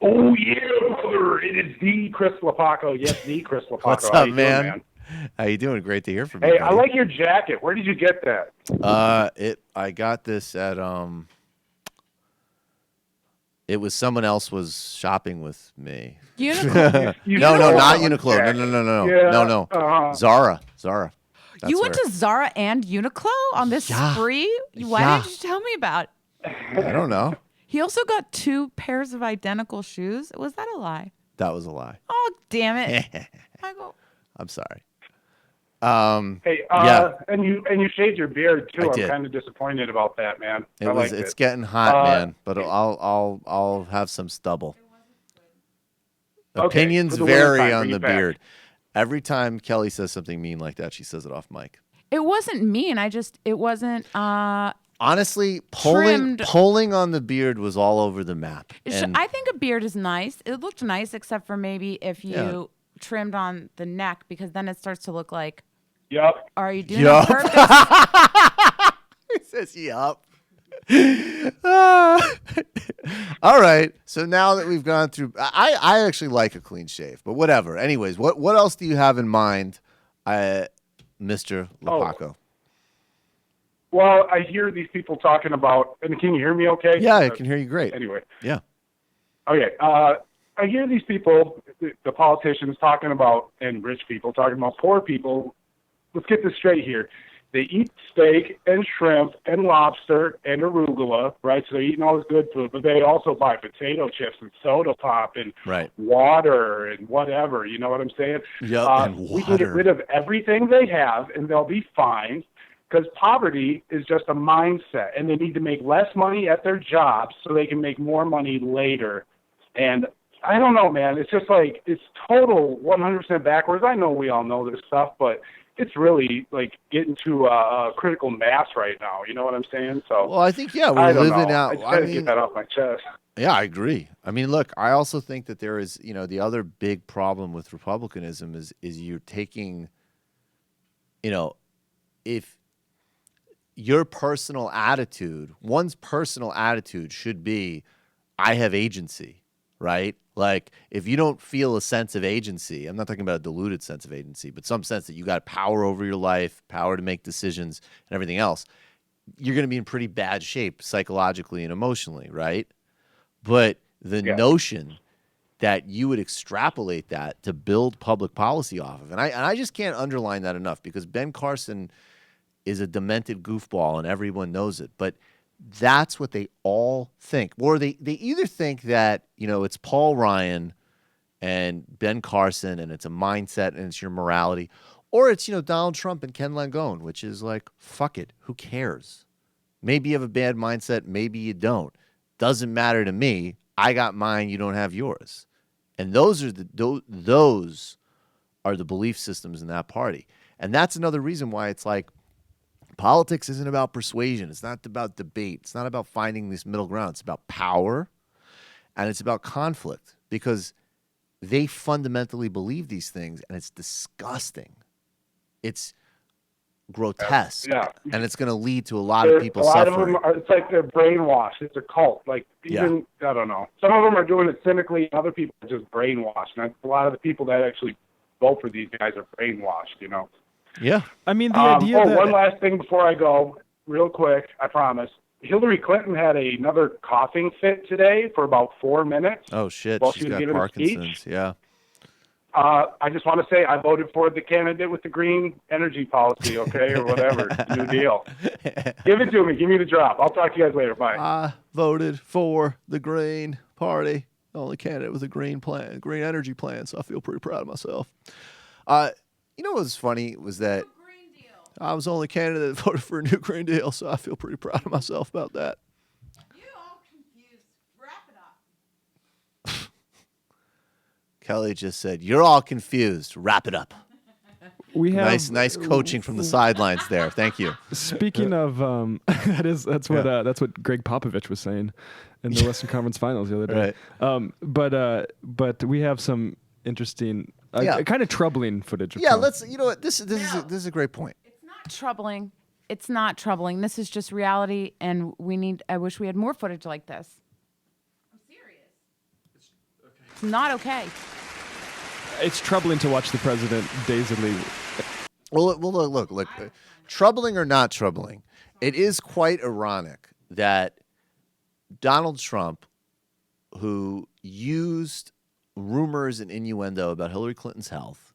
Oh, yeah, brother. It is the Chris Lapaco. Yes, the Chris Lapaco. What's up, man? How you doing? Great to hear from you. Hey, I like your jacket. Where did you get that? I got this at It was someone else was shopping with me. Uniqlo. No, not Uniqlo. No. Yeah, No. Zara. That's you went to Zara and Uniqlo on this spree? Why didn't you tell me about it? I don't know. He also got 2 pairs of identical shoes. Was that a lie? That was a lie. Oh, damn it. Michael. I'm sorry. Hey, and you shaved your beard too. I'm kind of disappointed about that, man. It's getting hot, man. But I'll have some stubble. Okay, Opinions vary on the beard. Every time Kelly says something mean like that, she says it off mic. It wasn't mean. It wasn't. Honestly, polling on the beard was all over the map. I think a beard is nice. It looked nice, except for maybe if you trimmed on the neck, because then it starts to look like. Yup. Are you doing it on purpose? He says yup. All right. So now that we've gone through, I actually like a clean shave, but whatever. Anyways, what else do you have in mind, Mr. Lapaco? Well, I hear these people talking about, and can you hear me okay? Yeah, I can hear you great. Anyway. Yeah. Okay. I hear these people, the politicians talking about, and rich people talking about poor people. Let's get this straight here. They eat steak and shrimp and lobster and arugula, right? So they're eating all this good food, but they also buy potato chips and soda pop and water and whatever. You know what I'm saying? Yeah, and water. We can get rid of everything they have, and they'll be fine, because poverty is just a mindset, and they need to make less money at their jobs so they can make more money later. And I don't know, man. It's just like, it's total 100% backwards. I know we all know this stuff, but it's really like getting to a critical mass right now. You know what I'm saying? So, well, I think, we're living out. I just got to get that off my chest. Yeah, I agree. I mean, look, I also think that there is, the other big problem with republicanism is you're taking, if your personal attitude, one's personal attitude should be, I have agency, right? Like, if you don't feel a sense of agency, I'm not talking about a diluted sense of agency, but some sense that you got power over your life, power to make decisions and everything else, you're going to be in pretty bad shape psychologically and emotionally, right? But the notion that you would extrapolate that to build public policy off of, and I just can't underline that enough, because Ben Carson is a demented goofball and everyone knows it, but that's what they all think. Or they either think that, it's Paul Ryan and Ben Carson and it's a mindset and it's your morality, or it's, Donald Trump and Ken Langone, which is like, fuck it, who cares? Maybe you have a bad mindset, maybe you don't. Doesn't matter to me. I got mine, you don't have yours. And those are the belief systems in that party. And that's another reason why it's like politics isn't about persuasion. It's not about debate. It's not about finding this middle ground. It's about power, and it's about conflict, because they fundamentally believe these things, and it's disgusting. It's grotesque, and it's going to lead to a lot of people suffering. It's like they're brainwashed. It's a cult. Like, even, I don't know. Some of them are doing it cynically, and other people are just brainwashed. And a lot of the people that actually vote for these guys are brainwashed, you know? Yeah. I mean, the idea that... one last thing before I go, real quick, I promise. Hillary Clinton had another coughing fit today for about 4 minutes. Oh, shit. While She's she was got giving Parkinson's. a speech. Yeah. I just want to say I voted for the candidate with the green energy policy, okay, or whatever, New Deal. Give it to me. Give me the drop. I'll talk to you guys later. Bye. I voted for the Green Party, the only candidate with a green energy plan, so I feel pretty proud of myself. You know what was funny was that I was the only candidate that voted for a new Green Deal, so I feel pretty proud of myself about that. You all confused. Wrap it up. Kelly just said, "You're all confused. Wrap it up." We have nice coaching from the sidelines there. Thank you. Speaking of, that's what Greg Popovich was saying in the Western Conference Finals the other day. Right. But we have some interesting, kind of troubling footage. Of Trump. Let's. You know what? This is a great point. It's not troubling. It's not troubling. This is just reality, and I wish we had more footage like this. I'm serious. It's not okay. It's troubling to watch the president dazedly. Well, look. Troubling or not troubling, it is quite ironic that Donald Trump, who used rumors and innuendo about Hillary Clinton's health,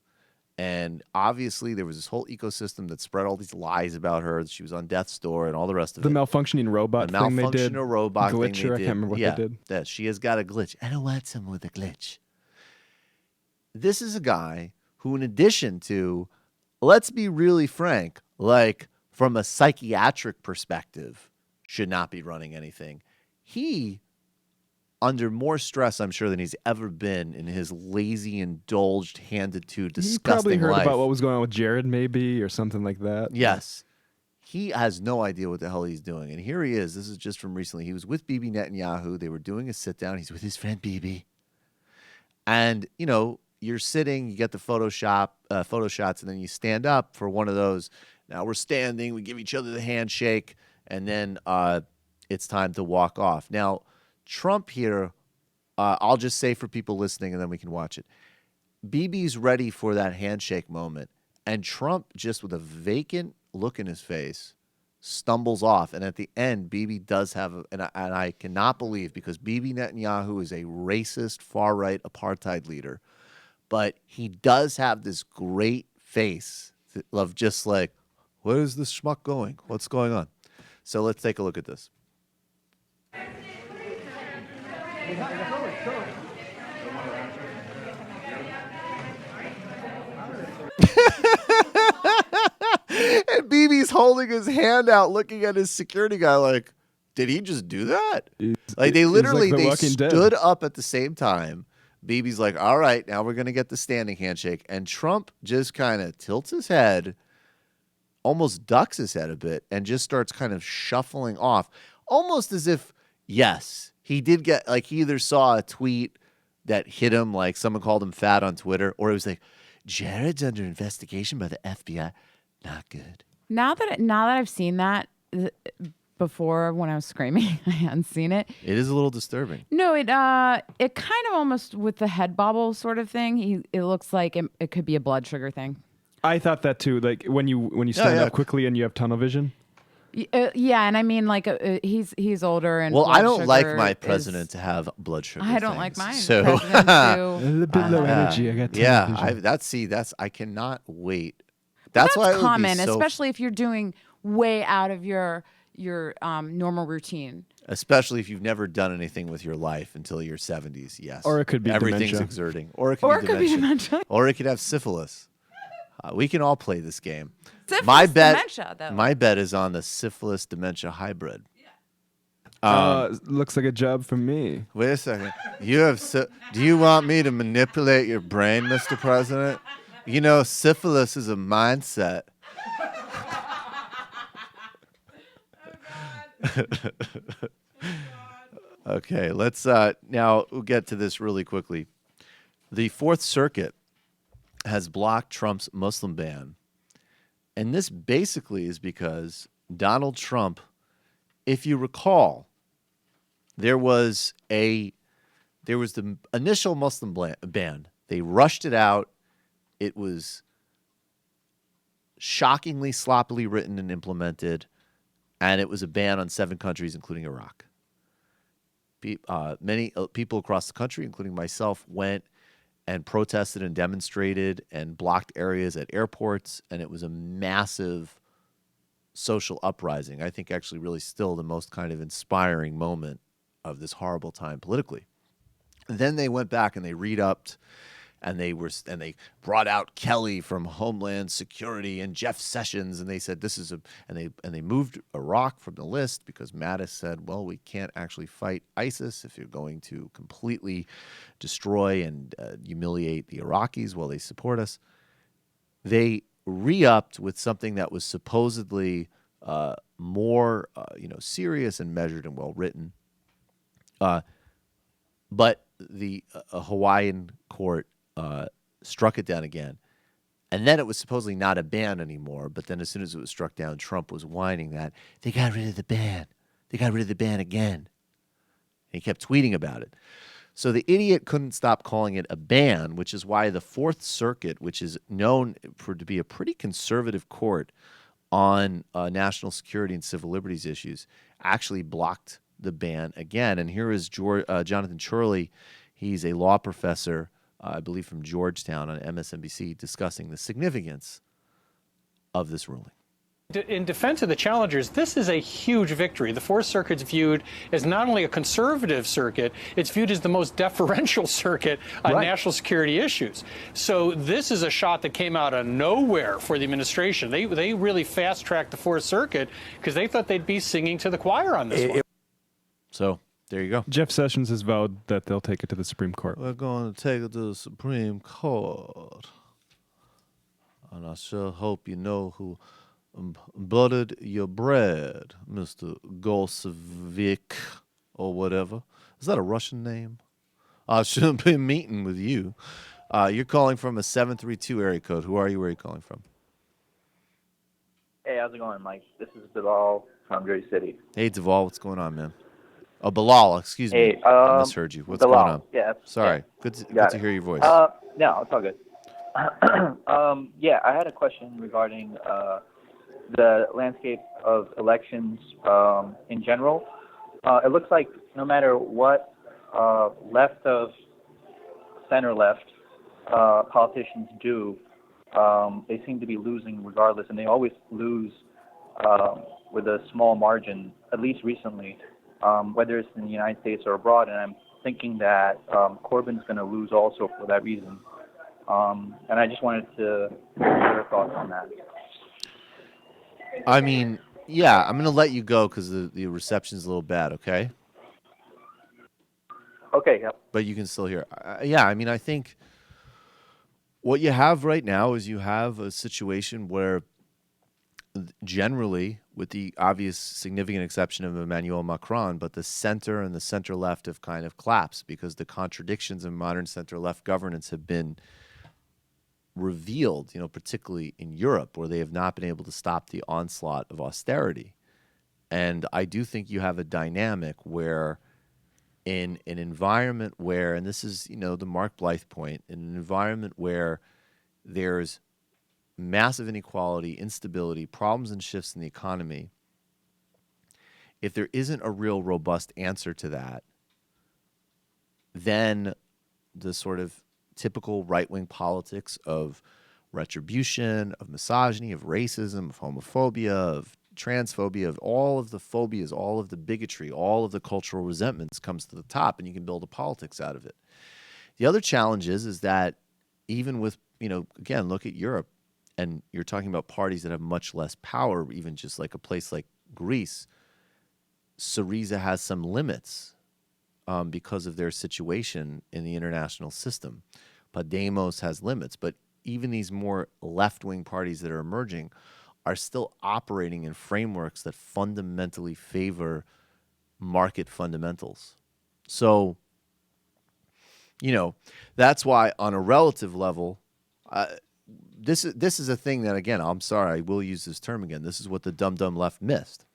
and obviously there was this whole ecosystem that spread all these lies about her, that she was on death's door and all the rest of the it. Malfunctioning robot thing they did. Robot glitcher, thing they did. I can't remember what they did. That she has got a glitch. I don't want someone with a glitch. This is a guy who, in addition to, let's be really frank, like from a psychiatric perspective, should not be running anything. He, under more stress, I'm sure, than he's ever been in his lazy, indulged, handed to, disgusting He probably heard life. about what was going on with Jared, maybe, or something like that. Yes. He has no idea what the hell he's doing. And here he is. This is just from recently. He was with Bibi Netanyahu. They were doing a sit-down. He's with his friend Bibi. And, you know, you're sitting, you get the photo shots, and then you stand up for one of those. Now we're standing, we give each other the handshake, and then it's time to walk off. Now, Trump here, I'll just say for people listening, and then we can watch it. Bibi's ready for that handshake moment, and Trump, just with a vacant look in his face, stumbles off. And at the end, Bibi does have, and I cannot believe, because Bibi Netanyahu is a racist, far-right apartheid leader, but he does have this great face of just like, where is this schmuck going? What's going on? So let's take a look at this. And Bibi's holding his hand out, looking at his security guy like, did he just do that? Like they literally, they stood up at the same time. Bibi's like, all right, now we're going to get the standing handshake. And Trump just kind of tilts his head, almost ducks his head a bit, and just starts kind of shuffling off, almost as if, yes, he did get, like, he either saw a tweet that hit him, like someone called him fat on Twitter, or it was like, Jared's under investigation by the FBI. Not good. Now that I've seen that, before when I was screaming, I hadn't seen it. It is a little disturbing. No, it kind of almost with the head bobble sort of thing. It looks like it could be a blood sugar thing. I thought that too. Like when you stand up quickly and you have tunnel vision. Yeah, and I mean like he's older and well, I don't like my president to have blood sugar. I don't like mine. So a little bit low energy. I got I cannot wait. That's why common, it would be especially if you're doing way out of your normal routine. Especially if you've never done anything with your life until your 70s, yes. Or it could be everything's dementia. Exerting. Or it could be dementia. Or it could have syphilis. We can all play this game. Syphilis dementia, though. My bet is on the syphilis dementia hybrid. Yeah. Looks like a job for me. Wait a second. Do you want me to manipulate your brain, Mr. President? You know, syphilis is a mindset. Okay, let's now we'll get to this really quickly. The Fourth Circuit has blocked Trump's Muslim ban. And this basically is because Donald Trump, if you recall, there was the initial Muslim ban. They rushed it out. It was shockingly sloppily written and implemented, and it was a ban on 7 countries, including Iraq. Many people across the country, including myself, went and protested and demonstrated and blocked areas at airports, and it was a massive social uprising. I think actually really still the most kind of inspiring moment of this horrible time politically. And then they went back and they re-upped, and they brought out Kelly from Homeland Security and Jeff Sessions, and they said and they moved Iraq from the list because Mattis said, well, we can't actually fight ISIS if you're going to completely destroy and humiliate the Iraqis while they support us. They re-upped with something that was supposedly more serious and measured and well written, but the Hawaiian court struck it down again. And then it was supposedly not a ban anymore. But then as soon as it was struck down, Trump was whining that they got rid of the ban. They got rid of the ban again. And he kept tweeting about it. So the idiot couldn't stop calling it a ban, which is why the Fourth Circuit, which is known to be a pretty conservative court on national security and civil liberties issues, actually blocked the ban again. And here is Jonathan Turley. He's a law professor, I believe from Georgetown, on MSNBC, discussing the significance of this ruling. In defense of the challengers, this is a huge victory. The Fourth Circuit's viewed as not only a conservative circuit, it's viewed as the most deferential circuit on national security issues. So this is a shot that came out of nowhere for the administration. They really fast-tracked the Fourth Circuit because they thought they'd be singing to the choir on this one. So there you go. Jeff Sessions has vowed that they'll take it to the Supreme Court. We're going to take it to the Supreme Court. And I sure hope you know who buttered your bread, Mr. Golsevik, or whatever. Is that a Russian name? I shouldn't be meeting with you. You're calling from a 732 area code. Who are you? Where are you calling from? Hey, how's it going, Mike? This is Bilal from Jersey City. Hey, Duvall, what's going on, man? Oh, Bilal, excuse me. Hey, I misheard you. What's Bilal, going on? yeah. Sorry. Yeah. Good to hear your voice. No, it's all good. I had a question regarding the landscape of elections in general. It looks like no matter what left of center-left politicians do, they seem to be losing regardless, and they always lose with a small margin, at least recently, whether it's in the United States or abroad. And I'm thinking that Corbyn's going to lose also for that reason. And I just wanted to hear your thoughts on that. I mean, yeah, I'm going to let you go because the reception's a little bad, okay? Okay, yep. But you can still hear. Yeah, I mean, I think what you have right now is you have a situation where generally, with the obvious significant exception of Emmanuel Macron, but the center and the center-left have kind of collapsed because the contradictions in modern center-left governance have been revealed, particularly in Europe, where they have not been able to stop the onslaught of austerity. And I do think you have a dynamic where in an environment where, and this is, the Mark Blythe point, in an environment where there's massive inequality, instability, problems and shifts in the economy, if there isn't a real robust answer to that, then the sort of typical right-wing politics of retribution, of misogyny, of racism, of homophobia, of transphobia, of all of the phobias, all of the bigotry, all of the cultural resentments comes to the top, and you can build a politics out of it. The other challenge is that even with, again, look at Europe, and you're talking about parties that have much less power, even just like a place like Greece, Syriza has some limits because of their situation in the international system. Podemos has limits. But even these more left-wing parties that are emerging are still operating in frameworks that fundamentally favor market fundamentals. So, that's why on a relative level, this is a thing that, again, I'm sorry, I will use this term again. This is what the dumb left missed.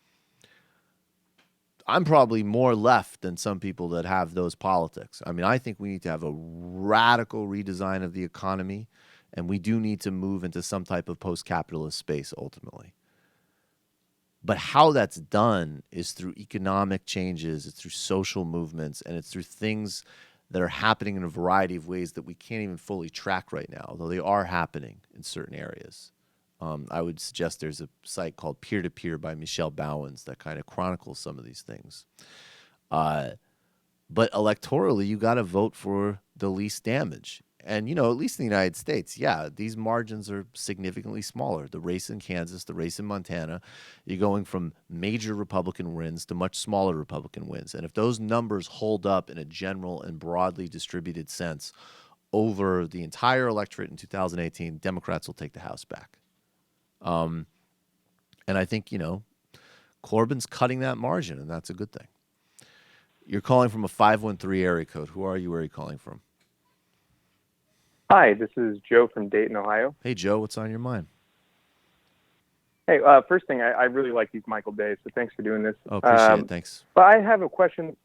I'm probably more left than some people that have those politics. I mean, I think we need to have a radical redesign of the economy, and we do need to move into some type of post-capitalist space ultimately. But how that's done is through economic changes, it's through social movements, and it's through things that are happening in a variety of ways that we can't even fully track right now, although they are happening in certain areas. I would suggest there's a site called Peer to Peer by Michelle Bowens that kind of chronicles some of these things. But electorally, you got to vote for the least damage. And, at least in the United States, these margins are significantly smaller. The race in Kansas, the race in Montana, you're going from major Republican wins to much smaller Republican wins. And if those numbers hold up in a general and broadly distributed sense over the entire electorate in 2018, Democrats will take the House back. And I think, Corbyn's cutting that margin, and that's a good thing. You're calling from a 513 area code. Who are you? Where are you calling from? Hi, this is Joe from Dayton, Ohio. Hey, Joe, what's on your mind? Hey, first thing, I really like these Michael Days, so thanks for doing this. Oh, appreciate it. Thanks. But I have a question.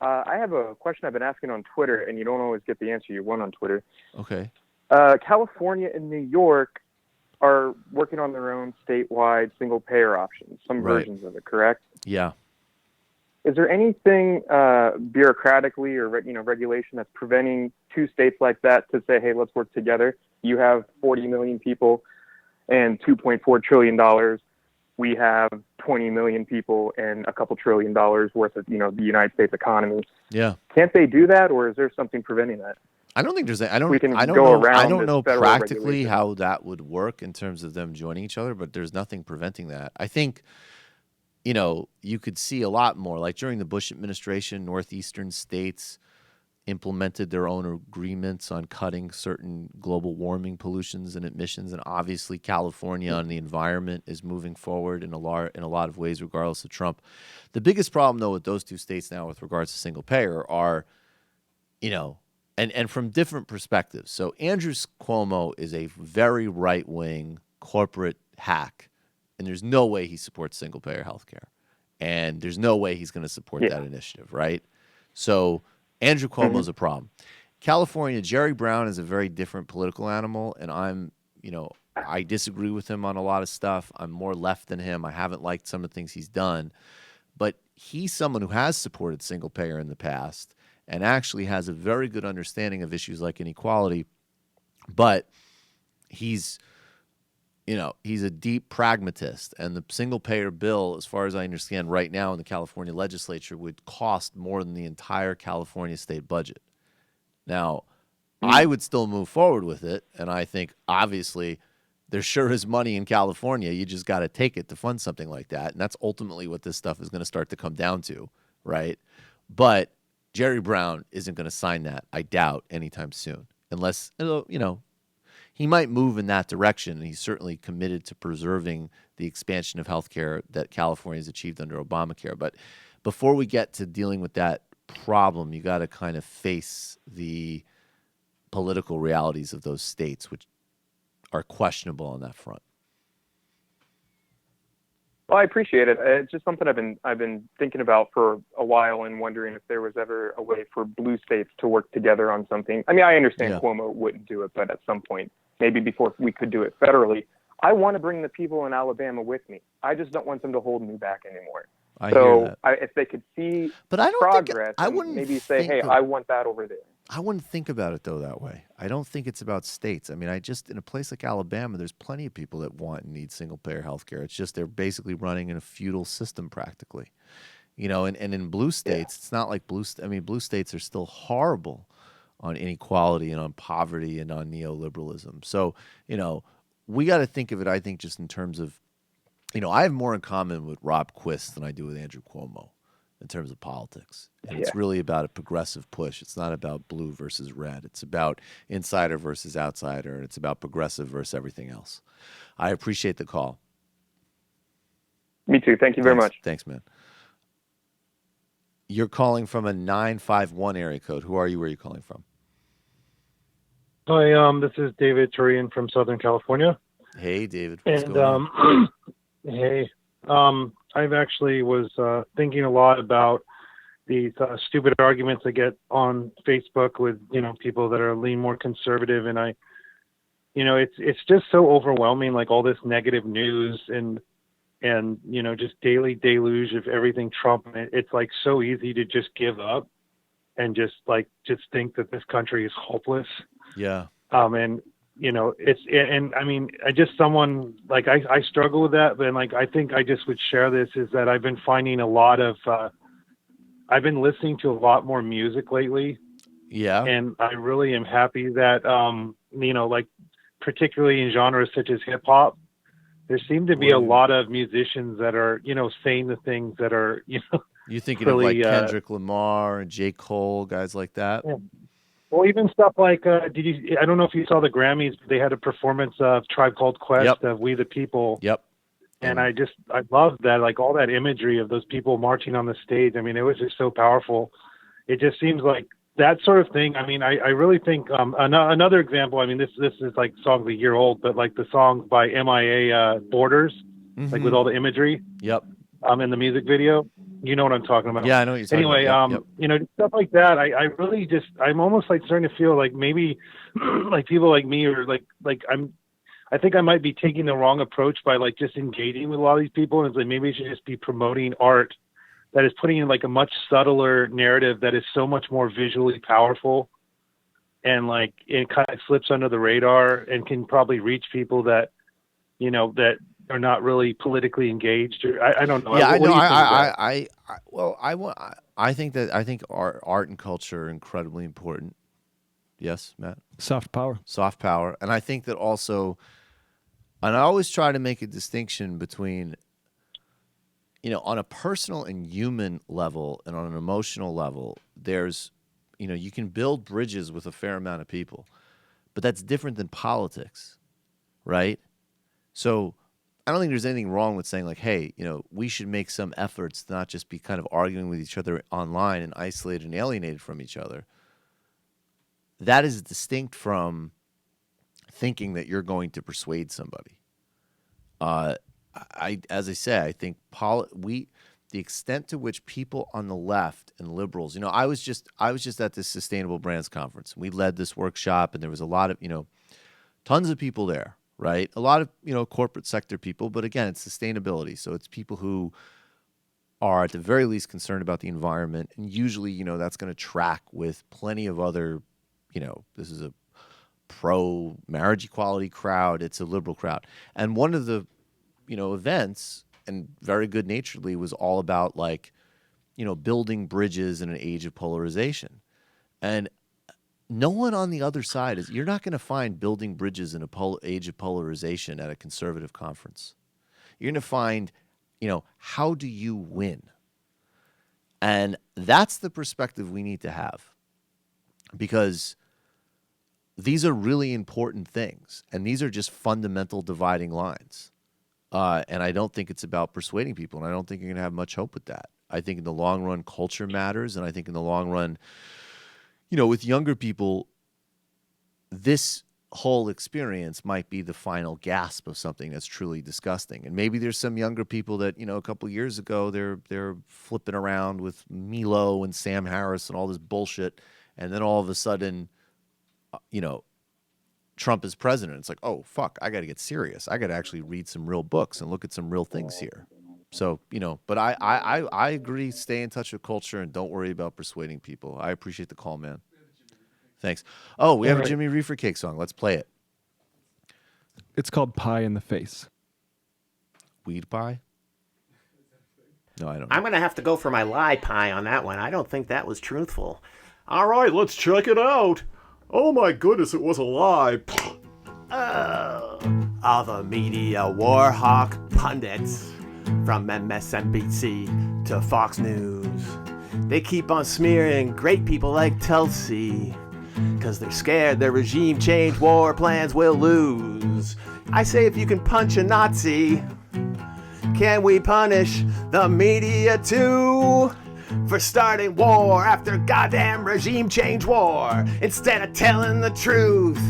I've been asking on Twitter, and you don't always get the answer you want on Twitter. Okay. California and New York are working on their own statewide single-payer options, some versions of it, correct? Yeah. Is there anything bureaucratically or regulation that's preventing two states like that to say, hey, let's work together? You have 40 million people and $2.4 trillion. We have 20 million people and a couple $1 trillion worth of, the United States economy. Yeah. Can't they do that, or is there something preventing that? I don't think there's. I We can don't go know. around I don't this know federal practically regulation. how that would work in terms of them joining each other, but there's nothing preventing that. I think, you could see a lot more. Like during the Bush administration, northeastern states implemented their own agreements on cutting certain global warming pollutions and emissions, and obviously California on the environment is moving forward in a lot of ways, regardless of Trump. The biggest problem, though, with those two states now with regards to single payer are, and from different perspectives. So Andrew Cuomo is a very right-wing corporate hack, and there's no way he supports single-payer healthcare, and there's no way he's going to support that initiative, right? So Andrew Cuomo's a problem. California, Jerry Brown is a very different political animal, and I disagree with him on a lot of stuff. I'm more left than him. I haven't liked some of the things he's done, but he's someone who has supported single-payer in the past and actually has a very good understanding of issues like inequality, but he's a deep pragmatist, and the single-payer bill, as far as I understand right now in the California legislature, would cost more than the entire California state budget. Now, I would still move forward with it, and I think, obviously, there sure is money in California. You just got to take it to fund something like that, and that's ultimately what this stuff is going to start to come down to, right? But Jerry Brown isn't going to sign that, I doubt, anytime soon, unless, he might move in that direction, and he's certainly committed to preserving the expansion of healthcare that California has achieved under Obamacare. But before we get to dealing with that problem, you got to kind of face the political realities of those states, which are questionable on that front. Well, I appreciate it. It's just something I've been thinking about for a while and wondering if there was ever a way for blue states to work together on something. I mean, I understand Cuomo wouldn't do it, but at some point, maybe before we could do it federally, I want to bring the people in Alabama with me. I just don't want them to hold me back anymore. I hear that. If they could see But I don't progress, I wouldn't maybe say, hey, I want that over there. I wouldn't think about it, though, that way. I don't think it's about states. I mean, in a place like Alabama, there's plenty of people that want and need single-payer health care. It's just they're basically running in a feudal system practically. And in blue states, it's not like blue states are still horrible on inequality and on poverty and on neoliberalism. So, we got to think of it, I think, just in terms of, I have more in common with Rob Quist than I do with Andrew Cuomo. in terms of politics. And it's really about a progressive push. It's not about blue versus red. It's about insider versus outsider, and it's about progressive versus everything else. I appreciate the call. Me too. Thank you very much. Thanks, man. You're calling from a 951 area code. Who are you? Where are you calling from? Hi, this is David Turian from Southern California. Hey, David. What's going on? Hey. I've actually was thinking a lot about these stupid arguments I get on Facebook with, people that are lean more conservative. And it's just so overwhelming, like all this negative news and just daily deluge of everything Trump. It's like so easy to just give up and just think that this country is hopeless. Yeah. I struggle with that, but I think I just would share this is that I've been finding a lot of, I've been listening to a lot more music lately. Yeah. And I really am happy that, particularly in genres such as hip hop, there seem to be a lot of musicians that are, saying the things that are, You're thinking really, of like Kendrick Lamar and J. Cole, guys like that? Yeah. Well, even stuff like, I don't know if you saw the Grammys, but they had a performance of Tribe Called Quest of We the People. Yep. And I love that, like all that imagery of those people marching on the stage. I mean, it was just so powerful. It just seems like that sort of thing. I mean, I really think another example, I mean, this is like songs a year old, but like the songs by MIA, Borders, like with all the imagery. Yep. In the music video. You know what I'm talking about. Yeah, I know what you're talking about. Yep. Stuff like that. I really I'm almost like starting to feel like maybe like people like me or I think I might be taking the wrong approach by like just engaging with a lot of these people. And it's like, maybe I should just be promoting art that is putting in like a much subtler narrative that is so much more visually powerful. And like, it kind of slips under the radar and can probably reach people that, that are not really politically engaged, or I don't know. Yeah, I think art and culture are incredibly important. Yes, Matt? Soft power. Soft power. And I think that also, and I always try to make a distinction between, on a personal and human level and on an emotional level, there's, you can build bridges with a fair amount of people, but that's different than politics, right? So I don't think there's anything wrong with saying like, hey, we should make some efforts to not just be kind of arguing with each other online and isolated and alienated from each other. That is distinct from thinking that you're going to persuade somebody. As I say, I think the extent to which people on the left and liberals, I was just at this Sustainable Brands conference. We led this workshop, and there was a lot of, tons of people there. Right? A lot of, corporate sector people, but again, it's sustainability. So it's people who are at the very least concerned about the environment. And usually, that's going to track with plenty of other, this is a pro-marriage equality crowd. It's a liberal crowd. And one of the, events, and very good naturedly, was all about like, building bridges in an age of polarization. And no one on the other side you're not going to find building bridges in a age of polarization at a conservative conference. You're going to find, how do you win? And that's the perspective we need to have, because these are really important things, and these are just fundamental dividing lines. And I don't think it's about persuading people, and I don't think you're going to have much hope with that. I think in the long run, culture matters, and I think in the long run, with younger people, this whole experience might be the final gasp of something that's truly disgusting. And maybe there's some younger people that, a couple years ago, they're flipping around with Milo and Sam Harris and all this bullshit. And then all of a sudden, Trump is president. It's like, oh, fuck, I got to get serious. I got to actually read some real books and look at some real things here. So, but I agree, stay in touch with culture and don't worry about persuading people. I appreciate the call, man. Thanks. Oh, we have a Jimmy Reefer Cake song. Let's play it. It's called Pie in the Face. Weed pie? No, I don't know. I'm going to have to go for my lie pie on that one. I don't think that was truthful. All right, let's check it out. Oh my goodness, it was a lie. Other media war hawk pundits, from MSNBC to Fox News. They keep on smearing great people like Tulsi, 'cause they're scared their regime change war plans will lose. I say if you can punch a Nazi, can we punish the media too? For starting war after goddamn regime change war instead of telling the truth.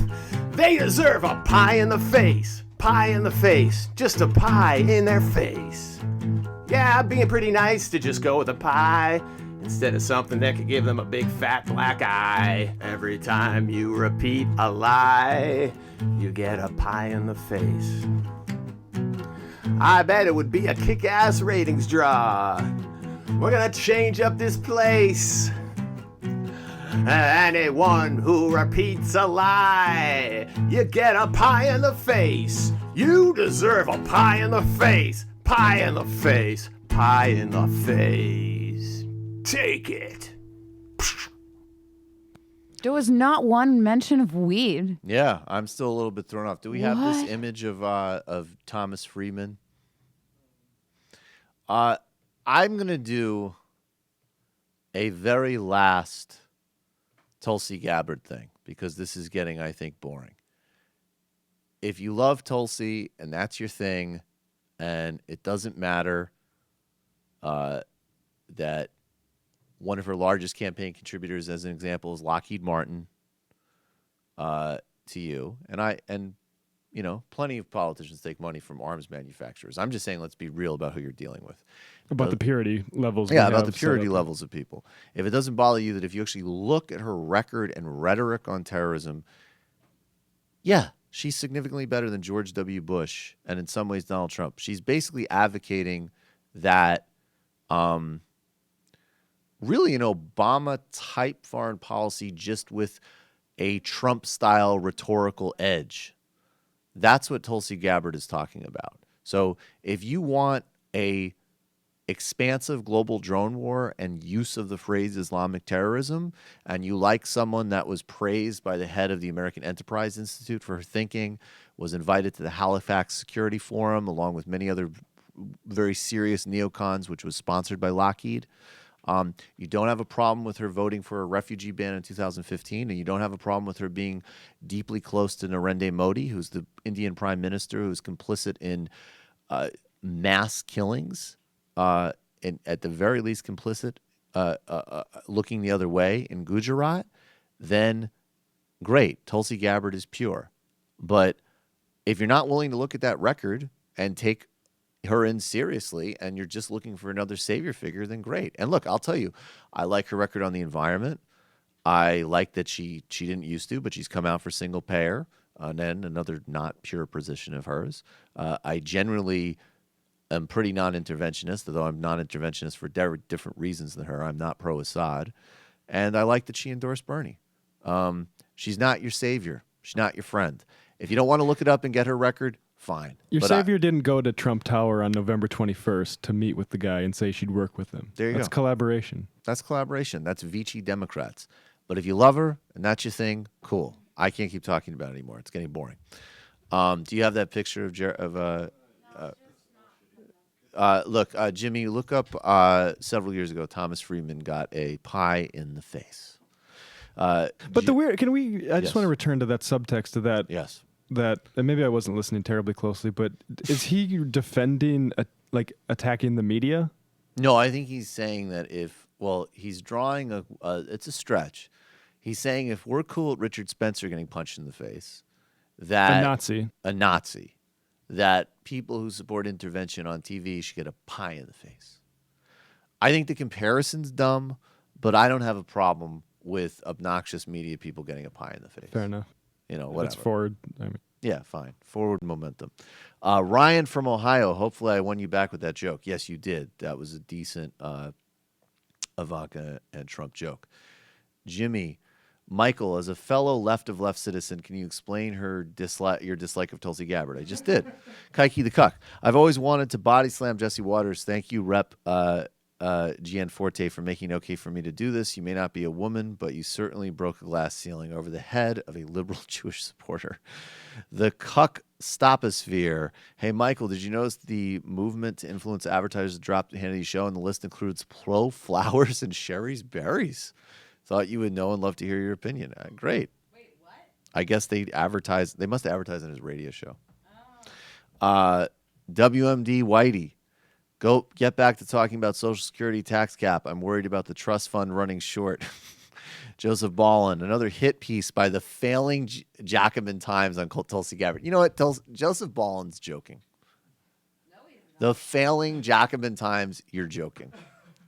They deserve a pie in the face. Pie in the face. Just a pie in their face. Yeah, being pretty nice to just go with a pie instead of something that could give them a big fat black eye. Every time you repeat a lie, you get a pie in the face. I bet it would be a kick-ass ratings draw. We're gonna change up this place. Anyone who repeats a lie, you get a pie in the face. You deserve a pie in the face. Pie in the face. Pie in the face. Take it. There was not one mention of weed. Yeah, I'm still a little bit thrown off. Do we have this What? image of Thomas Friedman? I'm going to do a very last Tulsi Gabbard thing because this is getting, I think, boring. If you love Tulsi and that's your thing, and it doesn't matter that one of her largest campaign contributors, as an example, is Lockheed Martin to you, and you know, plenty of politicians take money from arms manufacturers. I'm just saying, let's be real about who you're dealing with. About the purity levels. Yeah, about the purity levels of people. If it doesn't bother you that if you actually look at her record and rhetoric on terrorism, yeah, she's significantly better than George W. Bush and in some ways Donald Trump. She's basically advocating that really an Obama-type foreign policy just with a Trump-style rhetorical edge. That's what Tulsi Gabbard is talking about. So if you want a expansive global drone war and use of the phrase Islamic terrorism, and you like someone that was praised by the head of the American Enterprise Institute for her thinking, was invited to the Halifax Security Forum along with many other very serious neocons, which was sponsored by Lockheed. You don't have a problem with her voting for a refugee ban in 2015, and you don't have a problem with her being deeply close to Narendra Modi, who's the Indian prime minister who's complicit in mass killings, and at the very least complicit looking the other way in Gujarat, then great, Tulsi Gabbard is pure. But if you're not willing to look at that record and take her in seriously and you're just looking for another savior figure, then great. And look, I'll tell you, I like her record on the environment. I like that she didn't used to, but she's come out for single payer, and then another not pure position of hers. I generally am pretty non-interventionist, although I'm non-interventionist for different reasons than her. I'm not pro-Assad. And I like that she endorsed Bernie. She's not your savior. She's not your friend. If you don't want to look it up and get her record, fine. Your But savior didn't go to Trump Tower on November 21st to meet with the guy and say she'd work with him. There you That's go. collaboration. That's collaboration. That's Vichy Democrats. But if you love her and that's your thing, cool. I can't keep talking about it anymore. It's getting boring. Do you have that picture of look, Jimmy, look up several years ago, Thomas Friedman got a pie in the face. But the weird, I just want to return to that subtext of that. Yes. That, and maybe I wasn't listening terribly closely, but is he defending, attacking the media? No, I think he's saying that he's drawing it's a stretch. He's saying if we're cool at Richard Spencer getting punched in the face, that a Nazi, that people who support intervention on TV should get a pie in the face. I think the comparison's dumb, but I don't have a problem with obnoxious media people getting a pie in the face. Fair enough. Whatever. That's forward. Yeah, fine. Forward momentum. Ryan from Ohio, hopefully I won you back with that joke. Yes, you did. That was a decent Ivanka and Trump joke. Jimmy, Michael, as a fellow left of left citizen, can you explain your dislike of Tulsi Gabbard? I just did. Kike the Cuck. I've always wanted to body slam Jesse Waters. Thank you, Rep. Gianforte, for making it okay for me to do this. You may not be a woman, but you certainly broke a glass ceiling over the head of a liberal Jewish supporter. The Cuck Stoposphere. Hey, Michael, did you notice the movement to influence advertisers to drop the Hannity show, and the list includes Pro Flowers and Sherry's Berries? Thought you would know and love to hear your opinion. Great. Wait, what? I guess they advertise. They must advertise on his radio show. WMD Whitey. Go get back to talking about Social Security tax cap. I'm worried about the trust fund running short. Joseph Ballin, another hit piece by the failing Jacobin Times on Tulsi Gabbard. You know what? Joseph Ballin's joking. No, he's not. The failing Jacobin Times, you're joking.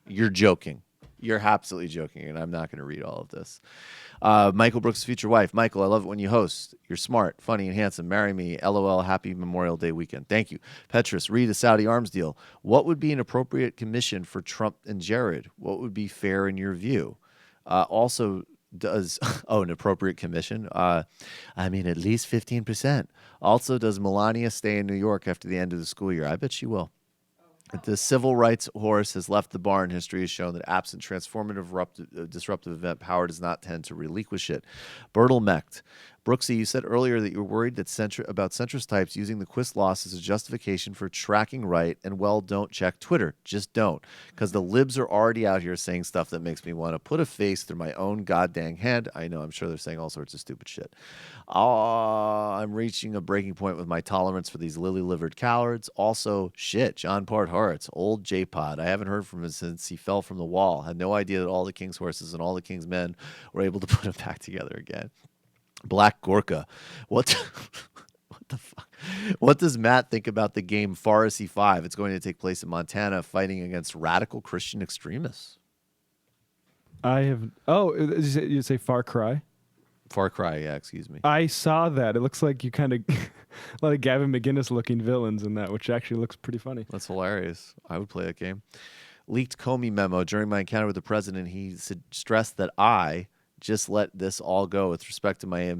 You're joking. You're absolutely joking, and I'm not going to read all of this. Michael Brooks' future wife. Michael, I love it when you host. You're smart, funny, and handsome. Marry me. LOL. Happy Memorial Day weekend. Thank you. Petrus, read a Saudi arms deal. What would be an appropriate commission for Trump and Jared? What would be fair in your view? Also, does an appropriate commission? At least 15%. Also, does Melania stay in New York after the end of the school year? I bet she will. The civil rights horse has left the barn. History has shown that absent transformative disruptive event, power does not tend to relinquish it. Bertel Mecht. Brooksy, you said earlier that you were worried that about centrist types using the Quist loss as a justification for tracking right, and don't check Twitter. Just don't. Because the libs are already out here saying stuff that makes me want to put a face through my own goddamn head. I know, I'm sure they're saying all sorts of stupid shit. I'm reaching a breaking point with my tolerance for these lily-livered cowards. Also, shit, John Part Horitz, old J-Pod. I haven't heard from him since he fell from the wall. Had no idea that all the king's horses and all the king's men were able to put him back together again. Black Gorka. What the fuck? What does Matt think about the game Pharisee 5? It's going to take place in Montana, fighting against radical Christian extremists. I have... Oh, you say Far Cry? Far Cry, yeah, excuse me. I saw that. It looks like you kind of... a lot of Gavin McInnes-looking villains in that, which actually looks pretty funny. That's hilarious. I would play that game. Leaked Comey memo. During my encounter with the president, he stressed that I... just let this all go with respect to my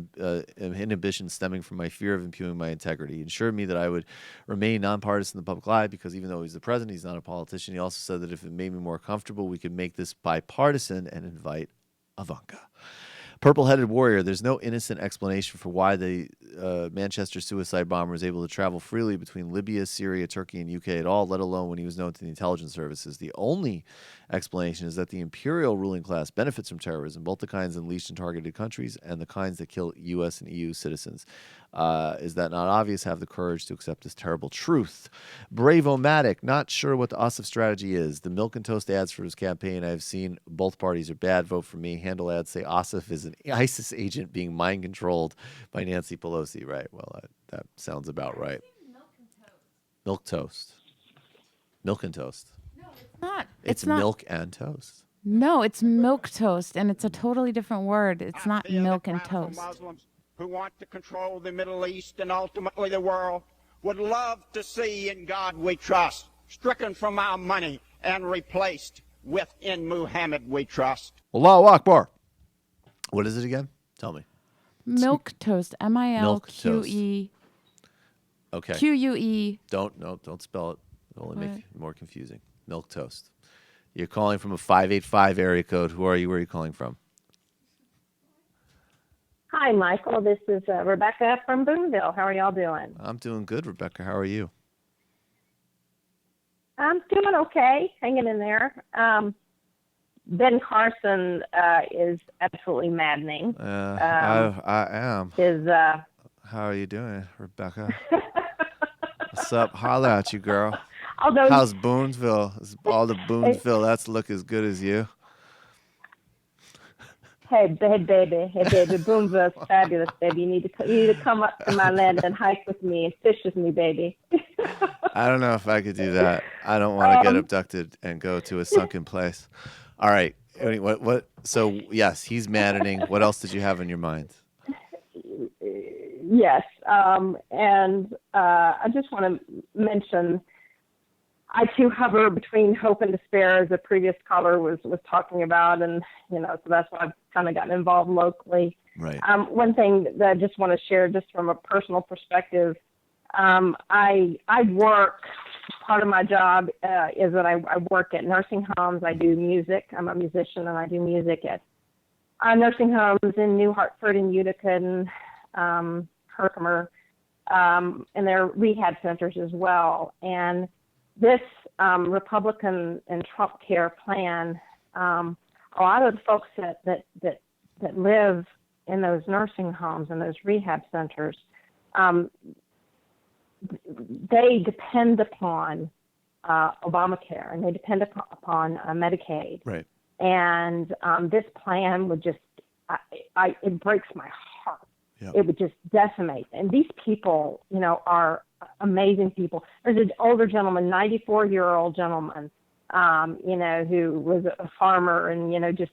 inhibition stemming from my fear of impugning my integrity. He assured me that I would remain nonpartisan in the public eye because even though he's the president, he's not a politician. He also said that if it made me more comfortable, we could make this bipartisan and invite Ivanka. Purple-headed warrior, there's no innocent explanation for why the Manchester suicide bomber was able to travel freely between Libya, Syria, Turkey, and UK at all, let alone when he was known to the intelligence services. The only explanation is that the imperial ruling class benefits from terrorism, both the kinds unleashed in targeted countries and the kinds that kill U.S. and EU citizens. Is that not obvious? Have the courage to accept this terrible truth. Bravo-matic, not sure what the Asif strategy is. The milk and toast ads for his campaign I've seen, both parties are bad. Vote for me. Handle ads say Asif is an ISIS agent being mind-controlled by Nancy Pelosi. Right, well, that sounds about right. Milk toast. Milk and toast. No, it's not. It's milk and toast. No, it's milk toast, and it's a totally different word. It's not milk and toast. Muslims who want to control the Middle East and ultimately the world would love to see In God We Trust stricken from our money and replaced with In Muhammad We Trust. Allahu Akbar. What is it again? Tell me. Milk toast. MILQE. Okay. QUE. Don't spell it. It'll only make it more confusing. Milk toast. You're calling from a 585 area code. Who are you? Where are you calling from? Hi, Michael. This is Rebecca from Boonville. How are y'all doing? I'm doing good, Rebecca. How are you? I'm doing okay, hanging in there. Ben Carson is absolutely maddening. I am. How are you doing, Rebecca? What's up? Holla at you, girl. How's Boonville? All the Boonville that's look as good as you. Hey, baby. Boonville's fabulous, baby. You need to come up to my land and hike with me and fish with me, baby. I don't know if I could do that. I don't want to get abducted and go to a sunken place. All right. What? So, yes, he's maddening. What else did you have in your mind? Yes. And I just want to mention, I too hover between hope and despair, as the previous caller was talking about, and so that's why I've kind of gotten involved locally. Right. One thing that I just want to share, just from a personal perspective, I work. Part of my job is that I work at nursing homes. I do music. I'm a musician, and I do music at nursing homes in New Hartford and Utica and Herkimer. and their rehab centers as well. And this Republican and Trump Care plan, a lot of the folks that live in those nursing homes and those rehab centers, they depend upon Obamacare, and they depend upon Medicaid. Right. And this plan would just, it breaks my heart. Yep. It would just decimate. And these people, are amazing people. There's an older gentleman, 94-year-old gentleman, who was a farmer and, just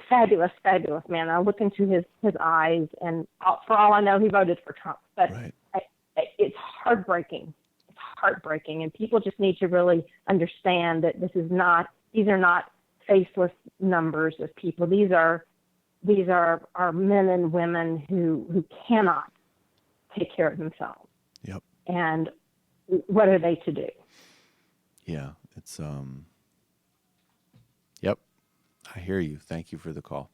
fabulous, fabulous man. I look into his eyes, and for all I know, he voted for Trump. But right. It's heartbreaking. It's heartbreaking, and people just need to really understand that these are not faceless numbers of people. These are men and women who cannot take care of themselves. Yep. And what are they to do? Yeah, it's Yep. I hear you. Thank you for the call.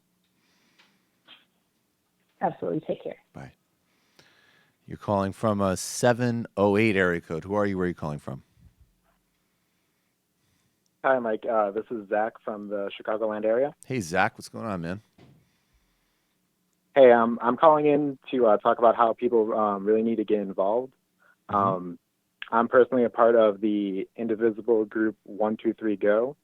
Absolutely. Take care. Bye. You're calling from a 708 area code. Who are you? Where are you calling from? Hi, Mike. This is Zach from the Chicagoland area. Hey, Zach. What's going on, man? Hey, I'm calling in to talk about how people really need to get involved. I'm personally a part of the Indivisible group 123 Go.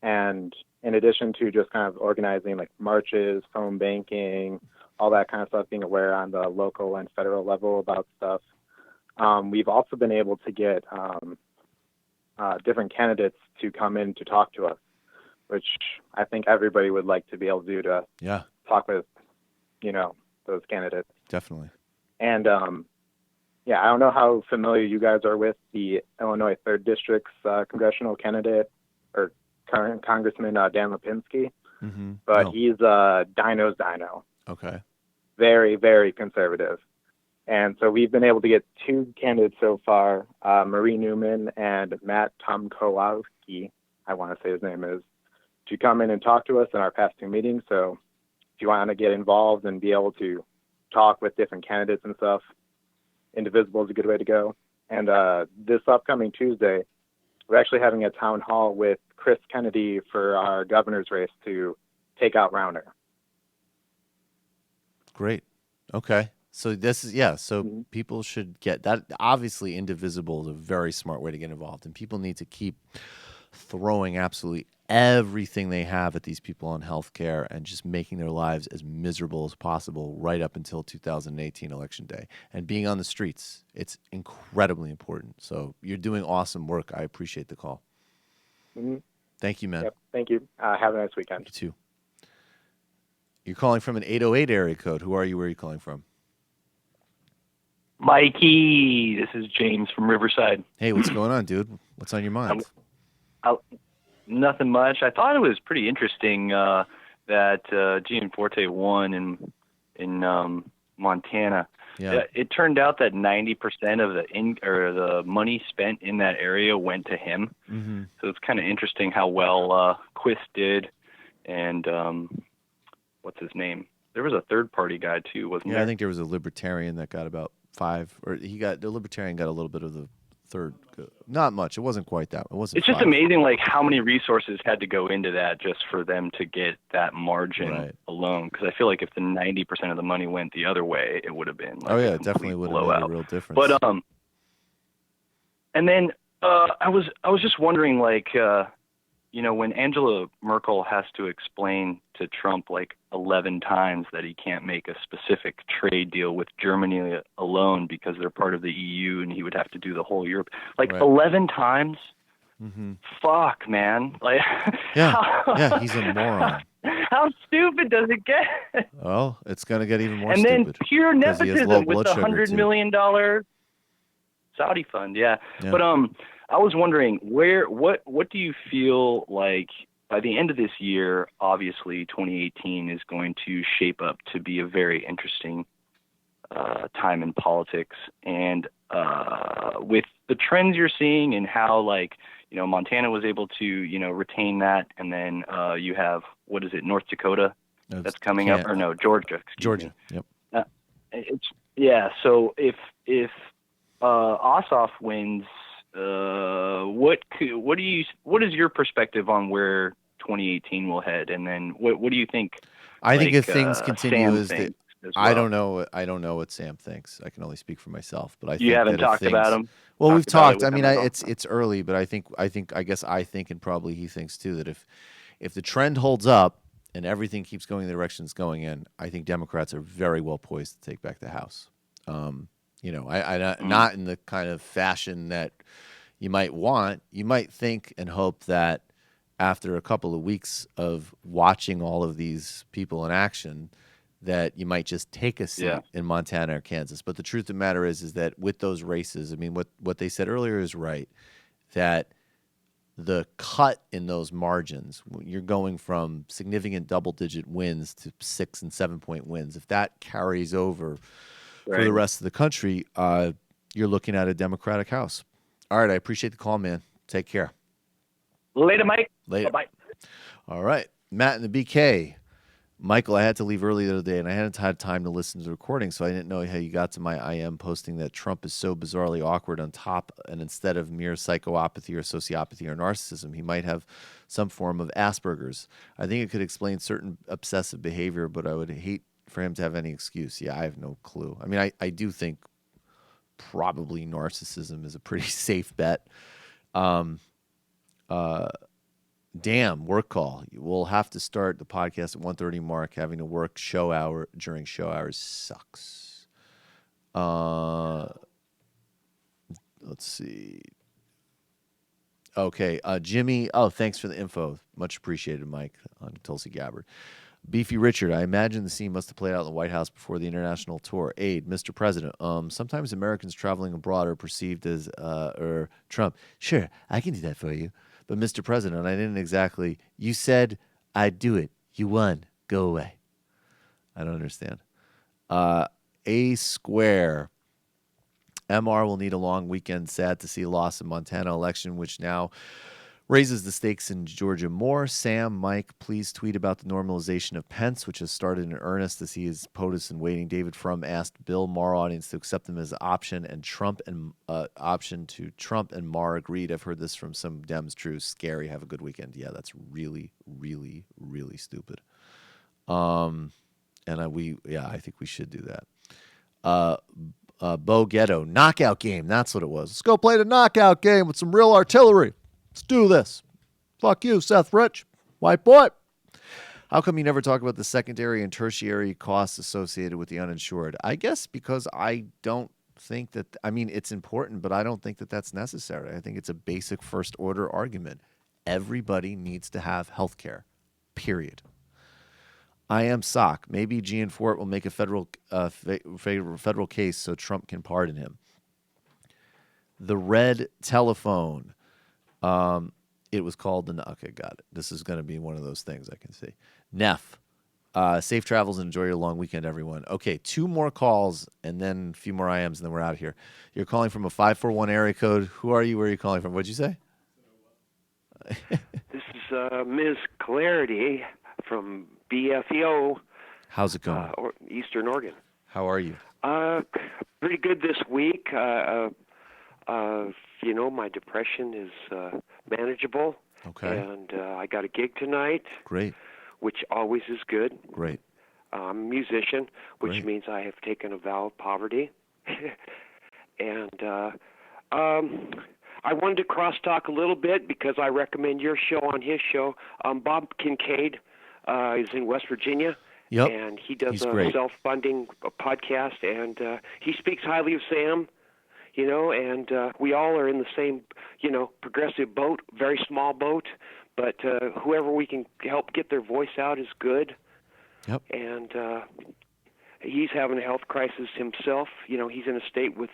And in addition to just kind of organizing like marches, phone banking, all that kind of stuff, being aware on the local and federal level about stuff, we've also been able to get different candidates to come in to talk to us, which I think everybody would like to be able to do to talk with, those candidates. Definitely. And I don't know how familiar you guys are with the Illinois 3rd District's congressional candidate or current Congressman Dan Lipinski, but he's Dino's Dino. Okay. Very, very conservative. And so we've been able to get two candidates so far, Marie Newman and Matt Tomkowski, I want to say his name is, to come in and talk to us in our past two meetings. So if you want to get involved and be able to talk with different candidates and stuff, Indivisible is a good way to go. And this upcoming Tuesday, we're actually having a town hall with Chris Kennedy for our governor's race to take out Rauner. Great. Okay. So this is, so people should get that. Obviously, Indivisible is a very smart way to get involved, and people need to keep throwing absolutely everything they have at these people on health care and just making their lives as miserable as possible right up until 2018 election day. And being on the streets, it's incredibly important. So you're doing awesome work. I appreciate the call. Thank you, man. Yep. Thank you. Have a nice weekend. You too. You're calling from an 808 area code. Who are you? Where are you calling from? Mikey, this is James from Riverside. Hey, what's going on, dude? What's on your mind? Nothing much. I thought it was pretty interesting that Gianforte won in Montana. Yeah. It turned out that 90% of the money spent in that area went to him. Mm-hmm. So it's kind of interesting how well Quist did, and what's his name? There was a third-party guy too, wasn't there? Yeah, I think there was a Libertarian that got about 5, or the Libertarian got a little bit of the third. Not much. It wasn't quite that. It wasn't. It's just amazing, like how many resources had to go into that just for them to get that margin alone. Because I feel like if the 90% of the money went the other way, it would have been. Like, it definitely would have made a real difference. But and then I was just wondering, like, when Angela Merkel has to explain to Trump like 11 times that he can't make a specific trade deal with Germany alone because they're part of the EU and he would have to do the whole Europe, like 11 times. Mm-hmm. Fuck, man. Like, he's a moron. How stupid does it get? Well, it's going to get even more and stupid. And then pure nepotism with the $100 too. million Saudi fund. Yeah. But I was wondering what do you feel like by the end of this year? Obviously 2018 is going to shape up to be a very interesting time in politics, and with the trends you're seeing and how, like, Montana was able to retain that, and then you have, what is it, North Dakota that's coming up, or no, Georgia. Georgia. Yep. Yeah. So if Ossoff wins, what is your perspective on where 2018 will head, and then what do you think? I think if things continue Sam as thinks as I well? don't know. I don't know what Sam thinks. I can only speak for myself. But I You think haven't that if talked things, about him. well, we've Talked about it talked. with I mean, him at all? it's early, but I guess I think, and probably he thinks too, that if the trend holds up and everything keeps going the direction it's going in, I think Democrats are very well poised to take back the House. Not in the kind of fashion that you might want. You might think and hope that after a couple of weeks of watching all of these people in action, that you might just take a seat in Montana or Kansas. But the truth of the matter is that with those races, I mean, what they said earlier is right, that the cut in those margins, you're going from significant double-digit wins to 6 and 7-point wins. If that carries over for the rest of the country, you're looking at a Democratic House. All right, I appreciate the call, man. Take care. Later, Mike. Later. Bye. All right, Matt in the BK. Michael, I had to leave early the other day, and I hadn't had time to listen to the recording, so I didn't know how you got to my IM posting that Trump is so bizarrely awkward on top, and instead of mere psychopathy or sociopathy or narcissism, he might have some form of Asperger's. I think it could explain certain obsessive behavior, but I would hate for him to have any excuse. Yeah, I have no clue. I mean, I do think probably narcissism is a pretty safe bet. Damn, work call. We'll have to start the podcast at 1:30 mark. Having to work during show hours sucks. Let's see. Okay, Jimmy. Oh, thanks for the info. Much appreciated, Mike, on Tulsi Gabbard. Beefy Richard, I imagine the scene must have played out in the White House before the international tour. Aid, Mr. President, sometimes Americans traveling abroad are perceived as, Trump. Sure, I can do that for you. But Mr. President, I didn't exactly. You said I'd do it. You won. Go away. I don't understand. A Square. MR will need a long weekend. Sad to see loss in Montana election, which now raises the stakes in Georgia more. Sam, Mike, please tweet about the normalization of Pence, which has started in earnest as he is POTUS and waiting. David Frum asked Bill Maher audience to accept them as option, and Trump and Maher agreed. I've heard this from some Dems. True, scary. Have a good weekend. Yeah, that's really, really, really stupid. I think we should do that. Bo Ghetto knockout game. That's what it was. Let's go play the knockout game with some real artillery. Let's do this. Fuck you, Seth Rich. White boy. How come you never talk about the secondary and tertiary costs associated with the uninsured? I guess because I don't think that, I mean, it's important, but I don't think that that's necessary. I think it's a basic first order argument. Everybody needs to have health care, period. I am Sock. Maybe Gian Fort will make a federal case so Trump can pardon him. The red telephone. It was called okay, got it. This is going to be one of those things I can see. Neff, safe travels and enjoy your long weekend, everyone. Okay, 2 more calls and then a few more IMs and then we're out of here. You're calling from a 541 area code. Who are you? Where are you calling from? What'd you say? This is Ms. Clarity from BFEO. How's it going? Eastern Oregon. How are you? Pretty good this week. My depression is manageable. Okay. And I got a gig tonight. Great. Which always is good. Great. I'm a musician, which Great. means I have taken a vow of poverty. And I wanted to crosstalk a little bit because I recommend your show on his show. Bob Kincaid is in West Virginia. Yep. And he does He's a great. self-funding podcast, and he speaks highly of Sam, and we all are in the same, progressive boat, very small boat, but whoever we can help get their voice out is good. Yep. And he's having a health crisis himself. He's in a state with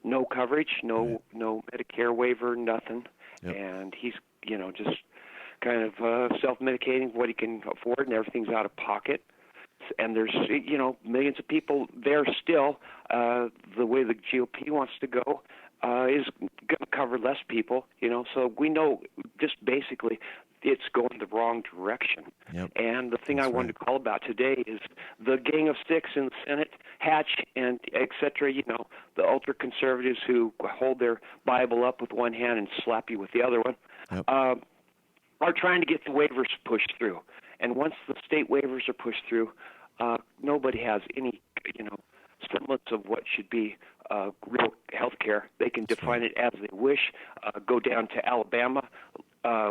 no coverage, no Medicare waiver, nothing. Yep. And he's, just kind of self-medicating what he can afford, and everything's out of pocket. And there's, millions of people there still. The way the GOP wants to go is going to cover less people, So we know just basically it's going the wrong direction. Yep. And the thing I wanted to call about today is the Gang of Six in the Senate, Hatch, and et cetera, the ultra-conservatives who hold their Bible up with one hand and slap you with the other one, are trying to get the waivers pushed through. And once the state waivers are pushed through, nobody has any, semblance of what should be real health care. They can define it as they wish, go down to Alabama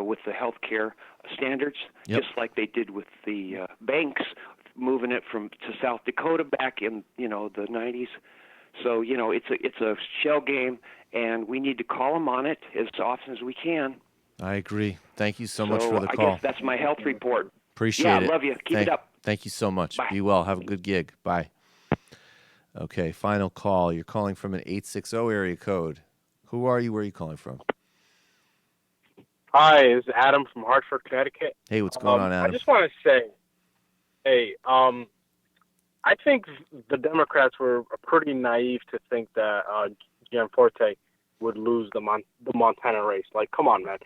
with the health care standards, just like they did with the banks, moving it to South Dakota back in, the 90s. So, it's a shell game, and we need to call them on it as often as we can. I agree. Thank you so much for the call. I guess that's my health report. Appreciate it. Yeah, love you. Keep it up. Thank you so much. Bye. Be well. Have a good gig. Bye. Okay, final call. You're calling from an 860 area code. Who are you? Where are you calling from? Hi, it's Adam from Hartford, Connecticut. Hey, what's going on, Adam? I just want to say, I think the Democrats were pretty naive to think that Gianforte would lose the Montana race. Like, come on, man.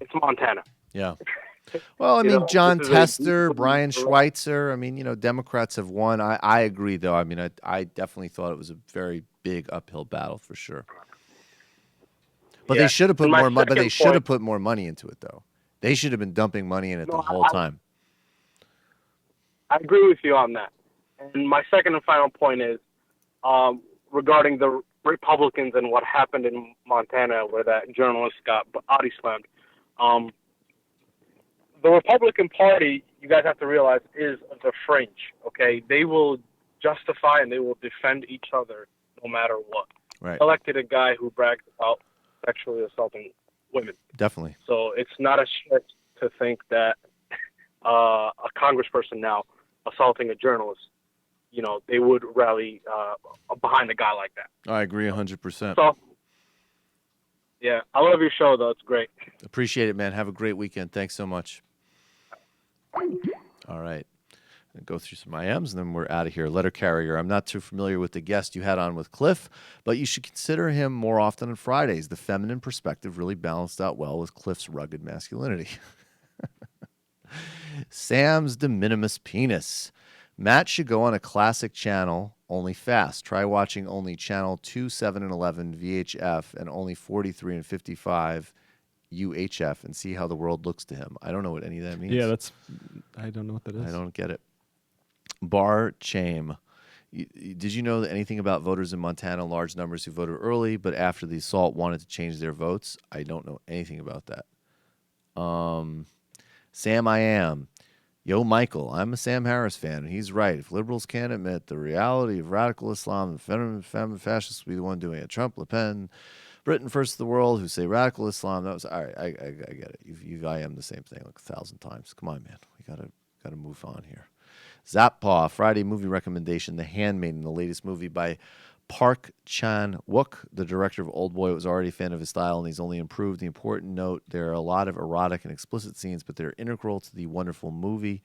It's Montana. Yeah. Well, I mean, John Tester, Brian Schweitzer. I mean, Democrats have won. I agree, though. I mean, I definitely thought it was a very big uphill battle for sure. But they should have put more money. But they should have put more money into it, though. They should have been dumping money in it the whole time. I agree with you on that. And my second and final point is regarding the Republicans and what happened in Montana, where that journalist got body slammed. The Republican Party, you guys have to realize, is the fringe, okay? They will justify and they will defend each other no matter what. Right. Elected a guy who bragged about sexually assaulting women. Definitely. So it's not a stretch to think that a congressperson now assaulting a journalist, they would rally behind a guy like that. I agree 100%. So, yeah, I love your show, though. It's great. Appreciate it, man. Have a great weekend. Thanks so much. All right. I'll go through some IMs, and then we're out of here. Letter carrier. I'm not too familiar with the guest you had on with Cliff, but you should consider him more often on Fridays. The feminine perspective really balanced out well with Cliff's rugged masculinity. Sam's de minimis penis. Matt should go on a classic channel, only fast. Try watching only channel 2, 7, and 11 VHF and only 43 and 55 UHF and see how the world looks to him. I don't know what any of that means. Yeah, I don't know what that is. I don't get it. Bar Chame. Did you know that anything about voters in Montana, large numbers who voted early, but after the assault wanted to change their votes? I don't know anything about that. Sam I Am. Yo, Michael, I'm a Sam Harris fan, and he's right. If liberals can't admit the reality of radical Islam, the feminine fascists will be the one doing it. Trump, Le Pen, Britain first of the world, who say radical Islam. That was all right. I get it. You've I am the same thing like 1,000 times. Come on, man. We gotta move on here. Zappaw, Friday movie recommendation: The Handmaiden, the latest movie by Park Chan-wook, the director of Old Boy. Was already a fan of his style, and he's only improved. The important note: there are a lot of erotic and explicit scenes, but they're integral to the wonderful movie.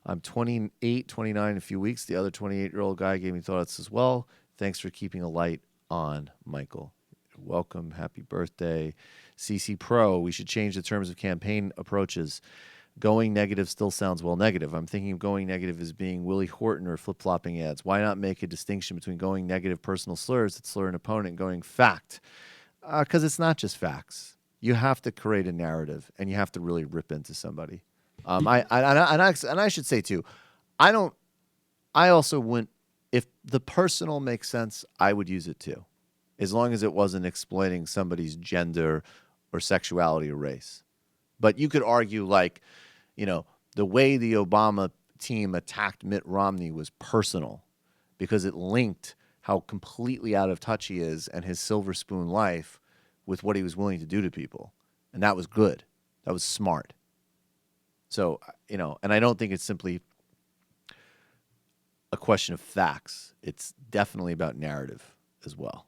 I'm 28, 29 in a few weeks. The other 28-year-old guy gave me thoughts as well. Thanks for keeping a light on, Michael. Welcome. Happy birthday. CC Pro, we should change the terms of campaign approaches. Going negative still sounds well negative. I'm thinking of going negative as being Willie Horton or flip-flopping ads. Why not make a distinction between going negative personal slurs that slur an opponent and going fact? Because it's not just facts. You have to create a narrative, and you have to really rip into somebody. I should say, too, I also wouldn't, if the personal makes sense, I would use it, too, as long as it wasn't exploiting somebody's gender or sexuality or race. But you could argue, like, the way the Obama team attacked Mitt Romney was personal because it linked how completely out of touch he is and his silver spoon life with what he was willing to do to people. And that was good. That was smart. So, and I don't think it's simply a question of facts. It's definitely about narrative as well.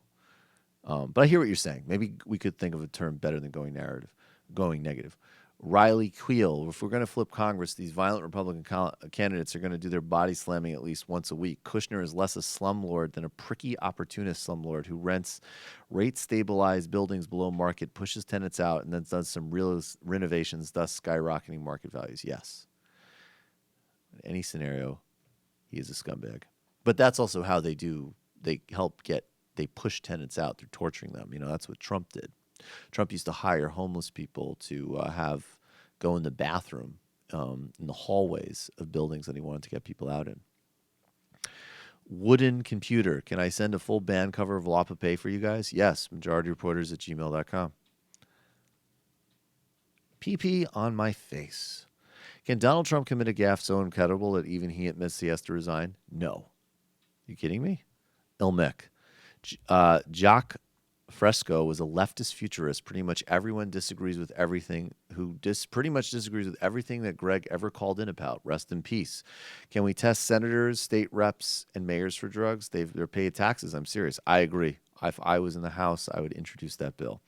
But I hear what you're saying. Maybe we could think of a term better than going negative. Riley Queel, if we're going to flip Congress, these violent Republican candidates are going to do their body slamming at least once a week. Kushner is less a slumlord than a pricky opportunist slumlord who rents rate-stabilized buildings below market, pushes tenants out, and then does some real renovations, thus skyrocketing market values. Yes. In any scenario, he is a scumbag. But that's also how they push tenants out through torturing them. That's what Trump did. Trump used to hire homeless people to go in the bathroom in the hallways of buildings that he wanted to get people out in. Wooden computer. Can I send a full band cover of Lapa for you guys? Yes. MajorityReporters@gmail.com. PP on my face. Can Donald Trump commit a gaffe so incredible that even he admits he has to resign? No. You kidding me? Ilmek. Jacques Fresco was a leftist futurist. Pretty much everyone disagrees with everything. Pretty much disagrees with everything that Greg ever called in about. Rest in peace. Can we test senators, state reps, and mayors for drugs? They're paid taxes. I'm serious. I agree. If I was in the House, I would introduce that bill.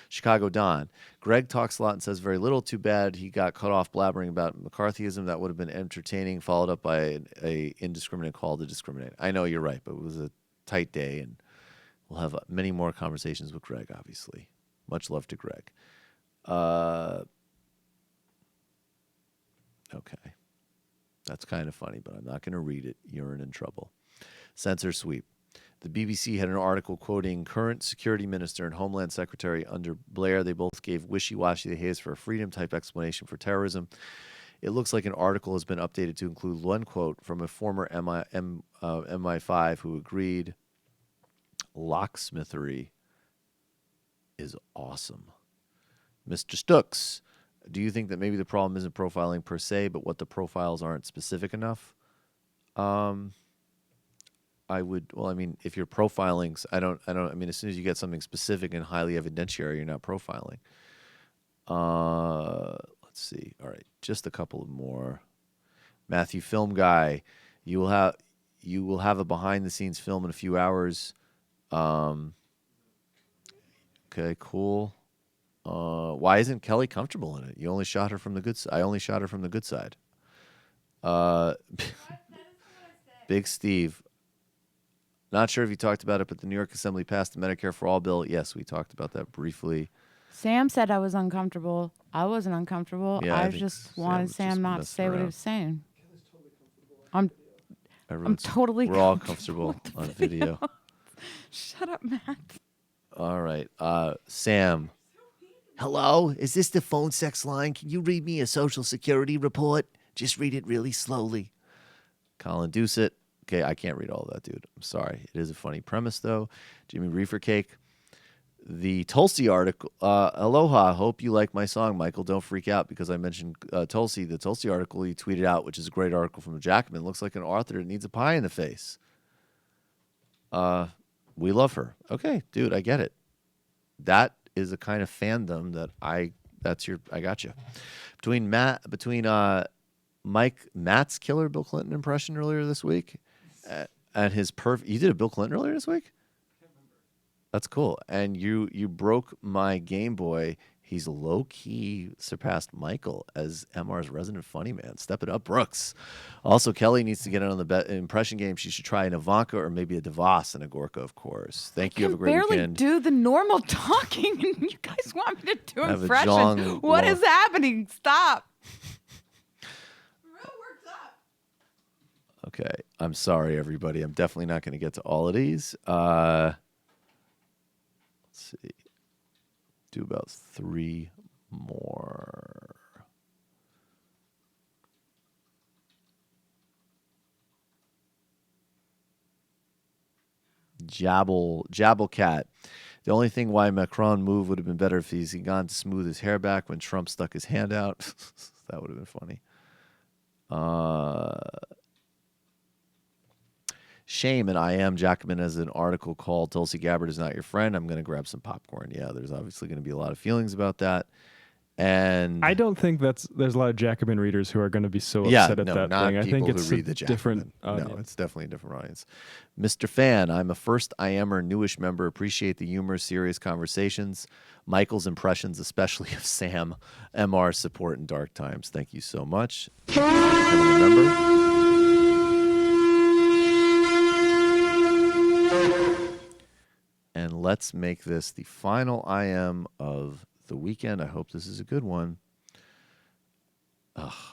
Chicago Don. Greg talks a lot and says very little. Too bad he got cut off blabbering about McCarthyism. That would have been entertaining, followed up by a indiscriminate call to discriminate. I know you're right, but it was a tight day, and we'll have many more conversations with Greg, obviously. Much love to Greg. Okay. That's kind of funny, but I'm not going to read it. You're in trouble. Censor sweep. The BBC had an article quoting current security minister and Homeland Secretary under Blair. They both gave wishy-washy the haze for a freedom-type explanation for terrorism. It looks like an article has been updated to include one quote from a former MI5 who agreed locksmithery is awesome. Mr. Stooks, do you think that maybe the problem isn't profiling per se, but what the profiles aren't specific enough? If you're profiling, as soon as you get something specific and highly evidentiary, you're not profiling. Let's see. All right, just a couple more. Matthew, film guy, you will have a behind the scenes film in a few hours. Okay, cool. Why isn't Kelly comfortable in it? You only shot her from the good side. I only shot her from the good side. Big Steve. Not sure if you talked about it, but the New York Assembly passed the Medicare for All bill. Yes, we talked about that briefly. Sam said I was uncomfortable. I wasn't uncomfortable. Yeah, I just wanted Sam not to say what he was saying. I'm totally We're all comfortable on video. Shut up, Matt. All right. Sam. Hello? Is this the phone sex line? Can you read me a Social Security report? Just read it really slowly. Colin Doucet. Okay, I can't read all that, dude. I'm sorry. It is a funny premise, though. Jimmy Reefer Cake. The Tulsi article. Aloha. Hope you like my song, Michael. Don't freak out because I mentioned Tulsi. The Tulsi article he tweeted out, which is a great article from Jackman, looks like an author that needs a pie in the face. We love her. Okay, dude, I get it. That is a kind of fandom that I got you. Between Matt's killer Bill Clinton impression earlier this week, and his you did a Bill Clinton earlier this week? That's cool. And you broke my Game Boy. He's low-key surpassed Michael as MR's resident funny man. Step it up, Brooks. Also, Kelly needs to get in on the impression game. She should try an Ivanka or maybe a DeVos and a Gorka, of course. Thank you. Have a great weekend. I barely do the normal talking, and you guys want me to do impressions. What is happening? Stop. Okay. I'm sorry, everybody. I'm definitely not going to get to all of these. Let's see. Do about 3 more. Jabble Cat. The only thing why Macron moved would have been better if he'd gone to smooth his hair back when Trump stuck his hand out. That would have been funny. Shame, and I am Jackman has an article called Tulsi Gabbard is Not Your Friend. I'm going to grab some popcorn. Yeah, there's obviously going to be a lot of feelings about that. And I don't think there's a lot of Jacobin readers who are going to be so yeah, upset at no, that not thing. I people think it's who read a the Jacobin. different audience. No, it's definitely a different audience. Mr. Fan, I'm a first IMer, newish member. Appreciate the humor, serious conversations. Michael's impressions, especially of Sam, MR support in dark times. Thank you so much. Remember. And let's make this the final IM of the weekend. I hope this is a good one.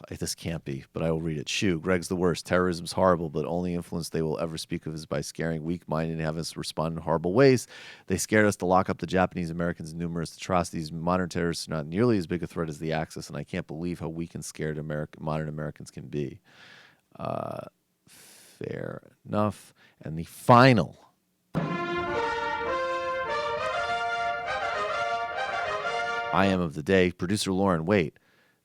This can't be, but I will read it. Shoo, Greg's the worst. Terrorism's horrible, but only influence they will ever speak of is by scaring weak-minded and have us respond in horrible ways. They scared us to lock up the Japanese Americans in numerous atrocities. Modern terrorists are not nearly as big a threat as the Axis, and I can't believe how weak and scared modern Americans can be. Fair enough. And the final IM of the day, producer Lauren, wait.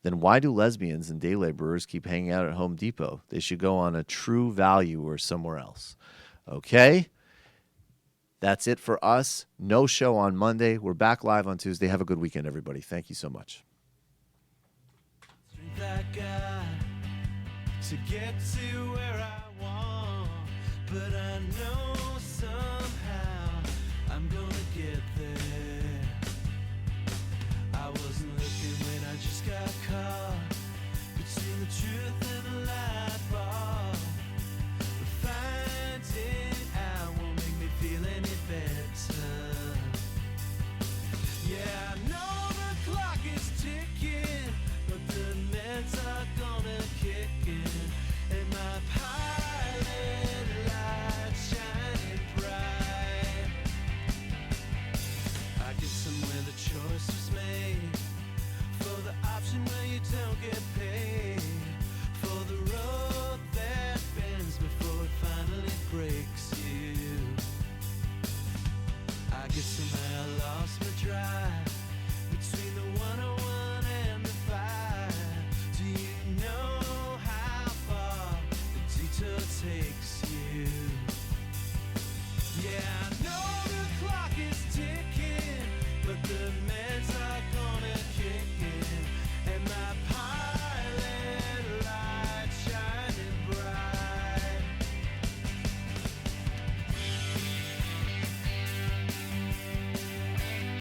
Then why do lesbians and day laborers keep hanging out at Home Depot? They should go on a True Value or somewhere else. Okay? That's it for us. No show on Monday. We're back live on Tuesday. Have a good weekend, everybody. Thank you so much. To get to where I want, but I know somehow I'm gonna get there. I wasn't looking when I just got caught between the truth